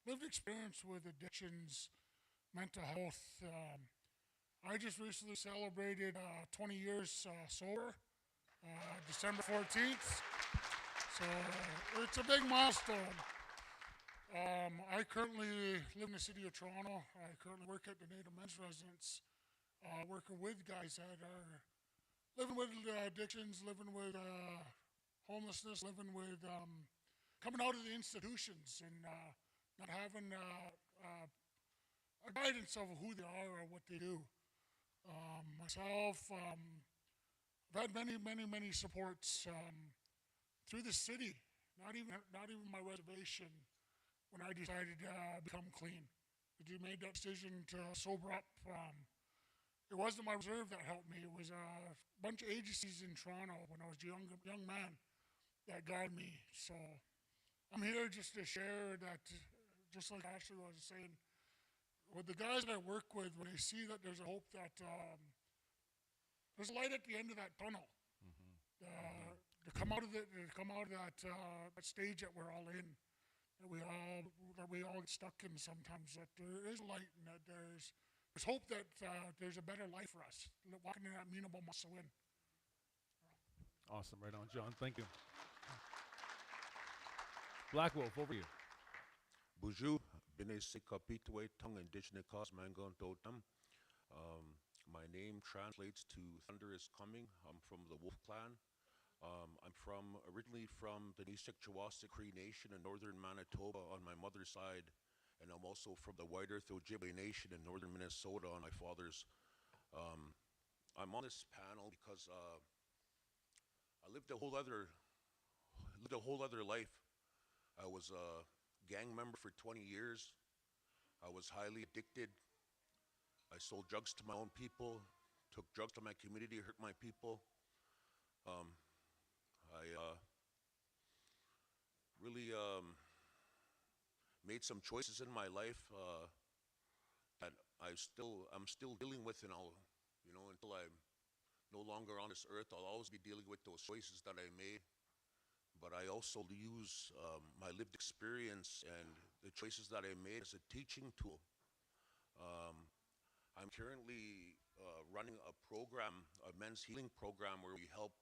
lived experience with addictions, mental health. I just recently celebrated 20 years sober, December 14th. So it's a big milestone. I currently live in the city of Toronto. I currently work at the Native Men's Residence, working with guys that are living with addictions, living with homelessness, living with coming out of the institutions and not having a guidance of who they are or what they do. Myself, I've had many supports through the city. Not even my reservation. When I decided to become clean, I just made that decision to sober up. It wasn't my reserve that helped me. It was a bunch of agencies in Toronto when I was a young man that guided me. So I'm here just to share that, just like Ashley was saying, with the guys that I work with, when they see that there's a hope that there's a light at the end of that tunnel. To come out of that stage that we're all in, that we all get stuck in sometimes. That there is light and that there's hope that there's a better life for us. Walking in that amenable muscle in. Awesome. Right on, John. Thank you. Black Wolf, over you. Buju, Binesi Kapitwe, Tongue Indigenous Cause Mangon Totem. My name translates to Thunder is Coming. I'm from the Wolf Clan. I'm originally from the Nisik Chewasik Cree Nation in northern Manitoba on my mother's side, and I'm also from the White Earth Ojibwe Nation in northern Minnesota on my father's. I'm on this panel because I lived a whole other life. I was a gang member for 20 years. I was highly addicted. I sold drugs to my own people, took drugs to my community, hurt my people. I really made some choices in my life that I'm still dealing with, and until I'm no longer on this earth, I'll always be dealing with those choices that I made. But I also use my lived experience and the choices that I made as a teaching tool. I'm currently running a program, a men's healing program, where we help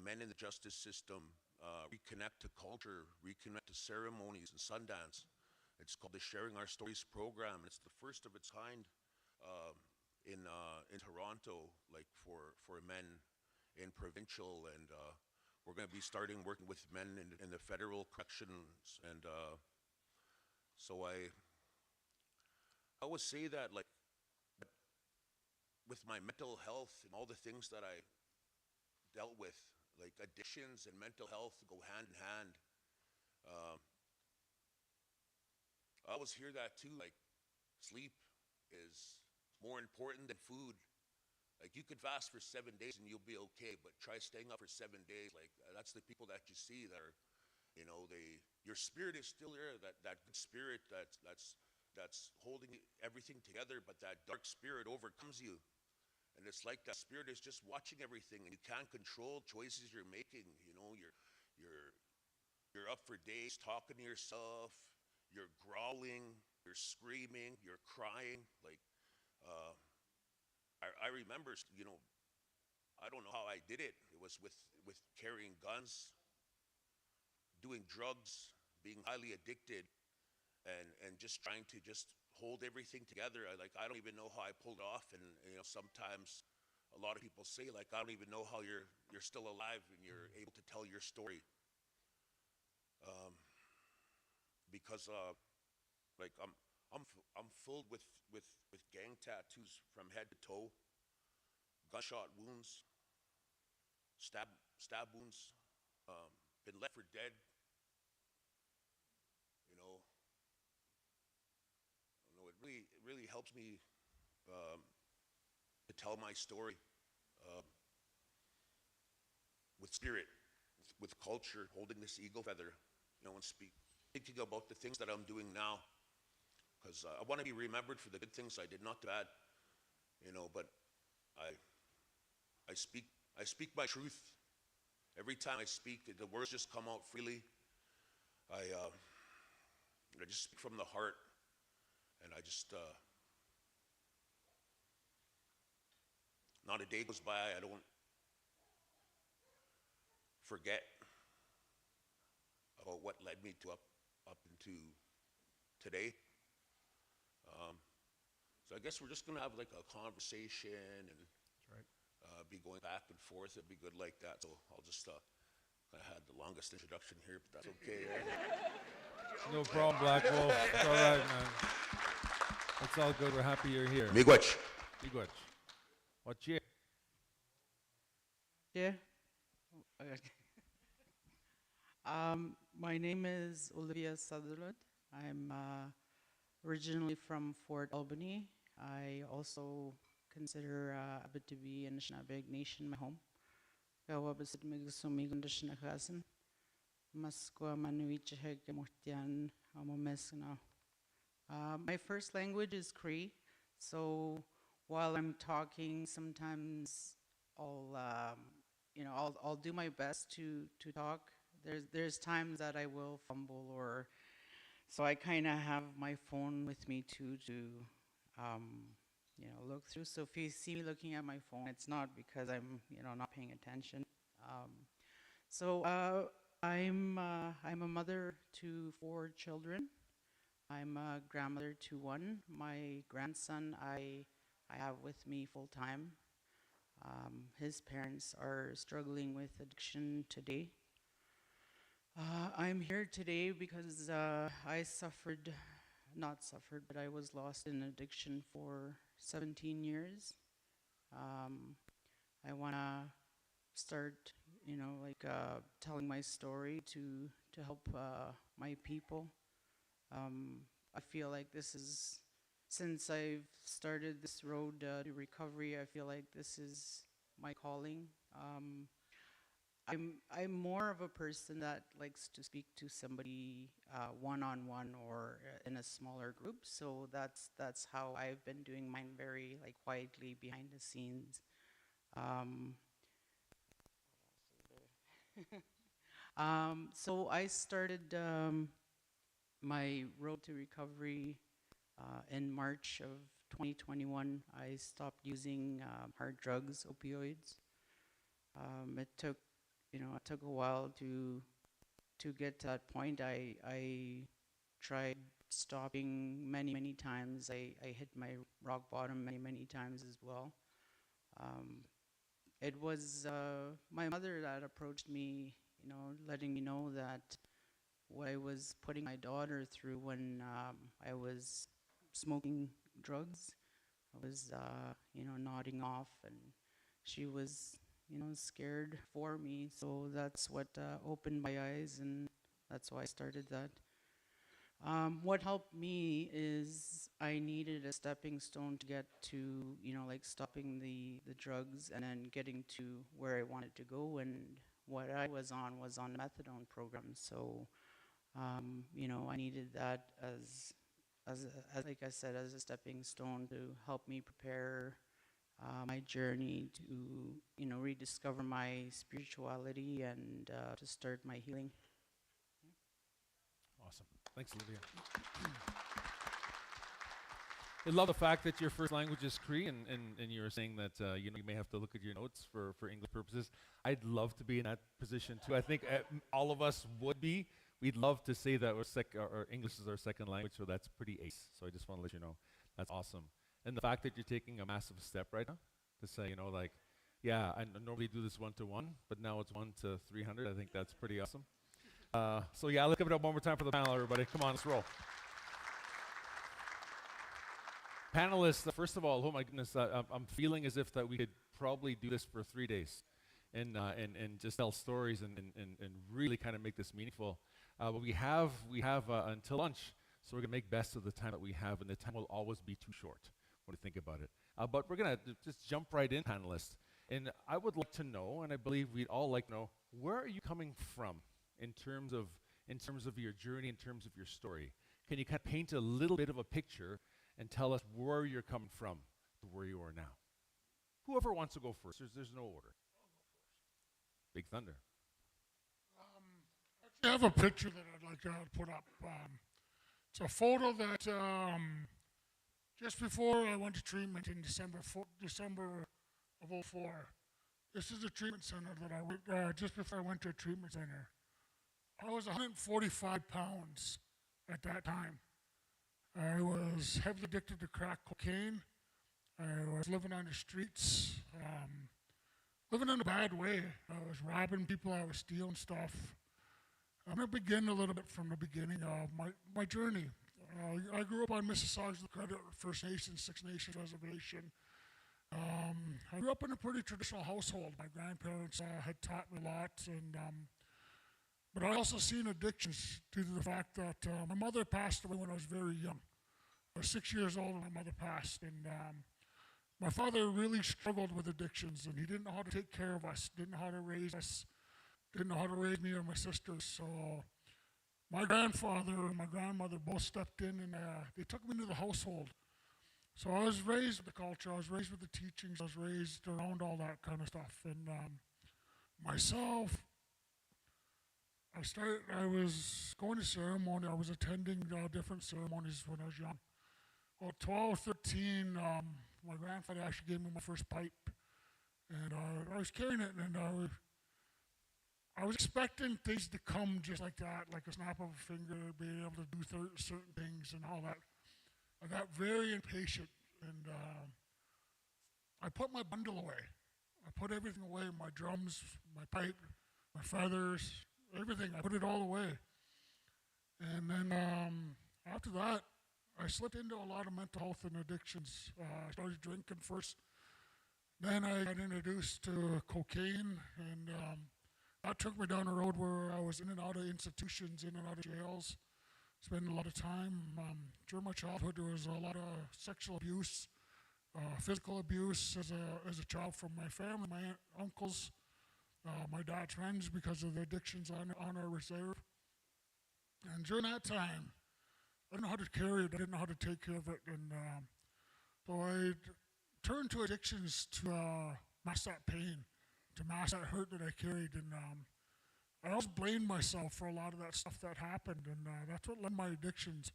men in the justice system reconnect to culture, reconnect to ceremonies and Sundance. It's called the Sharing Our Stories program. It's the first of its kind in Toronto, like for men in provincial, and we're going to be starting working with men in the federal corrections. And so I always say that, like, with my mental health and all the things that I dealt with, like addictions and mental health go hand in hand. I always hear that too, like sleep is more important than food. Like you could fast for 7 days and you'll be okay, but try staying up for 7 days. Like that's the people that you see that are, your spirit is still there. That good spirit that's holding everything together, but that dark spirit overcomes you. And it's like that spirit is just watching everything, and you can't control choices you're making. You're you're up for days talking to yourself. You're growling. You're screaming. You're crying. Like uh, I remember, I don't know how I did it. It was with carrying guns, doing drugs, being highly addicted, and just trying to just hold everything together. I don't even know how I pulled it off. And sometimes a lot of people say like I don't even know how you're still alive and you're able to tell your story. Because like I'm filled with gang tattoos from head to toe, gunshot wounds, stab wounds, been left for dead. You know, it really helps me um, to tell my story uh, with spirit, with culture, holding this eagle feather, and thinking about the things that I'm doing now, because I want to be remembered for the good things I did, not the bad, But I I speak I speak my truth. Every time I speak, the words just come out freely. I just speak from the heart, and I just not a day goes by I don't forget about what led me to up into today. Um, so I guess we're just gonna have like a conversation and That's right. be going back and forth. It'd be good like that. So I'll just I had the longest introduction here, but that's okay. No problem, Black Wolf. It's all right, man. It's all good. We're happy you're here. Miigwech. Miigwech. What's your Yeah. Okay. My name is Olivia Sutherland. I'm originally from Fort Albany. I also consider Abitibi and Anishinaabe Nation my home. Gawa basit migsumi gundashina kasan. Maskwa manuiche hege muhtian amomesna. My first language is Cree, so while I'm talking, sometimes I'll do my best to talk. There's times that I will fumble, or so I kind of have my phone with me too to look through. So if you see me looking at my phone, it's not because I'm not paying attention. Um, I'm a mother to 4 children. I'm a grandmother to 1. My grandson I have with me full time. His parents are struggling with addiction today. I'm here today because but I was lost in addiction for 17 years. I want to start, telling my story to help my people. I feel like since I've started this road to recovery, I feel like this is my calling. I'm more of a person that likes to speak to somebody one-on-one or in a smaller group. So that's how I've been doing mine, very like quietly behind the scenes. Um, so I started my road to recovery in March of 2021. I stopped using hard drugs, opioids. It took a while to get to that point. I tried stopping many times. I hit my rock bottom many times as well. It was my mother that approached me, letting me know that what I was putting my daughter through when I was smoking drugs, I was, nodding off, and she was, scared for me. So that's what opened my eyes, and that's why I started that. What helped me is I needed a stepping stone to get to, like stopping the drugs and then getting to where I wanted to go. And what I was on methadone program. So, I needed that as like I said, as a stepping stone to help me prepare my journey to, rediscover my spirituality and to start my healing. Awesome. Thanks, Olivia. I love the fact that your first language is Cree, and you were saying that you may have to look at your notes for English purposes. I'd love to be in that position too. I think all of us would be. We'd love to say that our English is our second language, so that's pretty ace. So I just want to let you know that's awesome. And the fact that you're taking a massive step right now to say, yeah, I normally do this 1-to-1, but now it's 1-to-300. I think that's pretty awesome. So yeah, let's give it up one more time for the panel, everybody. Come on, let's roll. Panelists, first of all, oh my goodness, I'm feeling as if that we could probably do this for 3 days and just tell stories and really kind of make this meaningful. But we have until lunch, so we're going to make best of the time that we have, and the time will always be too short when you think about it. But we're going to just jump right in, panelists. And I would like to know, and I believe we'd all like to know, where are you coming from in terms of your journey, in terms of your story? Can you kind of paint a little bit of a picture and tell us where you're coming from to where you are now? Whoever wants to go first. There's no order. Big Thunder. I have a picture that I'd like to put up. It's a photo that just before I went to treatment in December of '04. This is the treatment center that I went, just before I went to a treatment center. I was 145 pounds at that time. I was heavily addicted to crack cocaine. I was living on the streets, living in a bad way. I was robbing people, I was stealing stuff. I'm going to begin a little bit from the beginning of my journey. I grew up on Mississauga's Credit First Nations, Six Nations Reservation. I grew up in a pretty traditional household. My grandparents had taught me a lot, but I also seen addictions due to the fact that my mother passed away when I was very young. I was 6 years old when my mother passed, and my father really struggled with addictions, and he didn't know how to take care of us, didn't know how to raise us, didn't know how to raise me or my sisters. So my grandfather and my grandmother both stepped in, and they took me into the household. So I was raised with the culture, I was raised with the teachings, I was raised around all that kind of stuff. And myself, I was going to ceremony, I was attending different ceremonies when I was young. About 12, 13, my grandfather actually gave me my first pipe. And I was carrying it, and I was expecting things to come just like that, like a snap of a finger, being able to do certain things and all that. I got very impatient, and I put my bundle away. I put everything away, my drums, my pipe, my feathers, everything. I put it all away. And then after that, I slipped into a lot of mental health and addictions. I started drinking first. Then I got introduced to cocaine, and that took me down a road where I was in and out of institutions, in and out of jails. Spent a lot of time. During my childhood, there was a lot of sexual abuse, physical abuse as a child from my family, my aunt, uncles, my dad's friends, because of the addictions on our reserve. And during that time, I didn't know how to carry it. I didn't know how to take care of it. And so I turned to addictions to mask that pain, to mask that hurt that I carried. And I always blamed myself for a lot of that stuff that happened, and that's what led my addictions.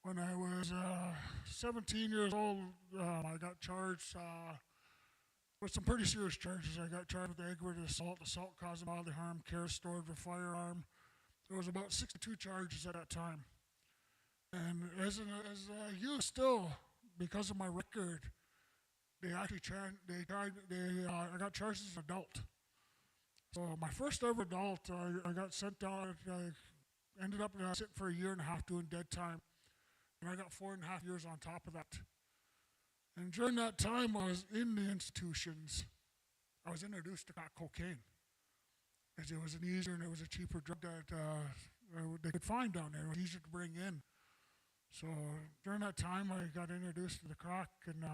When I was 17 years old, I got charged with some pretty serious charges. I got charged with aggravated assault causing bodily harm, carry stored with a firearm. There was about 62 charges at that time. And as a youth still, because of my record, they actually I got charged as an adult. So my first ever adult, I got sent down. I ended up sitting for a year and a half doing dead time, and I got 4.5 years on top of that. And during that time, I was in the institutions. I was introduced to crack cocaine, as it was an easier and it was a cheaper drug that they could find down there. It was easier to bring in. So during that time, I got introduced to the crack, and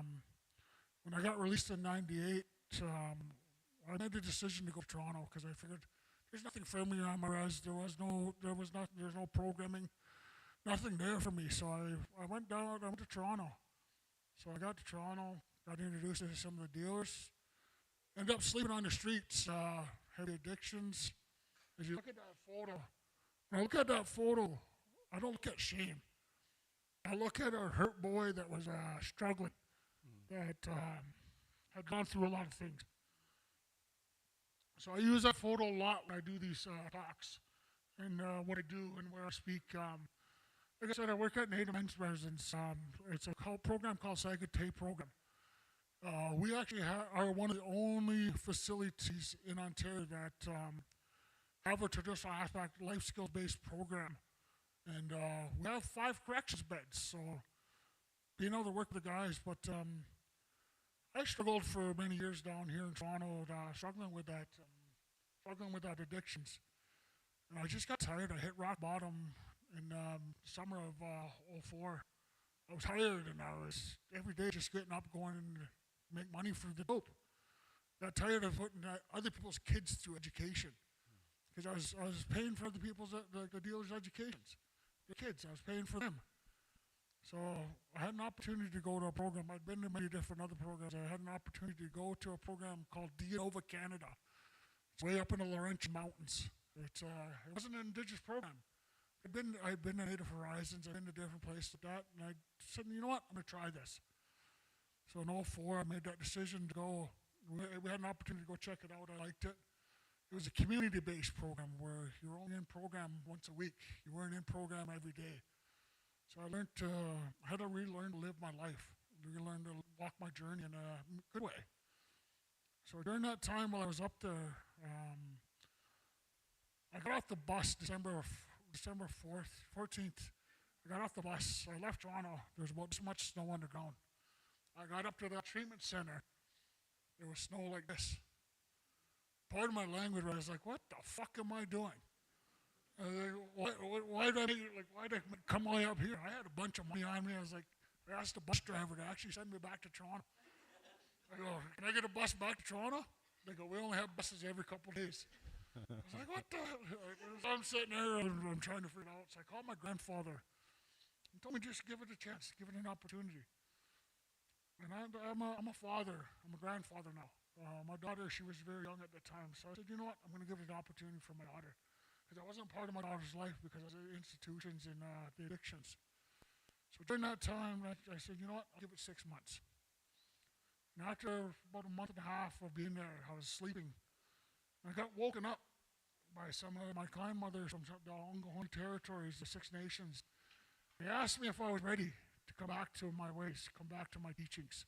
when I got released in '98, I made the decision to go to Toronto because I figured there's nothing for me on my res. There's no programming, nothing there for me. So I went down. I went to Toronto. So I got to Toronto, got introduced to some of the dealers, ended up sleeping on the streets, heavy addictions. As you look at that photo, when I look at that photo, I don't look at shame. I look at a hurt boy that was struggling, that had gone through a lot of things. So I use that photo a lot when I do these talks and what I do and where I speak. Like I said, I work at Native Men's Residence. It's a program called Sagate program. We actually are one of the only facilities in Ontario that have a traditional aspect, life skills-based program. And we have 5 corrections beds, so being able to work with the guys. But I struggled for many years down here in Toronto, struggling with that addictions. And I just got tired. I hit rock bottom in summer of '04. I was tired, and I was every day just getting up, going and make money for the dope. Got tired of putting other people's kids through education, because I was paying for other people's the dealers' educations. The kids, I was paying for them. So I had an opportunity to go to a program. I'd been to many different other programs. I had an opportunity to go to a program called Nova Canada. It's way up in the Laurentian Mountains. It wasn't an Indigenous program. I'd been to Native Horizons. I'd been to different places like that, and I said, you know what, I'm gonna try this. So in '04, I made that decision to go. We had an opportunity to go check it out. I liked it. It was a community-based program where you're only in program once a week. You weren't in program every day. So I had to relearn to live my life, relearn to walk my journey in a good way. So during that time while I was up there, I got off the bus December 14th. I got off the bus. I left Toronto. There was about this much snow on the ground. I got up to that treatment center. There was snow like this. Pardon my language, but I was like, what the fuck am I doing? Why did I come all the way up here? I had a bunch of money on me. I asked the bus driver to actually send me back to Toronto. I go, can I get a bus back to Toronto? They go, we only have buses every couple of days. I was like, what the? I'm sitting there and I'm trying to figure it out. So I called my grandfather. He told me just give it a chance, give it an opportunity. And I'm a father. I'm a grandfather now. My daughter, she was very young at the time. So I said, you know what? I'm going to give it an opportunity for my daughter. Because I wasn't part of my daughter's life because of the institutions and the addictions. So during that time, I said, you know what? I'll give it 6 months. And after about a month and a half of being there, I was sleeping. I got woken up by some of my clan mothers from the ongoing territories, the Six Nations. They asked me if I was ready to come back to my ways, come back to my teachings.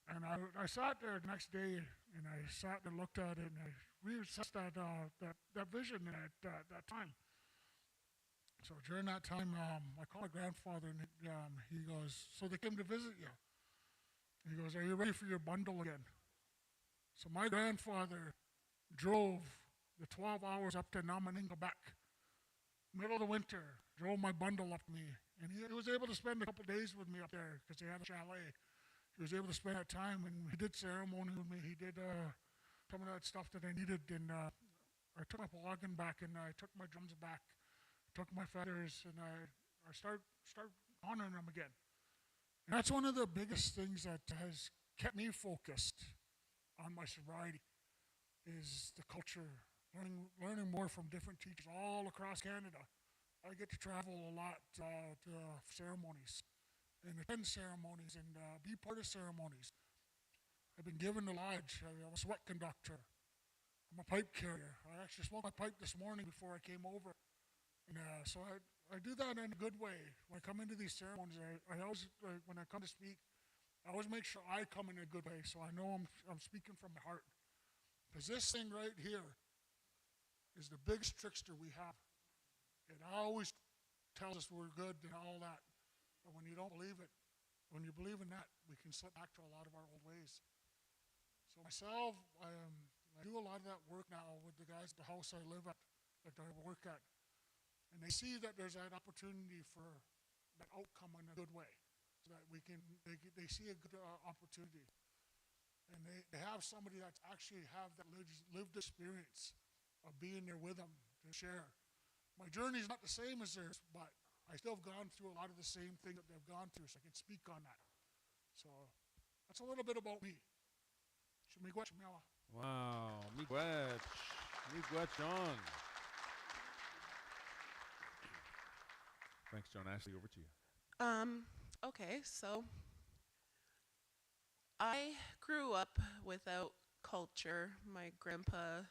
And I sat there the next day, and I sat and looked at it, and I reassessed that vision at that time. So during that time, I called my grandfather, and he goes, so they came to visit you. He goes, are you ready for your bundle again? So my grandfather drove the 12 hours up to Namaning, Quebec, middle of the winter, drove my bundle up to me. And he was able to spend a couple days with me up there because they had a chalet. He was able to spend that time, and he did ceremony with me. He did some of that stuff that I needed, and I took my plugin back, and I took my drums back, took my feathers, and I start honoring them again. And that's one of the biggest things that has kept me focused on my sobriety is the culture, learning more from different teachers all across Canada. I get to travel a lot to ceremonies and attend ceremonies and be part of ceremonies. I've been given the lodge. I'm a sweat conductor. I'm a pipe carrier. I actually smoked my pipe this morning before I came over. And so I do that in a good way. When I come into these ceremonies, I always, when I come to speak, I always make sure I come in a good way so I know I'm speaking from my heart. Because this thing right here is the biggest trickster we have. It always tells us we're good and all that. But when you don't believe it, when you believe in that, we can slip back to a lot of our old ways. So myself, I do a lot of that work now with the guys at the house I live at, that I work at. and they see that there's that opportunity for that outcome in a good way, so that they see a good opportunity, and they have somebody that's actually have that lived experience of being there with them to share. My journey is not the same as theirs, but I still have gone through a lot of the same things that they've gone through, so I can speak on that. So that's a little bit about me. Shumigwech Mewa. Wow, miigwech. Miigwech, John. Thanks, John. Ashley, over to you. Okay, so I grew up without culture. My grandpa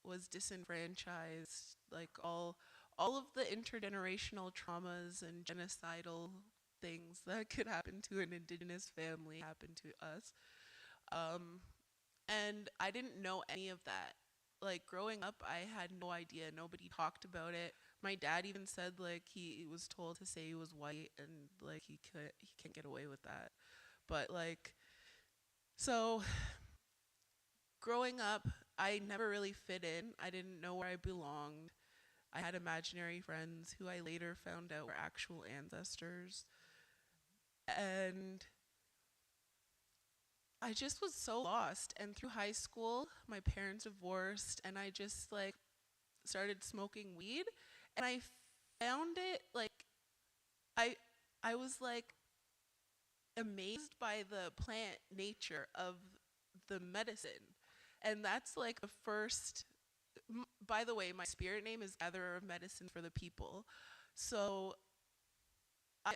was disenfranchised, like all of the intergenerational traumas and genocidal things that could happen to an indigenous family happened to us. Um, and I didn't know any of that. Like growing up, I had no idea. Nobody talked about it. My dad even said like he was told to say he was white and like he can't get away with that. But like so growing up, I never really fit in. I didn't know where I belonged. I had imaginary friends who I later found out were actual ancestors. And I just was so lost. And through high school, my parents divorced, and I just like started smoking weed. And I found it like I I was like amazed by the plant nature of the medicine. And that's like the first by the way, my spirit name is Gatherer of Medicine for the People. So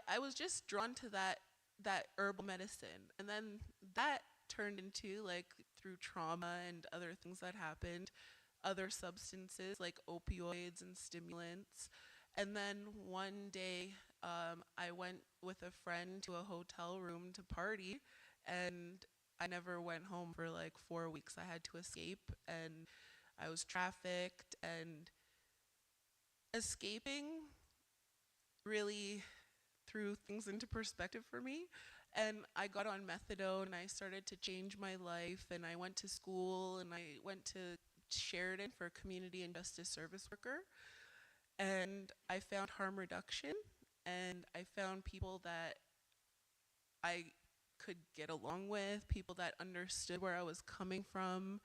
I was just drawn to that herbal medicine. And then that turned into like through trauma and other things that happened, other substances like opioids and stimulants. And then one day, I went with a friend to a hotel room to party, and I never went home for like 4 weeks. I had to escape, and I was trafficked, and escaping really threw things into perspective for me. And I got on methadone, and I started to change my life, and I went to school, and I went to Sheridan for community and justice service worker. And I found harm reduction, and I found people that I could get along with, people that understood where I was coming from,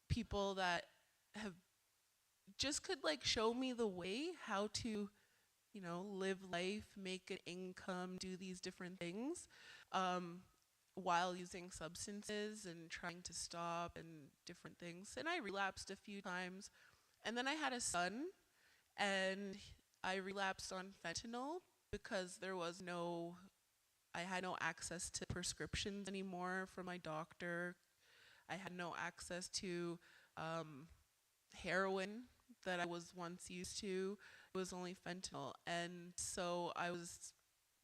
people that have just could like show me the way how to, live life, make an income, do these different things, while using substances and trying to stop and different things. And I relapsed a few times. And then I had a son, and I relapsed on fentanyl because I had no access to prescriptions anymore from my doctor. I had no access to heroin that I was once used to. It was only fentanyl. And so I was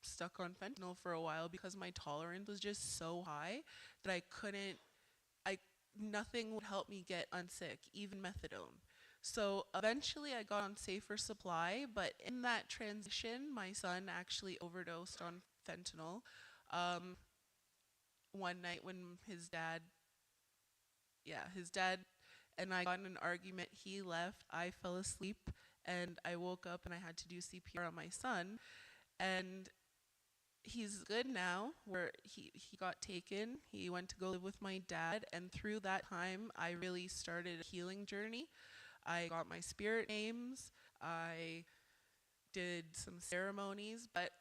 stuck on fentanyl for a while because my tolerance was just so high that I nothing would help me get unsick, even methadone. So eventually I got on safer supply, but in that transition, my son actually overdosed on fentanyl. Um, One night when his dad and I got in an argument, he left, I fell asleep, and I woke up and I had to do CPR on my son. And he's good now, where he got taken. He went to go live with my dad, and through that time, I really started a healing journey. I got my spirit names. I did some ceremonies, but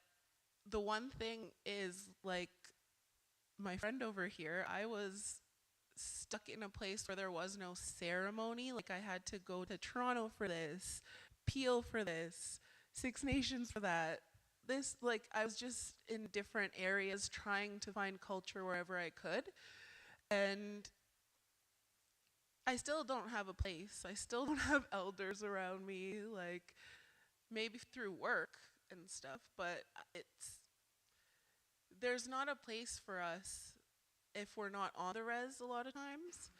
the one thing is like my friend over here, I was stuck in a place where there was no ceremony. Like I had to go to Toronto for this, Peel for this, Six Nations for that. This, like, I was just in different areas trying to find culture wherever I could. And I still don't have a place. I still don't have elders around me, like maybe through work and stuff, but there's not a place for us if we're not on the res a lot of times.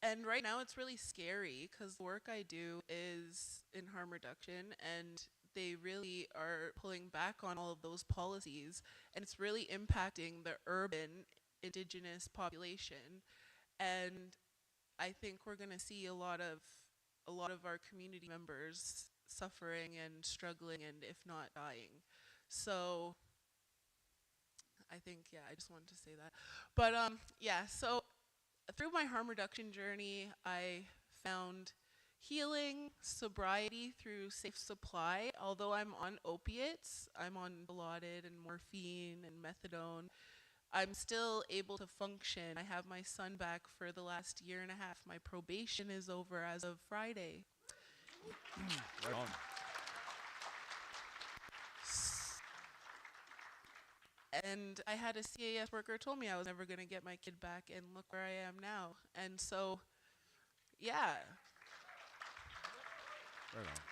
And right now it's really scary because the work I do is in harm reduction, and they really are pulling back on all of those policies, and it's really impacting the urban indigenous population. And I think we're going to see a lot of our community members suffering and struggling and if not dying. So I think, yeah, I just wanted to say that. But yeah, so through my harm reduction journey, I found healing, sobriety through safe supply. Although I'm on opiates, I'm on Dilaudid and morphine and methadone, I'm still able to function. I have my son back for the last year and a half. My probation is over as of Friday. Right on. And I had a CAS worker told me I was never going to get my kid back, and look where I am now. And so, yeah. Right on.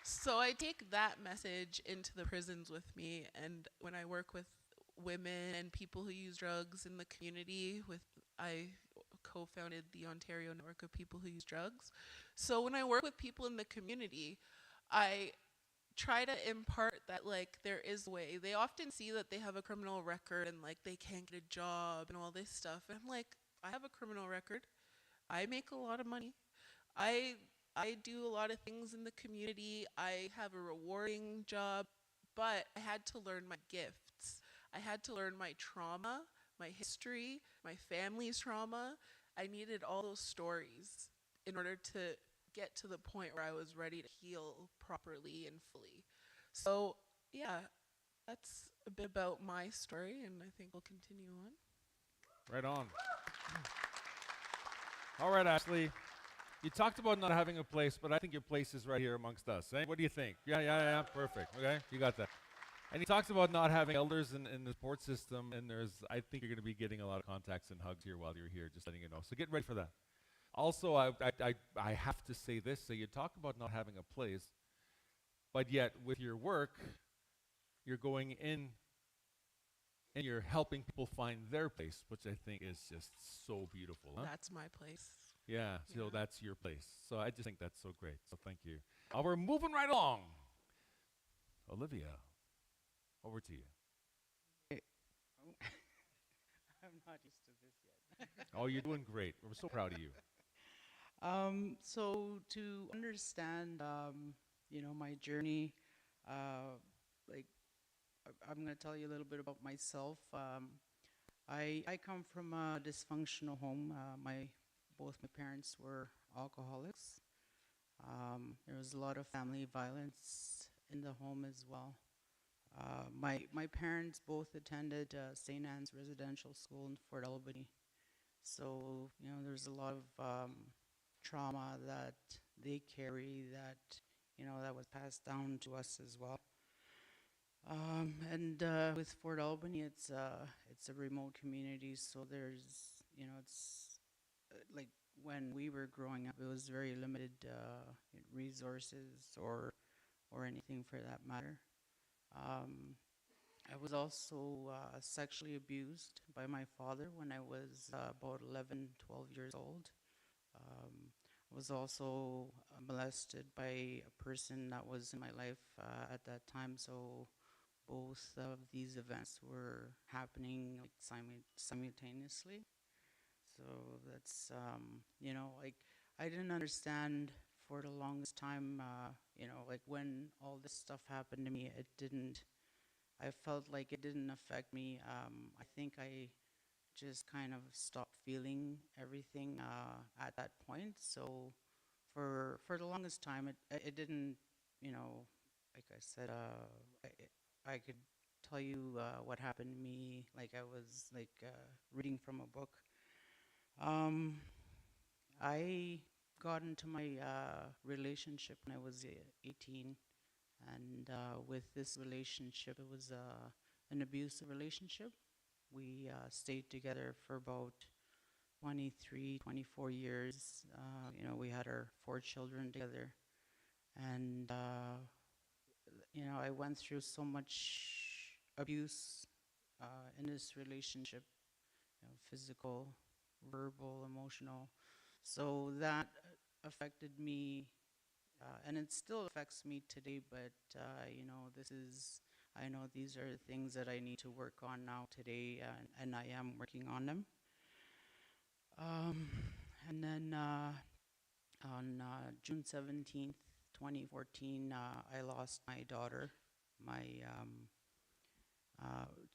So I take that message into the prisons with me, and when I work with women and people who use drugs in the community, I co-founded the Ontario Network of People Who Use Drugs. So when I work with people in the community, I try to impart that like there is a way. They often see that they have a criminal record and like they can't get a job and all this stuff. And I'm like, I have a criminal record. I make a lot of money. I I do a lot of things in the community. I have a rewarding job, but I had to learn my gifts. I had to learn my trauma, my history, my family's trauma. I needed all those stories in order to get to the point where I was ready to heal properly and fully. So, yeah, that's a bit about my story, and I think we'll continue on. Right on. All right, Ashley. You talked about not having a place, but I think your place is right here amongst us. Eh? What do you think? Yeah. Perfect. Okay, you got that. And he talks about not having elders in the support system, and I think you're going to be getting a lot of contacts and hugs here while you're here, just letting you know. So get ready for that. Also, I have to say this. So you talk about not having a place, but yet with your work, you're going in and you're helping people find their place, which I think is just so beautiful. Huh? That's my place. Yeah, so Yeah. that's your place. So I just think that's so great. So thank you. We're moving right along. Olivia, over to you. I'm not used to this yet. Oh, you're doing great. We're so proud of you. So to understand, my journey, like I'm going to tell you a little bit about myself. I come from a dysfunctional home. Both my parents were alcoholics. There was a lot of family violence in the home as well. My parents both attended St. Anne's Residential School in Fort Albany. So, there's a lot of trauma that they carry that was passed down to us as well. And with Fort Albany, it's a remote community, so it's like when we were growing up, it was very limited resources or anything for that matter. Um, I was also sexually abused by my father when I was about 11, 12 years old. I was also molested by a person that was in my life at that time, so both of these events were happening like simultaneously. So that's, like I didn't understand for the longest time, like when all this stuff happened to me, I felt like it didn't affect me. I think I just kind of stopped feeling everything at that point. So for the longest time, it didn't, like I said, I could tell you what happened to me like I was like reading from a book. Um, I got into my relationship when I was 18, and with this relationship, it was an abusive relationship. We stayed together for about 23, 24 years. We had our 4 children together, and I went through so much abuse in this relationship, physical, verbal, emotional. So that affected me, and it still affects me today. But I know these are things that I need to work on now today, and I am working on them. Um, and then on June 17th, 2014, I lost my daughter, my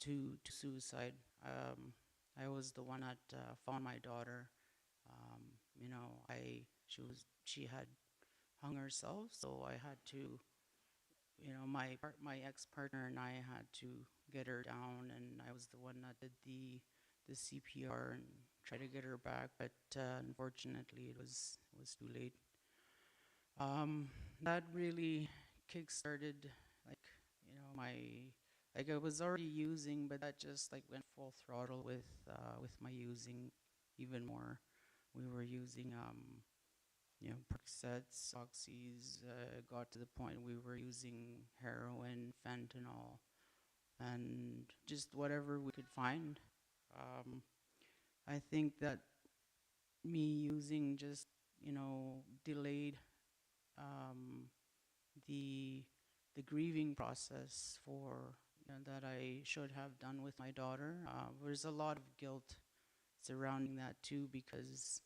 to suicide. I was the one that found my daughter. You know, she had hung herself, so I had to, you know, my ex-partner and I had to get her down, and I was the one that did the CPR and try to get her back, but unfortunately it was too late. Um, that really kick-started, like, you know, like I was already using, but that just like went full throttle with my using even more. We were using you know, Percocets, oxys, got to the point we were using heroin, fentanyl, and just whatever we could find. Um, I think that me using just, you know, delayed um, the the grieving process for, you know, that I should have done with my daughter. There's a lot of guilt surrounding that too, because,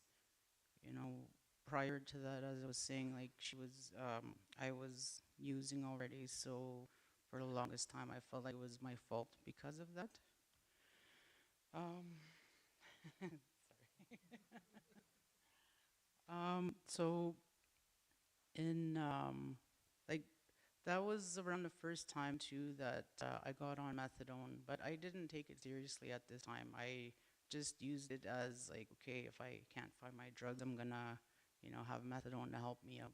you know, prior to that, as I was saying, like I was using already, so for the longest time, I felt like it was my fault because of that. Um, sorry. So in like that was around the first time too that I got on methadone, but I didn't take it seriously at this time. I just used it as like, okay, if I can't find my drugs, I'm gonna, you know, have methadone to help me out.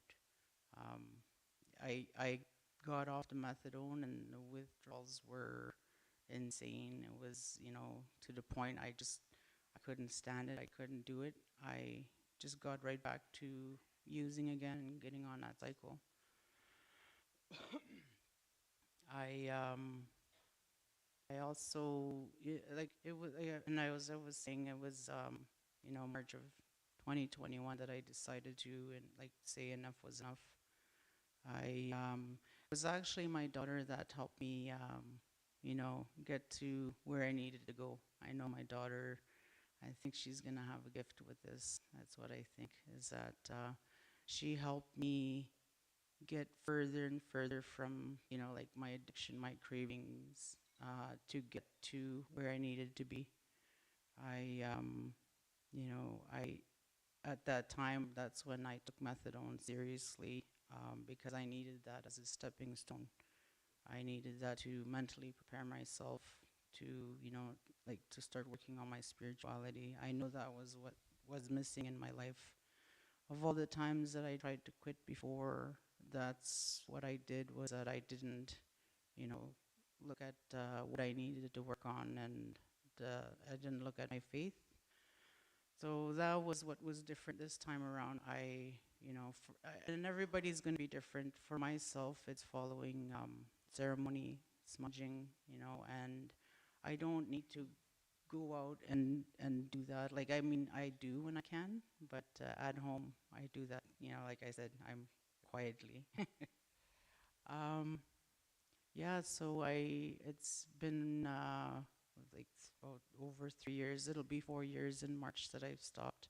Um, I got off the methadone and the withdrawals were insane. It was, you know, to the point I couldn't stand it. I couldn't do it. I just got right back to using again and getting on that cycle. I I also like it was and I was saying it was you know, March of 2021 that I decided to and like say enough was enough. I it was actually my daughter that helped me you know, get to where I needed to go. I know my daughter, I think she's gonna have a gift with this. That's what I think, is that she helped me get further and further from, you know, like my addiction, my cravings, to get to where I needed to be. I, you know, I at that time, that's when I took methadone seriously, because I needed that as a stepping stone. I needed that to mentally prepare myself to, you know, like to start working on my spirituality. I know that was what was missing in my life. Of all the times that I tried to quit before, that's what I did, was that I didn't, you know, look at what I needed to work on, and I didn't look at my faith. So that was what was different this time around. You know, and everybody's going to be different. For myself, it's following ceremony, smudging, you know, and I don't need to go out and do that. Like, I mean, I do when I can, but at home, I do that, you know, like I said, I'm quietly. um, yeah, so it's been like about over 3 years. It'll be 4 years in March that I've stopped.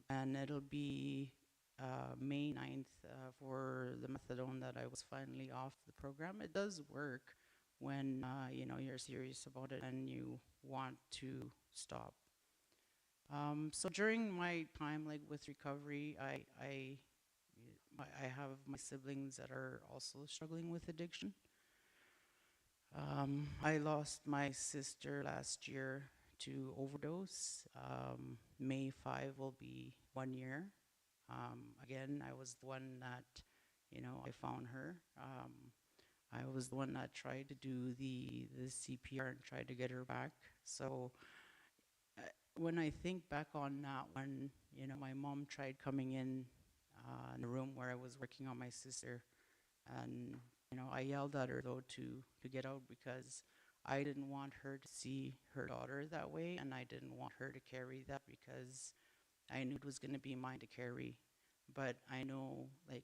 And it'll be May 9th for the methadone that I was finally off the program. It does work when you know, you're serious about it and you want to stop. So during my time, like with recovery, I have my siblings that are also struggling with addiction. I lost my sister last year to overdose. May 5 will be 1 year. Again, I was the one that, you know, I found her. I was the one that tried to do the CPR and tried to get her back. So uh, when I think back on that one, you know, my mom tried coming in the room where I was working on my sister, and you know, I yelled at her though to get out, because I didn't want her to see her daughter that way, and I didn't want her to carry that, because I knew it was going to be mine to carry. But I know, like,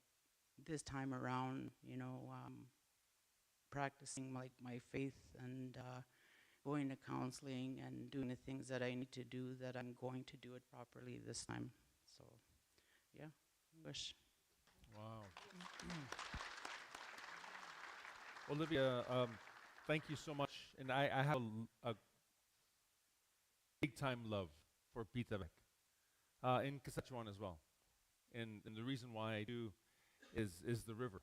this time around, you know, practicing like my faith and going to counseling and doing the things that I need to do, that I'm going to do it properly this time. So, yeah, wish. Wow. Olivia, thank you so much. And I have a big time love for Pita in Saskatchewan as well. And the reason why I do is the river.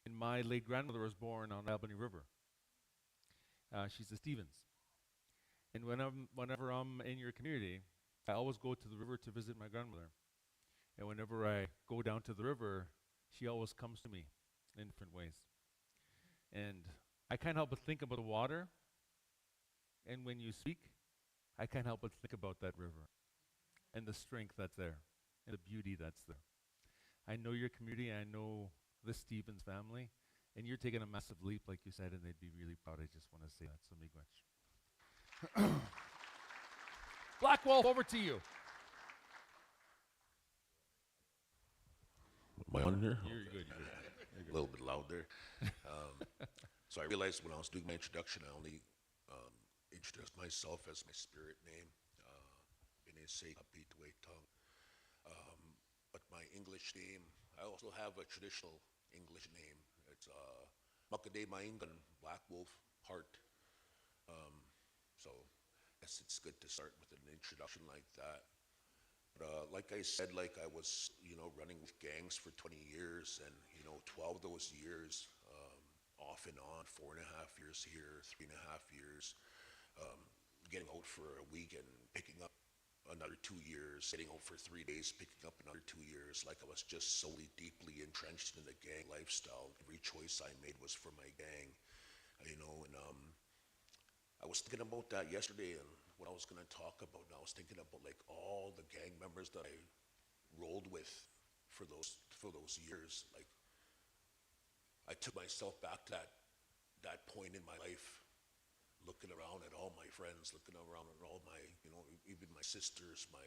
And my late grandmother was born on Albany River. She's a Stevens. And whenever I'm in your community, I always go to the river to visit my grandmother. And whenever I go down to the river, she always comes to me in different ways. And I can't help but think about the water. And when you speak, I can't help but think about that river and the strength that's there and the beauty that's there. I know your community, I know the Stevens family, and you're taking a massive leap, like you said, and they'd be really proud. I just want to say that. So, miigwech. Black Wolf, over to you. Am I on here? You're good. A little bit loud there. So I realized when I was doing my introduction, I only introduced myself as my spirit name, Binese Kapitwe Tong. But my English name, I also have a traditional English name. It's Makade Maingan, Black Wolf, Heart. So I guess it's good to start with an introduction like that. But like I said, like I was, running with gangs for 20 years, and 12 of those years, off and on, 4.5 years here, 3.5 years, getting out for a week and picking up another 2 years, getting out for 3 days, picking up another 2 years. Like I was just so deeply entrenched in the gang lifestyle. Every choice I made was for my gang, and I was thinking about that yesterday and what I was going to talk about. And I was thinking about like all the gang members that I rolled with for those years. Like I took myself back to that point in my life, looking around at all my friends, looking around at all my, even my sisters, my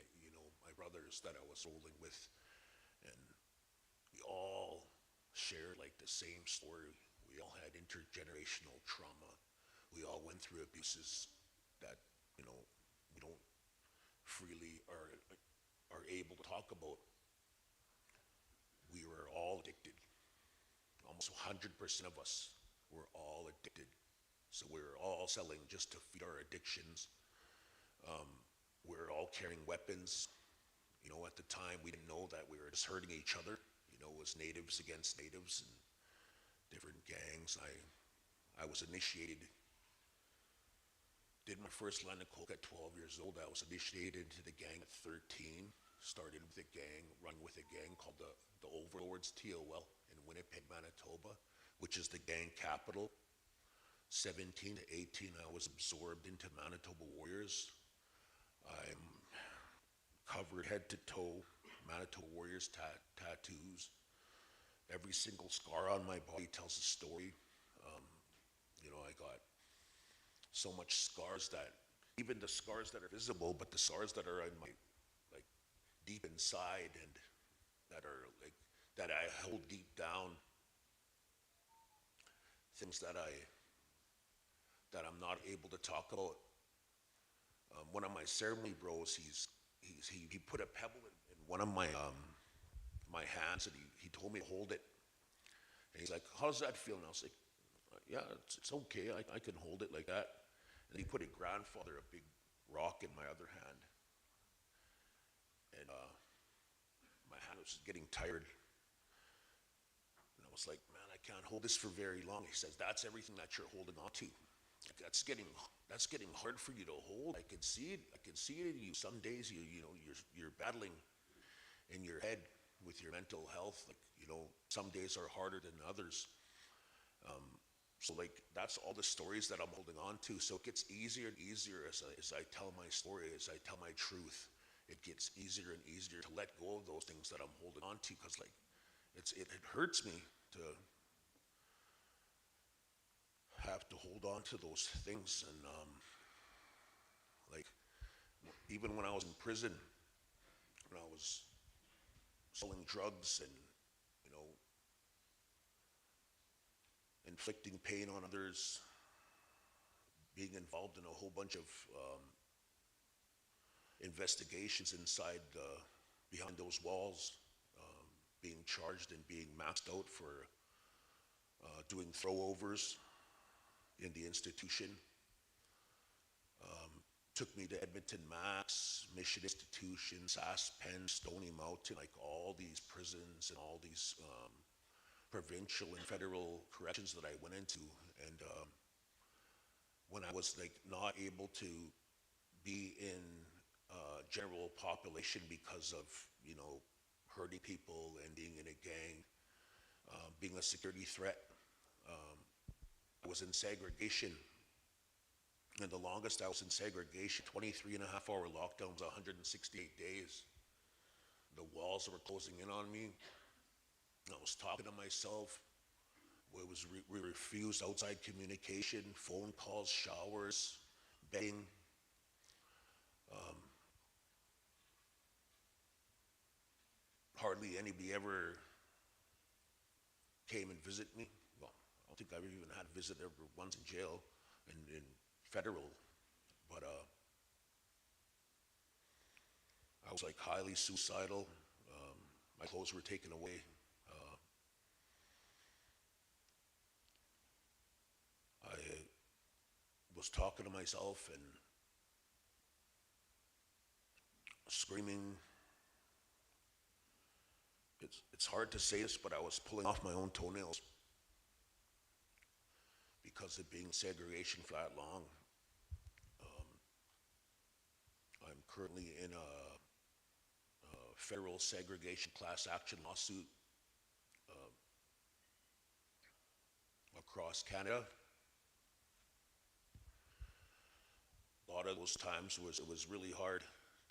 brothers that I was rolling with, and we all shared like the same story. We all had intergenerational trauma. We all went through abuses that, we don't freely are able to talk about. We were all addicted. Almost 100% of us were all addicted. So we were all selling just to feed our addictions. We were all carrying weapons. At the time, we didn't know that we were just hurting each other. It was natives against natives and different gangs. I was initiated, did my first line of coke at 12 years old. I was initiated into the gang at 13. Started with a gang, run with a gang called the Overlords TOL in Winnipeg, Manitoba, which is the gang capital. 17 to 18, I was absorbed into Manitoba Warriors. I'm covered head to toe, Manitoba Warriors tattoos. Every single scar on my body tells a story. I got so much scars that, even the scars that are visible, but the scars that are in my, like, deep inside and that are like, that I hold deep down, things that I'm not able to talk about. One of my ceremony bros, he put a pebble in one of my my hands, and he told me to hold it. And he's like, "How does that feel?" And I was like, "Yeah, it's okay. I can hold it like that." And he put a grandfather, a big rock, in my other hand, and my hand was getting tired. And I was like, "Man, I can't hold this for very long." He says, "That's everything that you're holding on to. That's getting hard for you to hold. I can see it. I can see it in you. Some days you're battling in your head with your mental health. Like, some days are harder than others." So like that's all the stories that I'm holding on to. So it gets easier and easier as I tell my story, as I tell my truth. It gets easier and easier to let go of those things that I'm holding on to, because like it hurts me to have to hold on to those things. And like even when I was in prison, when I was selling drugs and inflicting pain on others, being involved in a whole bunch of investigations inside behind those walls, being charged and being maxed out for doing throwovers in the institution. Took me to Edmonton Max, Mission Institution, Sask Pen, Stony Mountain, like all these prisons and all these provincial and federal corrections that I went into. And when I was like not able to be in general population because of, you know, hurting people and being in a gang, being a security threat, I was in segregation. And the longest I was in segregation, 23.5-hour lockdowns, 168 days. The walls were closing in on me. I was talking to myself. We refused outside communication, phone calls, showers, bedding. Hardly anybody ever came and visited me. Well, I don't think I've even had a visit ever once in jail, in federal, but I was like highly suicidal. My clothes were taken away. I was talking to myself and screaming. It's hard to say this, but I was pulling off my own toenails because of being in segregation for that long. I'm currently in a federal segregation class action lawsuit across Canada. A lot of those times it was really hard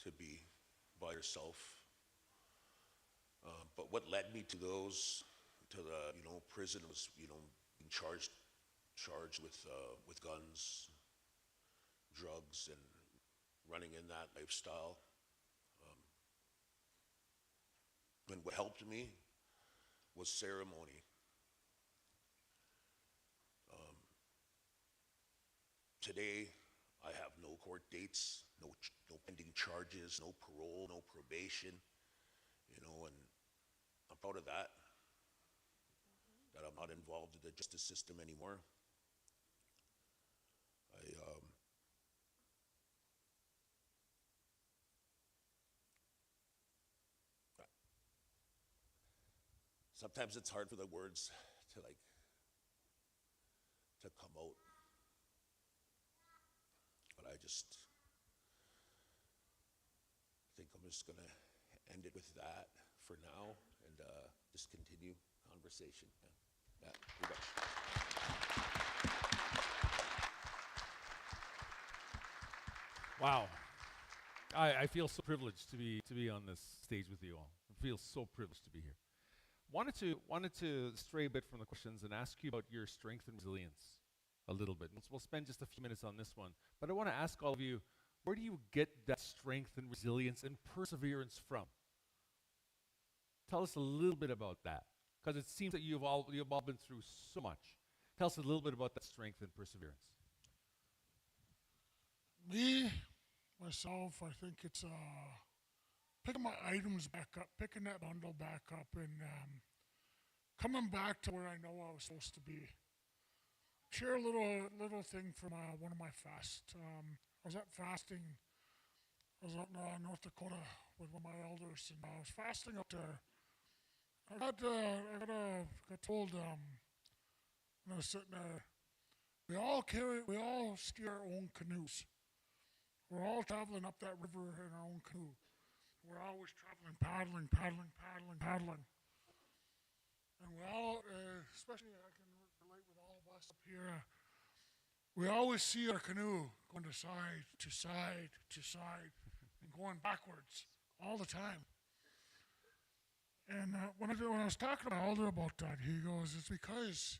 to be by yourself. But what led me to the prison was, being charged with guns, drugs, and running in that lifestyle. And what helped me was ceremony. Today, I have no court dates, no pending charges, no parole, no probation, and I'm proud of that I'm not involved in the justice system anymore. Sometimes it's hard for the words to come out, but I think I'm just gonna end it with that for now and just continue conversation. Yeah, you bet. Wow. I feel so privileged to be on this stage with you all. I feel so privileged to be here. Wanted to stray a bit from the questions and ask you about your strength and resilience a little bit. We'll spend just a few minutes on this one. But I want to ask all of you, where do you get that strength and resilience and perseverance from? Tell us a little bit about that, because it seems that you've all been through so much. Tell us a little bit about that strength and perseverance. Me, myself, I think it's picking my items back up, picking that bundle back up, and coming back to where I know I was supposed to be. Share a little thing from one of my fasts. I was at fasting. I was out in North Dakota with one of my elders, and I was fasting up there. I got told when I was sitting there, we all steer our own canoes. We're all traveling up that river in our own canoe. We're always traveling, paddling. And we all, especially I can relate with all of us up here, we always see our canoe going to side, and going backwards all the time. And when I was talking to my elder about that, he goes, it's because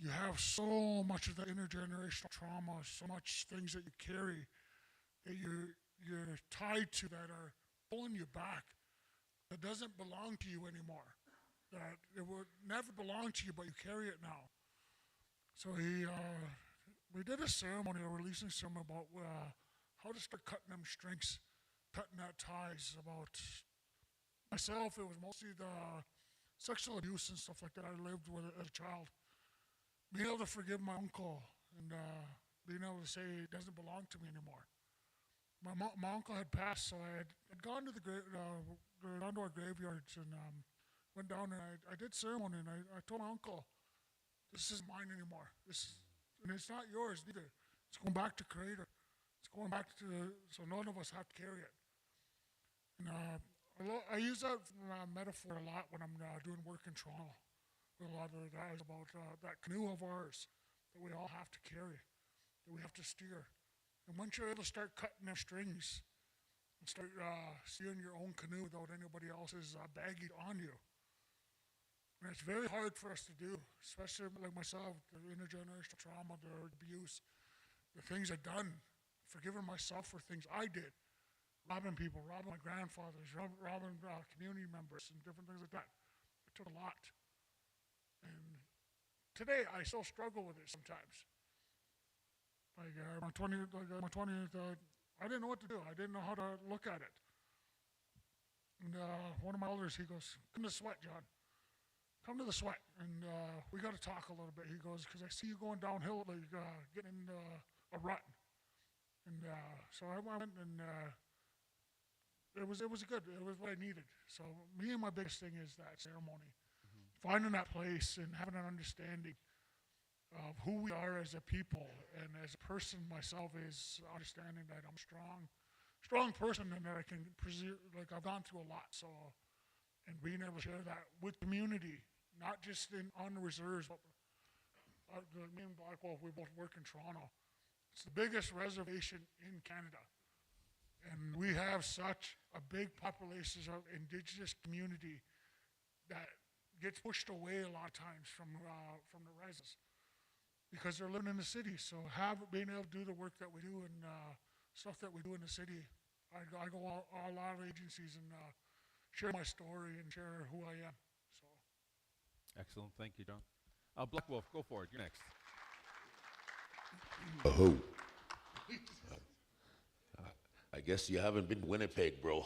you have so much of the intergenerational trauma, so much things that you carry that you're tied to that are pulling you back, that doesn't belong to you anymore, that it would never belong to you, but you carry it now. So we did a ceremony, a releasing ceremony about how to start cutting them strings, cutting that ties, about Myself, it was mostly the sexual abuse and stuff like that I lived with as a child. Being able to forgive my uncle and being able to say it doesn't belong to me anymore. My uncle had passed, so I'd gone to gone to our graveyards and went down and I did ceremony and I told my uncle, this isn't mine anymore. And it's not yours either. It's going back to Creator. It's going back to, so none of us have to carry it. And I use that metaphor a lot when I'm doing work in Toronto with a lot of the guys about that canoe of ours that we all have to carry, that we have to steer. And once you're able to start cutting them strings and start steering your own canoe without anybody else's baggage on you, and it's very hard for us to do, especially like myself, the intergenerational trauma, the abuse, the things I've done, forgiving myself for things I did, robbing people, robbing my grandfathers, robbing community members, and different things like that. It took a lot. And today, I still struggle with it sometimes. Like my 20th, I didn't know what to do. I didn't know how to look at it. And one of my elders, he goes, come to the sweat, John. Come to the sweat, and we got to talk a little bit. He goes, because I see you going downhill, like getting into a rut. And so I went, and it was good. It was what I needed. So me and my biggest thing is that ceremony, finding that place and having an understanding of who we are as a people, and as a person myself is understanding that I'm a strong person, and that I can like I've gone through a lot. So, and being able to share that with community, not just on the reserves, but me and Blackwolf, we both work in Toronto. It's the biggest reservation in Canada. And we have such a big population of Indigenous community that gets pushed away a lot of times from the residents because they're living in the city. So being able to do the work that we do and stuff that we do in the city, I go a lot of agencies and share my story and share who I am. So. Excellent. Thank you, John. Black Wolf, go for it. You're next. Oh. I guess you haven't been to Winnipeg, bro.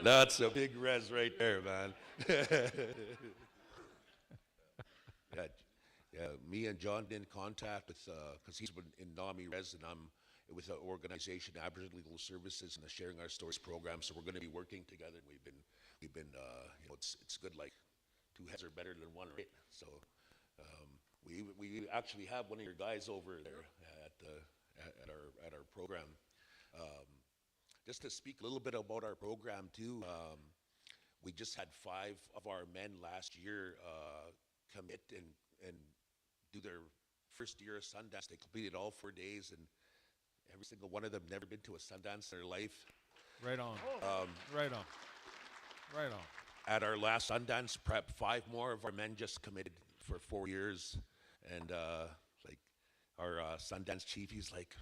That's a big res right there, man. Yeah, me and John been in contact with, because he's been in NAMI res and I'm with the organization Aboriginal Legal Services and the Sharing Our Stories program. So we're going to be working together. We've been, it's good. Like 2 heads are better than one, right? So we actually have one of your guys over there at our program. Just to speak a little bit about our program too, we just had 5 of our men last year commit and do their first year of Sundance. They completed all 4 days, and every single one of them never been to a Sundance in their life. Right on. Right on. Right on. At our last Sundance prep, 5 more of our men just committed for 4 years, and like our Sundance chief, he's like,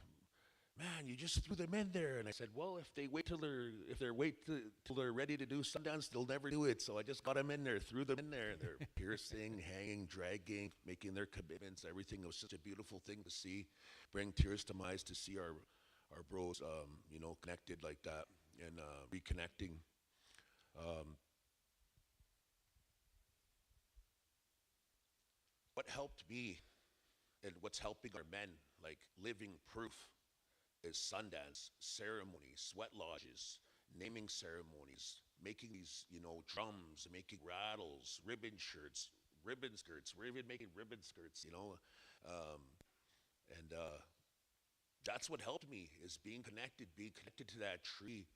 man, you just threw them in there. And I said, well, if they wait till they're ready to do Sundance, they'll never do it. So I just got them in there, threw them in there. They're piercing, hanging, dragging, making their commitments, everything. It was such a beautiful thing to see, bring tears to my eyes to see our bros, connected like that and reconnecting. What helped me and what's helping our men, like living proof, is Sundance, ceremonies, sweat lodges, naming ceremonies, making these, drums, making rattles, ribbon skirts. We're even making ribbon skirts, and that's what helped me is being connected to that tree,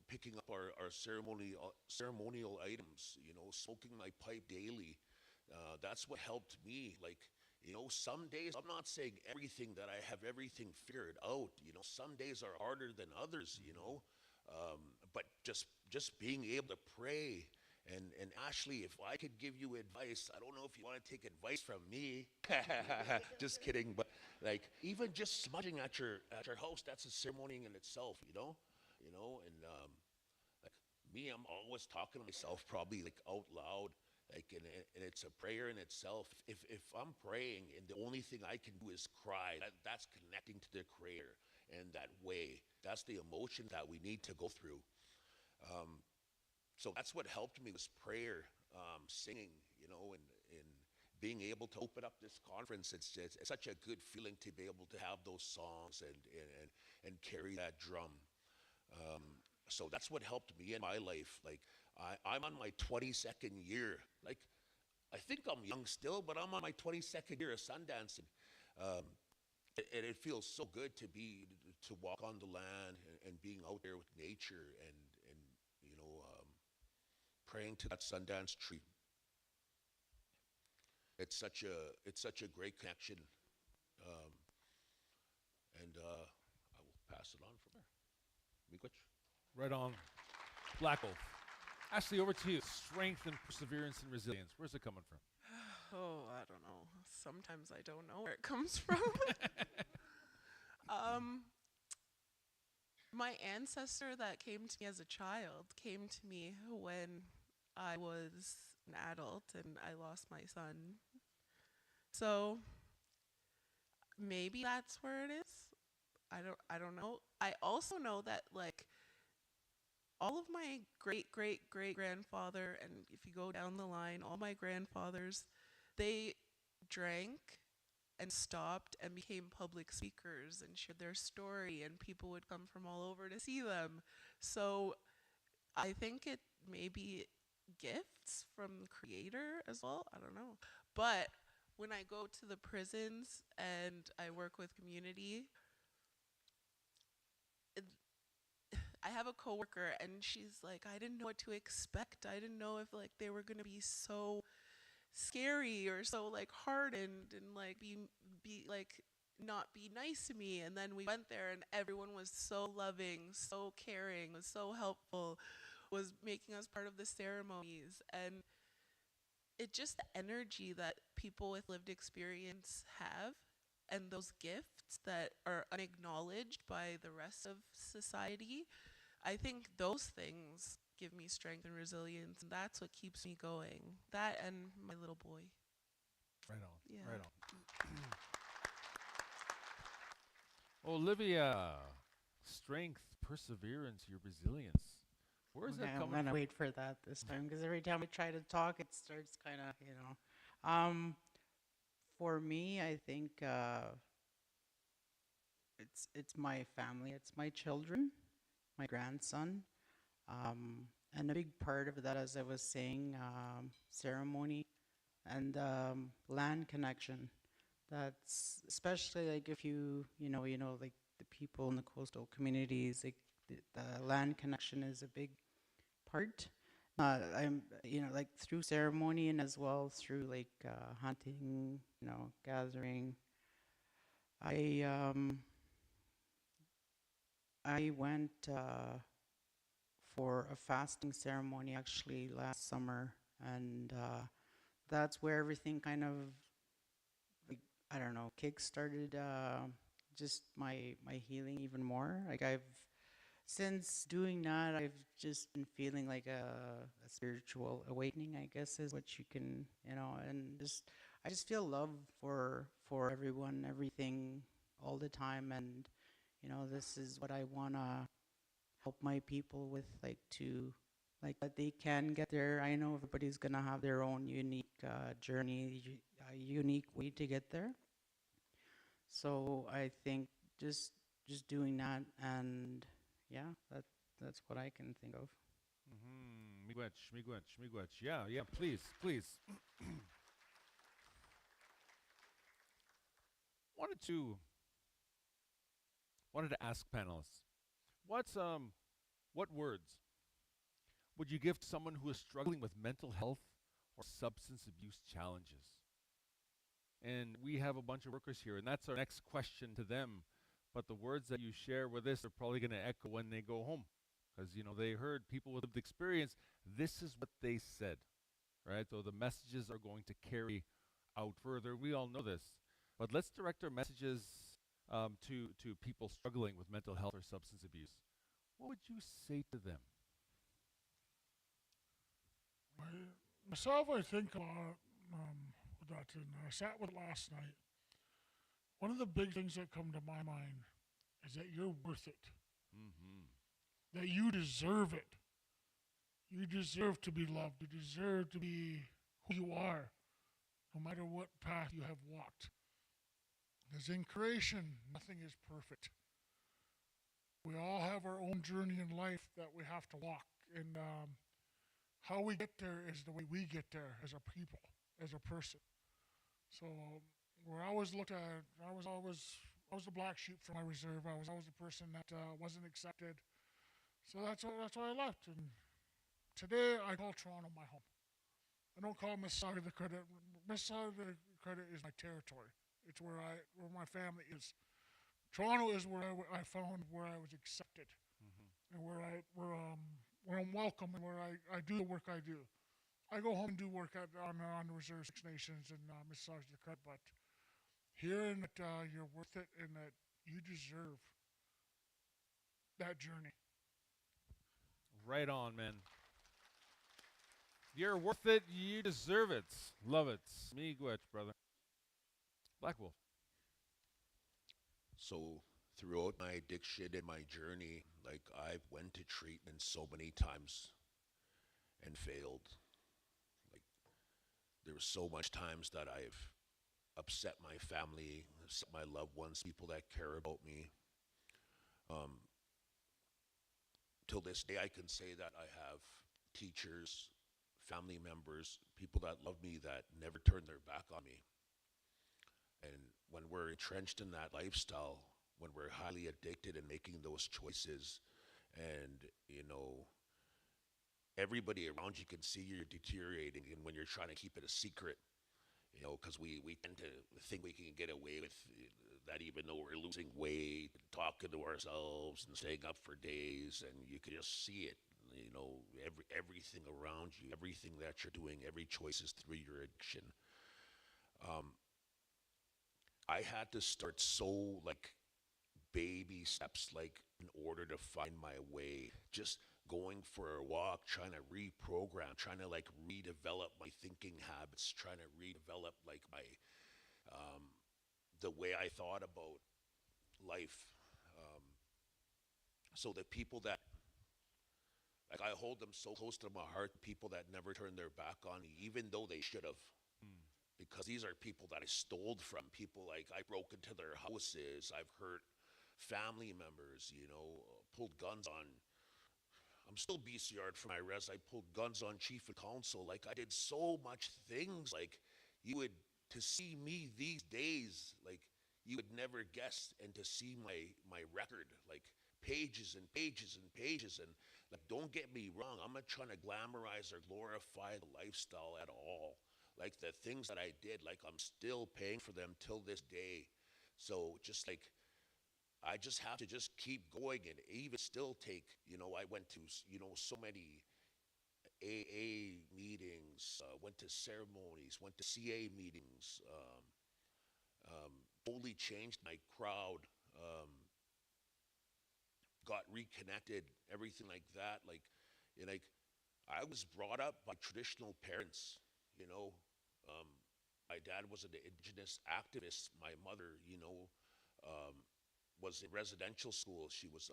picking up our ceremonial items, smoking my pipe daily. That's what helped me. Like, some days, I'm not saying everything that I have everything figured out. Some days are harder than others, but just being able to pray. And Ashley, if I could give you advice, I don't know if you want to take advice from me. Just kidding. But like, even just smudging at your house, that's a ceremony in itself, and like me, I'm always talking to myself, probably like out loud. Like, and it's a prayer in itself. If I'm praying and the only thing I can do is cry, that's connecting to the Creator. And that way, that's the emotion that we need to go through. So that's what helped me was prayer, singing, and being able to open up this conference. It's such a good feeling to be able to have those songs and carry that drum. Um, so that's what helped me in my life. Like I'm on my 22nd year. Like I think I'm young still, but I'm on my 22nd year of sundancing. Um, and it feels so good to walk on the land and being out there with nature and you know praying to that Sundance tree. It's such a great connection, um, and I will pass it on from there. Miigwech. Right on. Black Wolf. Ashley, over to you. Strength and perseverance and resilience. Where's it coming from? Oh, I don't know. Sometimes I don't know where it comes from. um, my ancestor that came to me as a child came to me when I was an adult and I lost my son. So maybe that's where it is. I don't know. I also know that like all of my great great great grandfather, and if you go down the line, all my grandfathers, they drank and stopped and became public speakers and shared their story, and people would come from all over to see them. So I think it may be gifts from the creator as well. I don't know. But when I go to the prisons and I work with community, I have a coworker and she's like, I didn't know what to expect. I didn't know if like they were gonna be so scary or so like hardened and like be like not be nice to me. And then we went there and everyone was so loving, so caring, was so helpful, was making us part of the ceremonies. And it just the energy that people with lived experience have and those gifts that are unacknowledged by the rest of society. I think those things give me strength and resilience, and that's what keeps me going. That and my little boy. Right on. Yeah. Right on. Olivia, strength, perseverance, your resilience. Where is Okay, that I'm coming gonna from? wait for that this time because every time I try to talk, it starts kind of. For me, I think it's my family, it's my children, my grandson, and a big part of that, as I was saying, ceremony and land connection. That's especially like if like the people in the coastal communities, like the land connection is a big part. I'm, like through ceremony and as well through like hunting, gathering. I um, I went for a fasting ceremony actually last summer, and that's where everything kind of like I don't know kick-started just my healing even more. Like I've since doing that, I've just been feeling like a spiritual awakening, I guess is what you can, and just I just feel love for everyone, everything, all the time, and this is what I wanna help my people with, like to like that they can get there. I know everybody's gonna have their own unique journey, a unique way to get there. So I think just doing that and yeah, that's what I can think of. Miigwech, miigwech, miigwech. Yeah, yeah, please, please. wanted to wanted to ask panelists, what words would you give to someone who is struggling with mental health or substance abuse challenges? And we have a bunch of workers here, and that's our next question to them. But the words that you share with us are probably going to echo when they go home, because they heard people with lived experience. This is what they said, right? So the messages are going to carry out further. We all know this, but let's direct our messages to people struggling with mental health or substance abuse. What would you say to them? Myself, I think about with that, and I sat with it last night. One of the big things that come to my mind is that you're worth it, Mm-hmm. that you deserve it, You deserve to be loved. You deserve to be who you are, no matter what path you have walked. Because in creation, nothing is perfect. We all have our own journey in life that we have to walk. And how we get there is the way we get there as a people, as a person. So where I was looked at, I was the black sheep from my reserve. I was always the person that wasn't accepted. So that's why I left. And today I call Toronto my home. I don't call Mississauga the credit. Mississauga the credit is my territory. It's where my family is. Toronto is where I found where I was accepted, and where I'm welcome, and where I do the work I do. I go home and do work on the Reserve Six Nations and Mississauga the credit, but hearing that you're worth it and that you deserve that journey. Right on, man. You're worth it. You deserve it. Love it. Miigwech, brother. Black Wolf. So throughout my addiction and my journey, like I've went to treatment so many times and failed. Like there were so much times that I've upset my family, upset my loved ones, people that care about me. Till this day, I can say that I have teachers, family members, people that love me that never turn their back on me. And when we're entrenched in that lifestyle, when we're highly addicted and making those choices, and everybody around you can see you're deteriorating, and when you're trying to keep it a secret, because we tend to think we can get away with that, even though we're losing weight, talking to ourselves and staying up for days, and you can just see it. Everything around you, everything that you're doing, every choice is through your addiction. I had to start so baby steps, in order to find my way. Just going for a walk, trying to reprogram, trying to redevelop my thinking habits, trying to redevelop my the way I thought about life. So the people that I hold them so close to my heart, people that never turn their back on me, even though they should have. Because these are people that I stole from, people I broke into their houses, I've hurt family members, pulled guns on. I'm still BCR'd for my arrest. I pulled guns on chief of council. I did so much things. You would, to see me these days, you would never guess, and to see my record, pages and pages and pages. And don't get me wrong, I'm not trying to glamorize or glorify the lifestyle at all. The things that I did, I'm still paying for them till this day. So just I just have to just keep going, and even still take, I went to, so many AA meetings, went to ceremonies, went to CA meetings, totally changed my crowd, got reconnected, everything like that. I was brought up by traditional parents, my dad was an indigenous activist. My mother, was in residential school. She was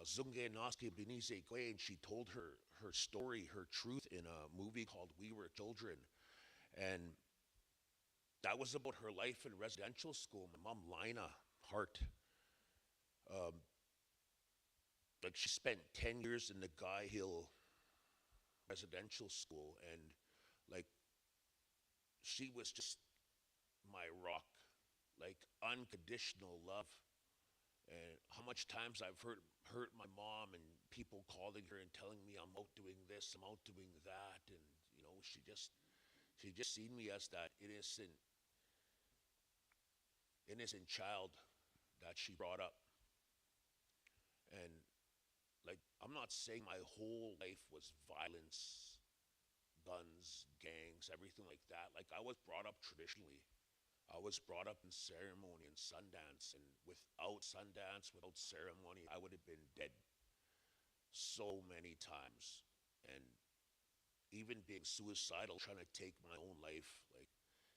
Zunge Noske Benize Gwe, and she told her story, her truth in a movie called We Were Children. And that was about her life in residential school. My mom, Lina Hart, she spent 10 years in the Guy Hill residential school, and she was just my rock, unconditional love. And how much times I've hurt my mom, and people calling her and telling me I'm out doing this, I'm out doing that, and she just seen me as that innocent child that she brought up. And I'm not saying my whole life was violence, guns, gangs, everything like that. I was brought up traditionally. I was brought up in ceremony and Sundance, and without Sundance, without ceremony, I would have been dead so many times. And even being suicidal, trying to take my own life,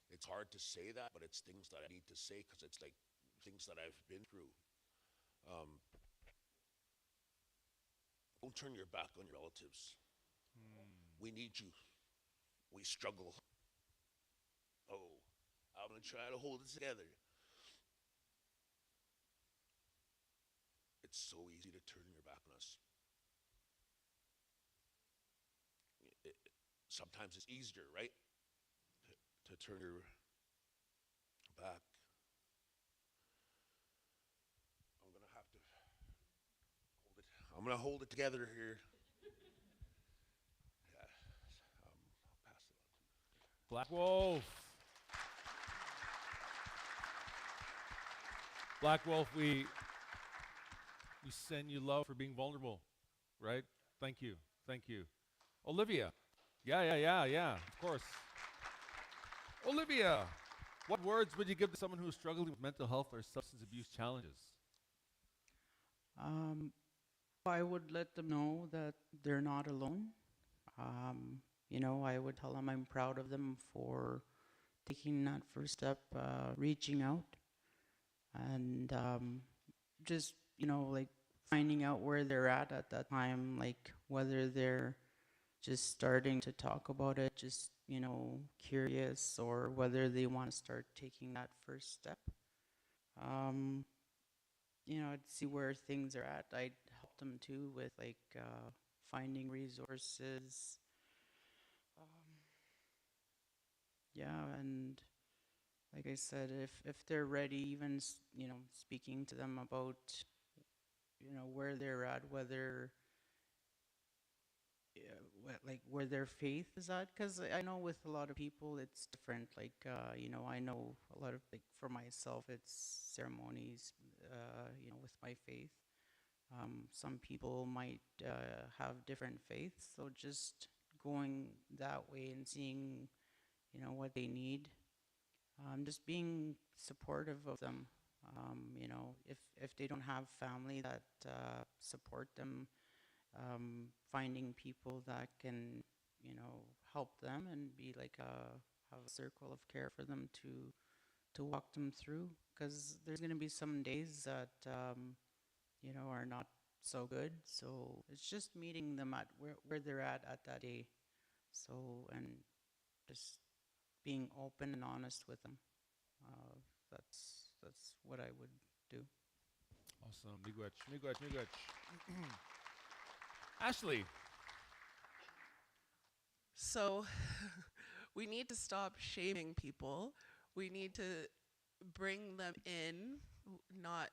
it's hard to say that, but it's things that I need to say because it's things that I've been through. Don't turn your back on your relatives. We need you. We struggle. Oh, I'm going to try to hold it together. It's so easy to turn your back on us. Sometimes it's easier, right? To turn your back. I'm going to have to hold it. I'm going to hold it together here. Yeah. I'll pass it on to Black Wolf. Black Wolf, we send you love for being vulnerable, right? Thank you. Thank you. Olivia. Yeah, of course. Olivia, what words would you give to someone who is struggling with mental health or substance abuse challenges? Um, I would let them know that they're not alone. I would tell them I'm proud of them for taking that first step, reaching out, and just, like finding out where they're at that time, like whether they're just starting to talk about it, just, curious, or whether they want to start taking that first step. Um, I'd see where things are at. I'd help them too with like finding resources. Um, yeah, and like I said, if they're ready, even speaking to them about where they're at, whether like where their faith is at, because I know with a lot of people it's different. Like I know a lot of, like, for myself, it's ceremonies. With my faith. Some people might have different faiths, so just going that way and seeing, what they need. Just being supportive of them. If they don't have family that support them, finding people that can, help them and be like have a circle of care for them to walk them through. Because there's going to be some days that are not so good. So it's just meeting them at where they're at that day. So, and just being open and honest with them. Uh, that's what I would do. Awesome. Miigwech. Ashley. So we need to stop shaming people. We need to bring them in, not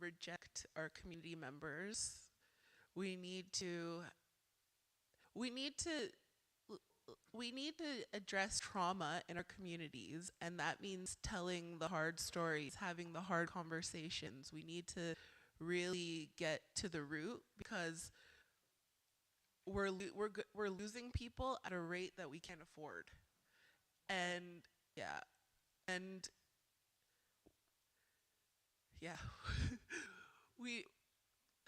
reject our community members. We need to we need to we need to address trauma in our communities, and that means telling the hard stories, having the hard conversations. We need to really get to the root, because we're losing people at a rate that we can't afford. And yeah, and yeah. we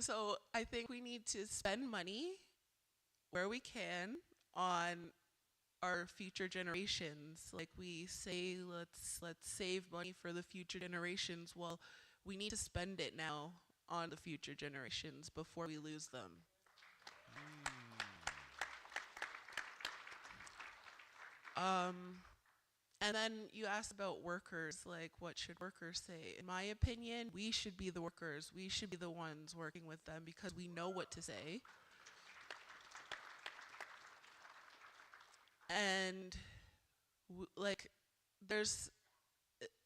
so I think we need to spend money where we can on our future generations. Like we say, let's save money for the future generations. Well, we need to spend it now on the future generations before we lose them. And then you asked about workers, like what should workers say? In my opinion, we should be the workers. We should be the ones working with them, because we know what to say. And like there's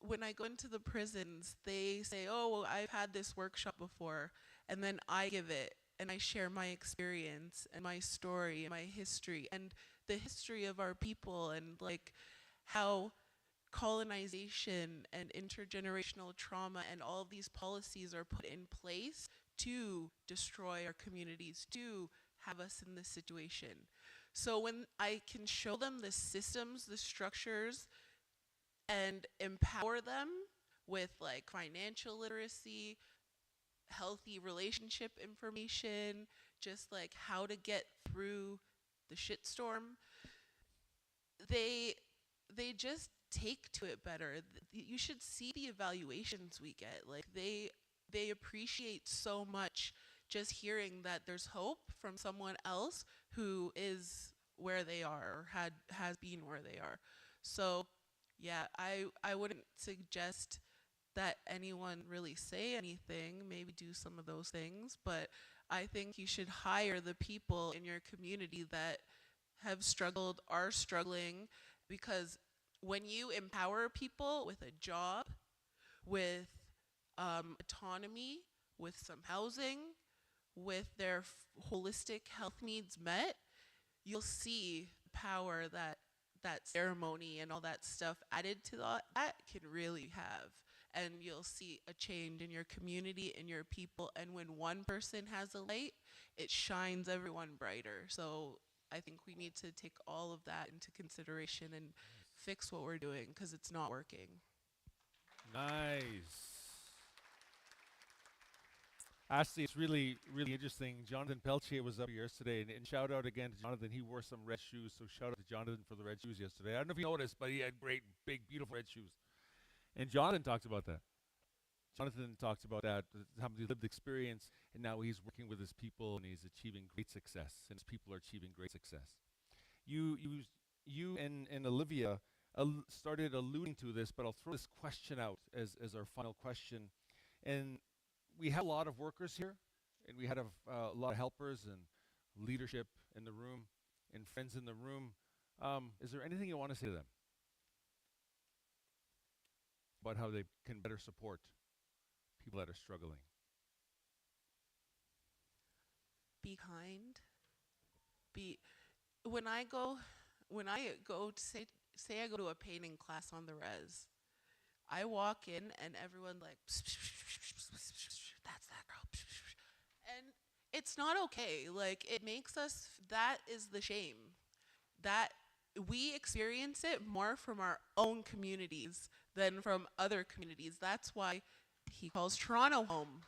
when I go into the prisons, they say, "Oh, well, I've had this workshop before," and then I give it and I share my experience and my story and my history and the history of our people, and like how colonization and intergenerational trauma and all of these policies are put in place to destroy our communities, to have us in this situation. So when I can show them the systems, the structures, and empower them with like financial literacy, healthy relationship information, just like how to get through the shitstorm, they just take to it better. You should see the evaluations we get. Like they appreciate so much just hearing that there's hope from someone else who is where they are or has been where they are. So yeah, I wouldn't suggest that anyone really say anything, maybe do some of those things, but I think you should hire the people in your community that have struggled, are struggling, because when you empower people with a job, with autonomy, with some housing, with their holistic health needs met, you'll see power that that ceremony and all that stuff added to that can really have. And you'll see a change in your community and your people. And when one person has a light, it shines everyone brighter. So I think we need to take all of that into consideration and fix what we're doing because it's not working. Nice. Ashley, it's really, really interesting. Jonathan Peltier was up here yesterday, and shout out again to Jonathan. He wore some red shoes, so shout out to Jonathan for the red shoes yesterday. I don't know if you noticed, but he had great, big, beautiful red shoes. And Jonathan talked about that. Jonathan talks about that, how he lived experience, and now he's working with his people, and he's achieving great success, and his people are achieving great success. You and Olivia started alluding to this, but I'll throw this question out as our final question. And we have a lot of workers here, and we had a lot of helpers and leadership in the room, and friends in the room. Is there anything you want to say to them about how they can better support people that are struggling? Be kind. Be when I go to say I go to a painting class on the res. I walk in and everyone like that's that girl. And it's not okay. Like it makes us that is the shame. That we experience it more from our own communities than from other communities. That's why he calls Toronto home.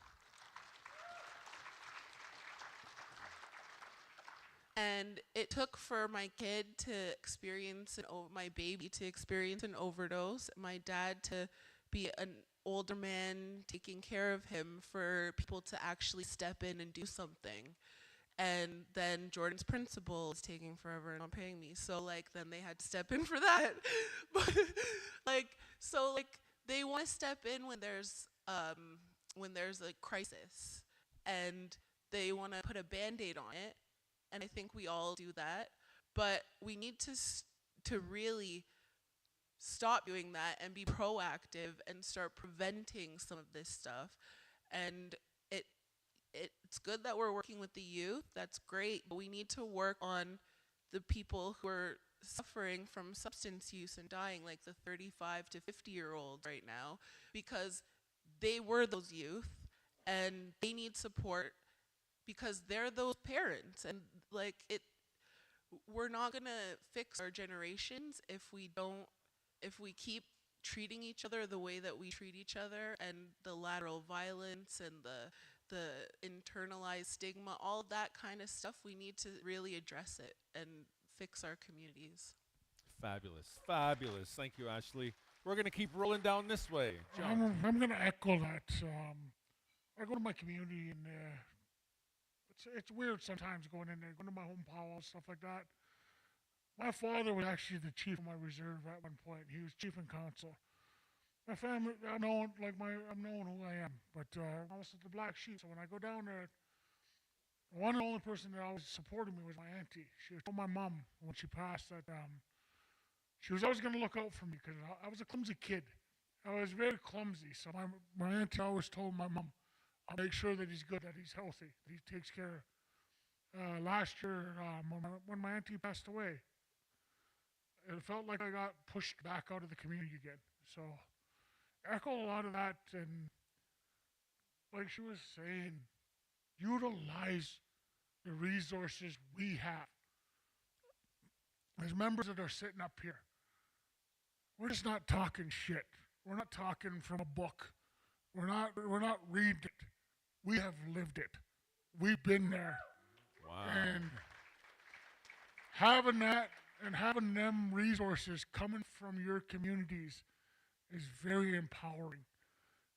And it took for my kid to experience my baby to experience an overdose, my dad to be an older man taking care of him, for people to actually step in and do something. And then Jordan's principal is taking forever and not paying me. So like then they had to step in for that. But like they want to step in when there's a crisis, and they want to put a band-aid on it, and I think we all do that. But we need to really stop doing that and be proactive and start preventing some of this stuff. And it's good that we're working with the youth. That's great. But we need to work on the people who are suffering from substance use and dying, like the 35 to 50-year-olds right now, because they were those youth and they need support because they're those parents. And like we're not going to fix our generations if we keep treating each other the way that we treat each other, and the lateral violence and the internalized stigma, all of that kind of stuff. We need to really address it and fix our communities. Fabulous. Fabulous. Thank you, Ashley. We're going to keep rolling down this way. John. I'm going to echo that. I go to my community, and it's weird sometimes going in there, going to my home powwow, stuff like that. My father was actually the chief of my reserve at one point. He was chief and council. My family, I'm known who I am, but I was the black sheep. So when I go down there, one and only person that always supported me was my auntie. She told my mom when she passed that she was always going to look out for me because I was a clumsy kid. I was very clumsy. So my auntie always told my mom, I'll make sure that he's good, that he's healthy, that he takes care. Last year, when my auntie passed away, it felt like I got pushed back out of the community again. So echo a lot of that, and like she was saying, utilize the resources we have. As members that are sitting up here, we're just not talking shit. We're not talking from a book. We're not reading it. We have lived it. We've been there. Wow. And having that and having them resources coming from your communities is very empowering,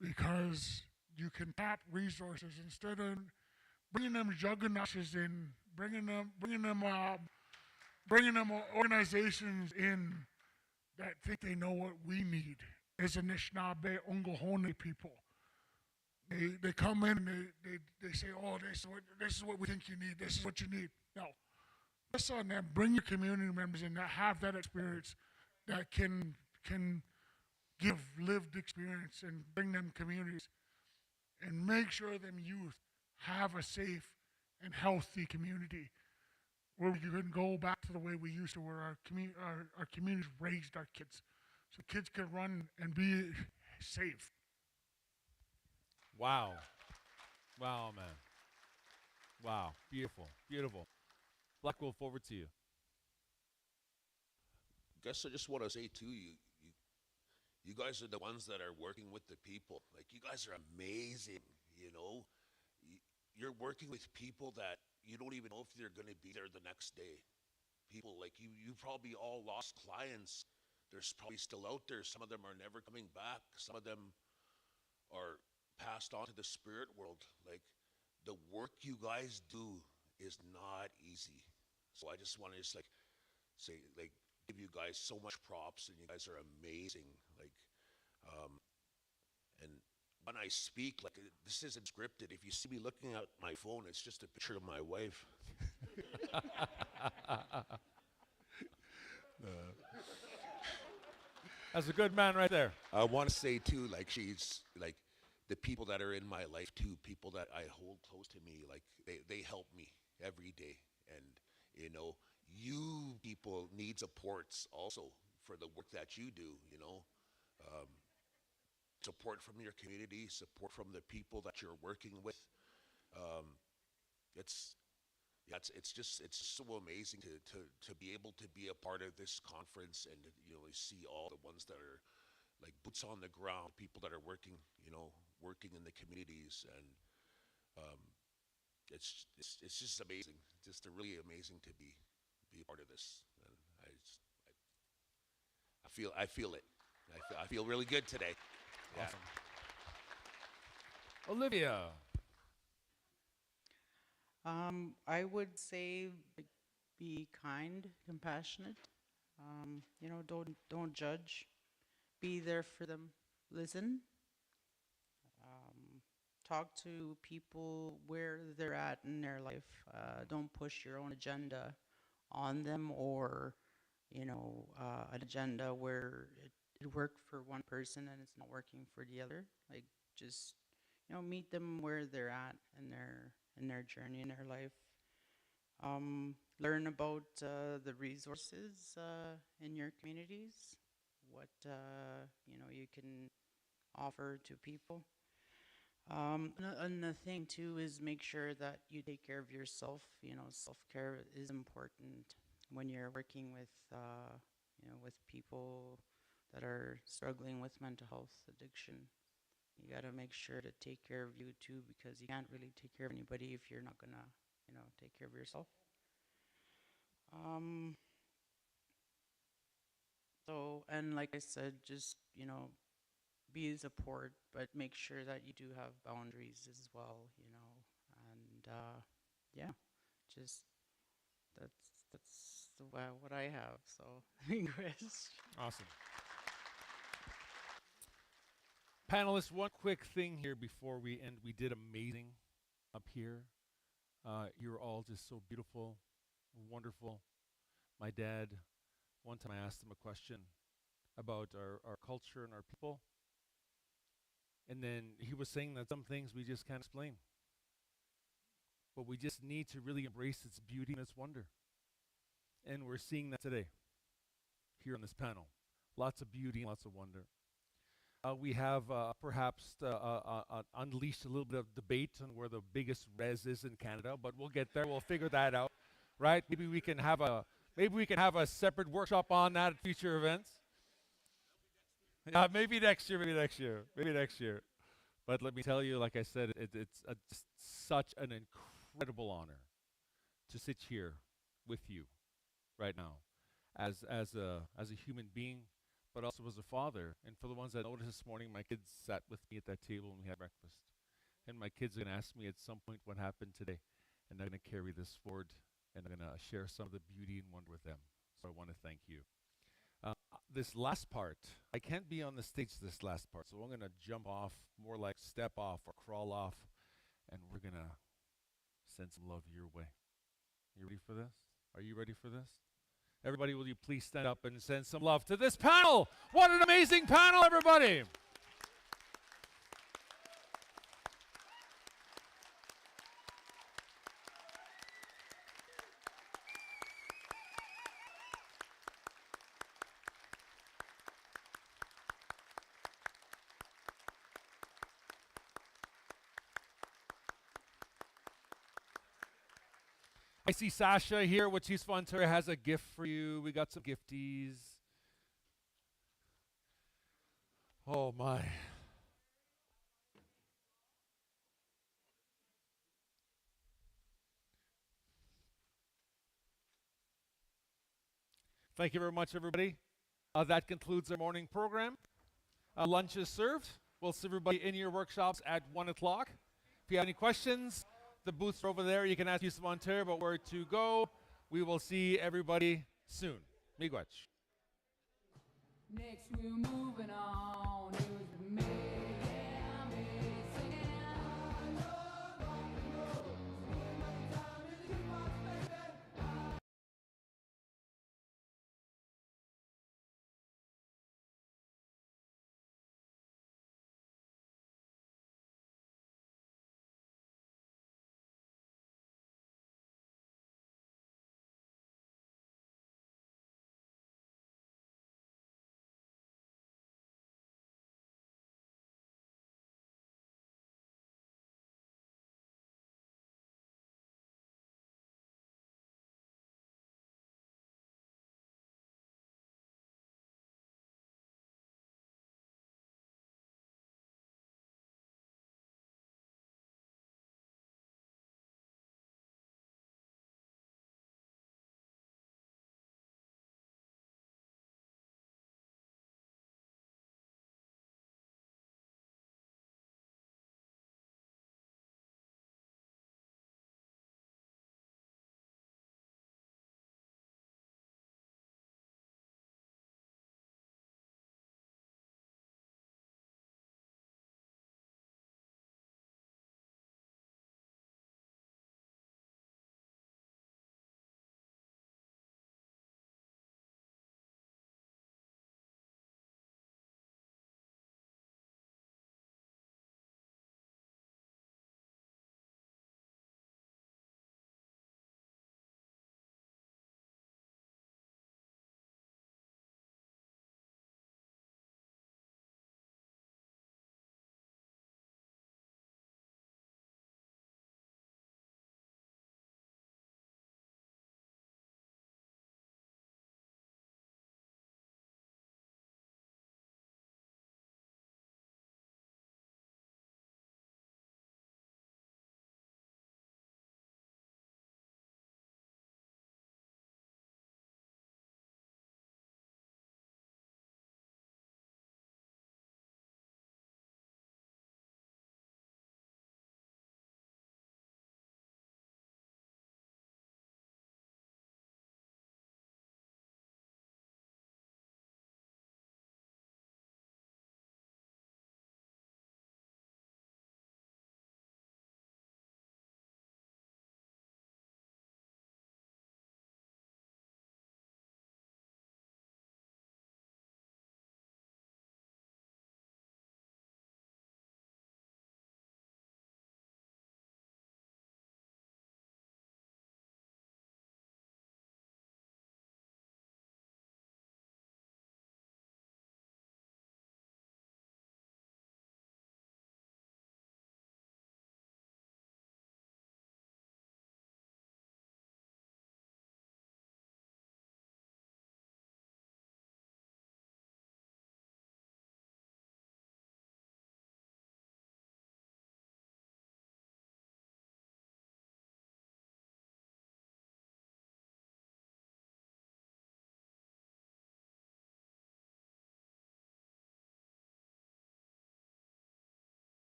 because you can tap resources instead of bringing them juggernauts in, bringing them organizations in that think they know what we need as Anishinaabe Ongahone people. They come in and they say, oh, this is what we think you need. This is what you need. No, just on them, bring your community members in that have that experience, that can give lived experience and bring them communities and make sure them youth have a safe and healthy community where we can go back to the way we used to, where our communities raised our kids, so kids can run and be safe. Wow. Wow, man. Wow. Beautiful. Beautiful. Black Wolf, over to you. Guess I just want to say too, you guys are the ones that are working with the people. Like, you guys are amazing. You know, you're working with people that you don't even know if they're going to be there the next day. People like you probably all lost clients. There's probably still out there. Some of them are never coming back. Some of them are passed on to the spirit world. Like, the work you guys do is not easy. So I just want to just like say, like, give you guys so much props, and you guys are amazing. Like, and when I speak, like, this isn't scripted. If you see me looking at my phone, it's just a picture of my wife. That's a good man right there. I want to say too, like, she's like the people that are in my life too, people that I hold close to me, like they help me every day, and you know, you people need supports also for the work that you do. You know, um, support from your community, support from the people that you're working with. Um, it's yeah, it's so amazing to be able to be a part of this conference, and you know, see all the ones that are like boots on the ground, people that are working, you know, working in the communities, and um, it's just amazing, just really amazing to be a part of this, and I feel it, I feel really good today. Yeah. Awesome. Olivia. I would say, like, be kind, compassionate. Don't judge. Be there for them. Listen. Talk to people where they're at in their life. Don't push your own agenda on them, or an agenda where it worked for one person and it's not working for the other. Like, just meet them where they're at in their journey in their life. Learn about the resources in your communities, what you can offer to people. And the thing too is make sure that you take care of yourself. Self-care is important when you're working with people that are struggling with mental health addiction. You got to make sure to take care of you too, because you can't really take care of anybody if you're not gonna, take care of yourself. Um, and like I said, just, be a support, but make sure that you do have boundaries as well, and yeah, just that's what I have. So, Chris. Awesome. Panelists, one quick thing here before we end. We did amazing up here. You're all just so beautiful, wonderful. My dad, one time I asked him a question about our culture and our people. And then he was saying that some things we just can't explain. But we just need to really embrace its beauty and its wonder. And we're seeing that today here on this panel. Lots of beauty and lots of wonder. We have perhaps unleashed a little bit of debate on where the biggest res is in Canada, but we'll get there. We'll figure that out, right? Maybe we can have a separate workshop on that at future events. Maybe next year, maybe next year, maybe next year. But let me tell you, like I said, it's just such an incredible honor to sit here with you right now, as a human being, but also as a father. And for the ones that noticed this morning, my kids sat with me at that table and we had breakfast. And my kids are going to ask me at some point what happened today. And I'm going to carry this forward, and I'm going to share some of the beauty and wonder with them. So I want to thank you. This last part, I can't be on the stage this last part, so I'm going to jump off, more like step off or crawl off, and we're going to send some love your way. You ready for this? Are you ready for this? Everybody, will you please stand up and send some love to this panel? What an amazing panel, everybody! I see Sasha here, which is fun. Terry has a gift for you. We got some gifties. Oh, my. Thank you very much, everybody. That concludes our morning program. Lunch is served. We'll see everybody in your workshops at 1 o'clock. If you have any questions, the booths are over there. You can ask Yusuf Monterrey about where to go. We will see everybody soon. Miigwech. Next we're moving on. It was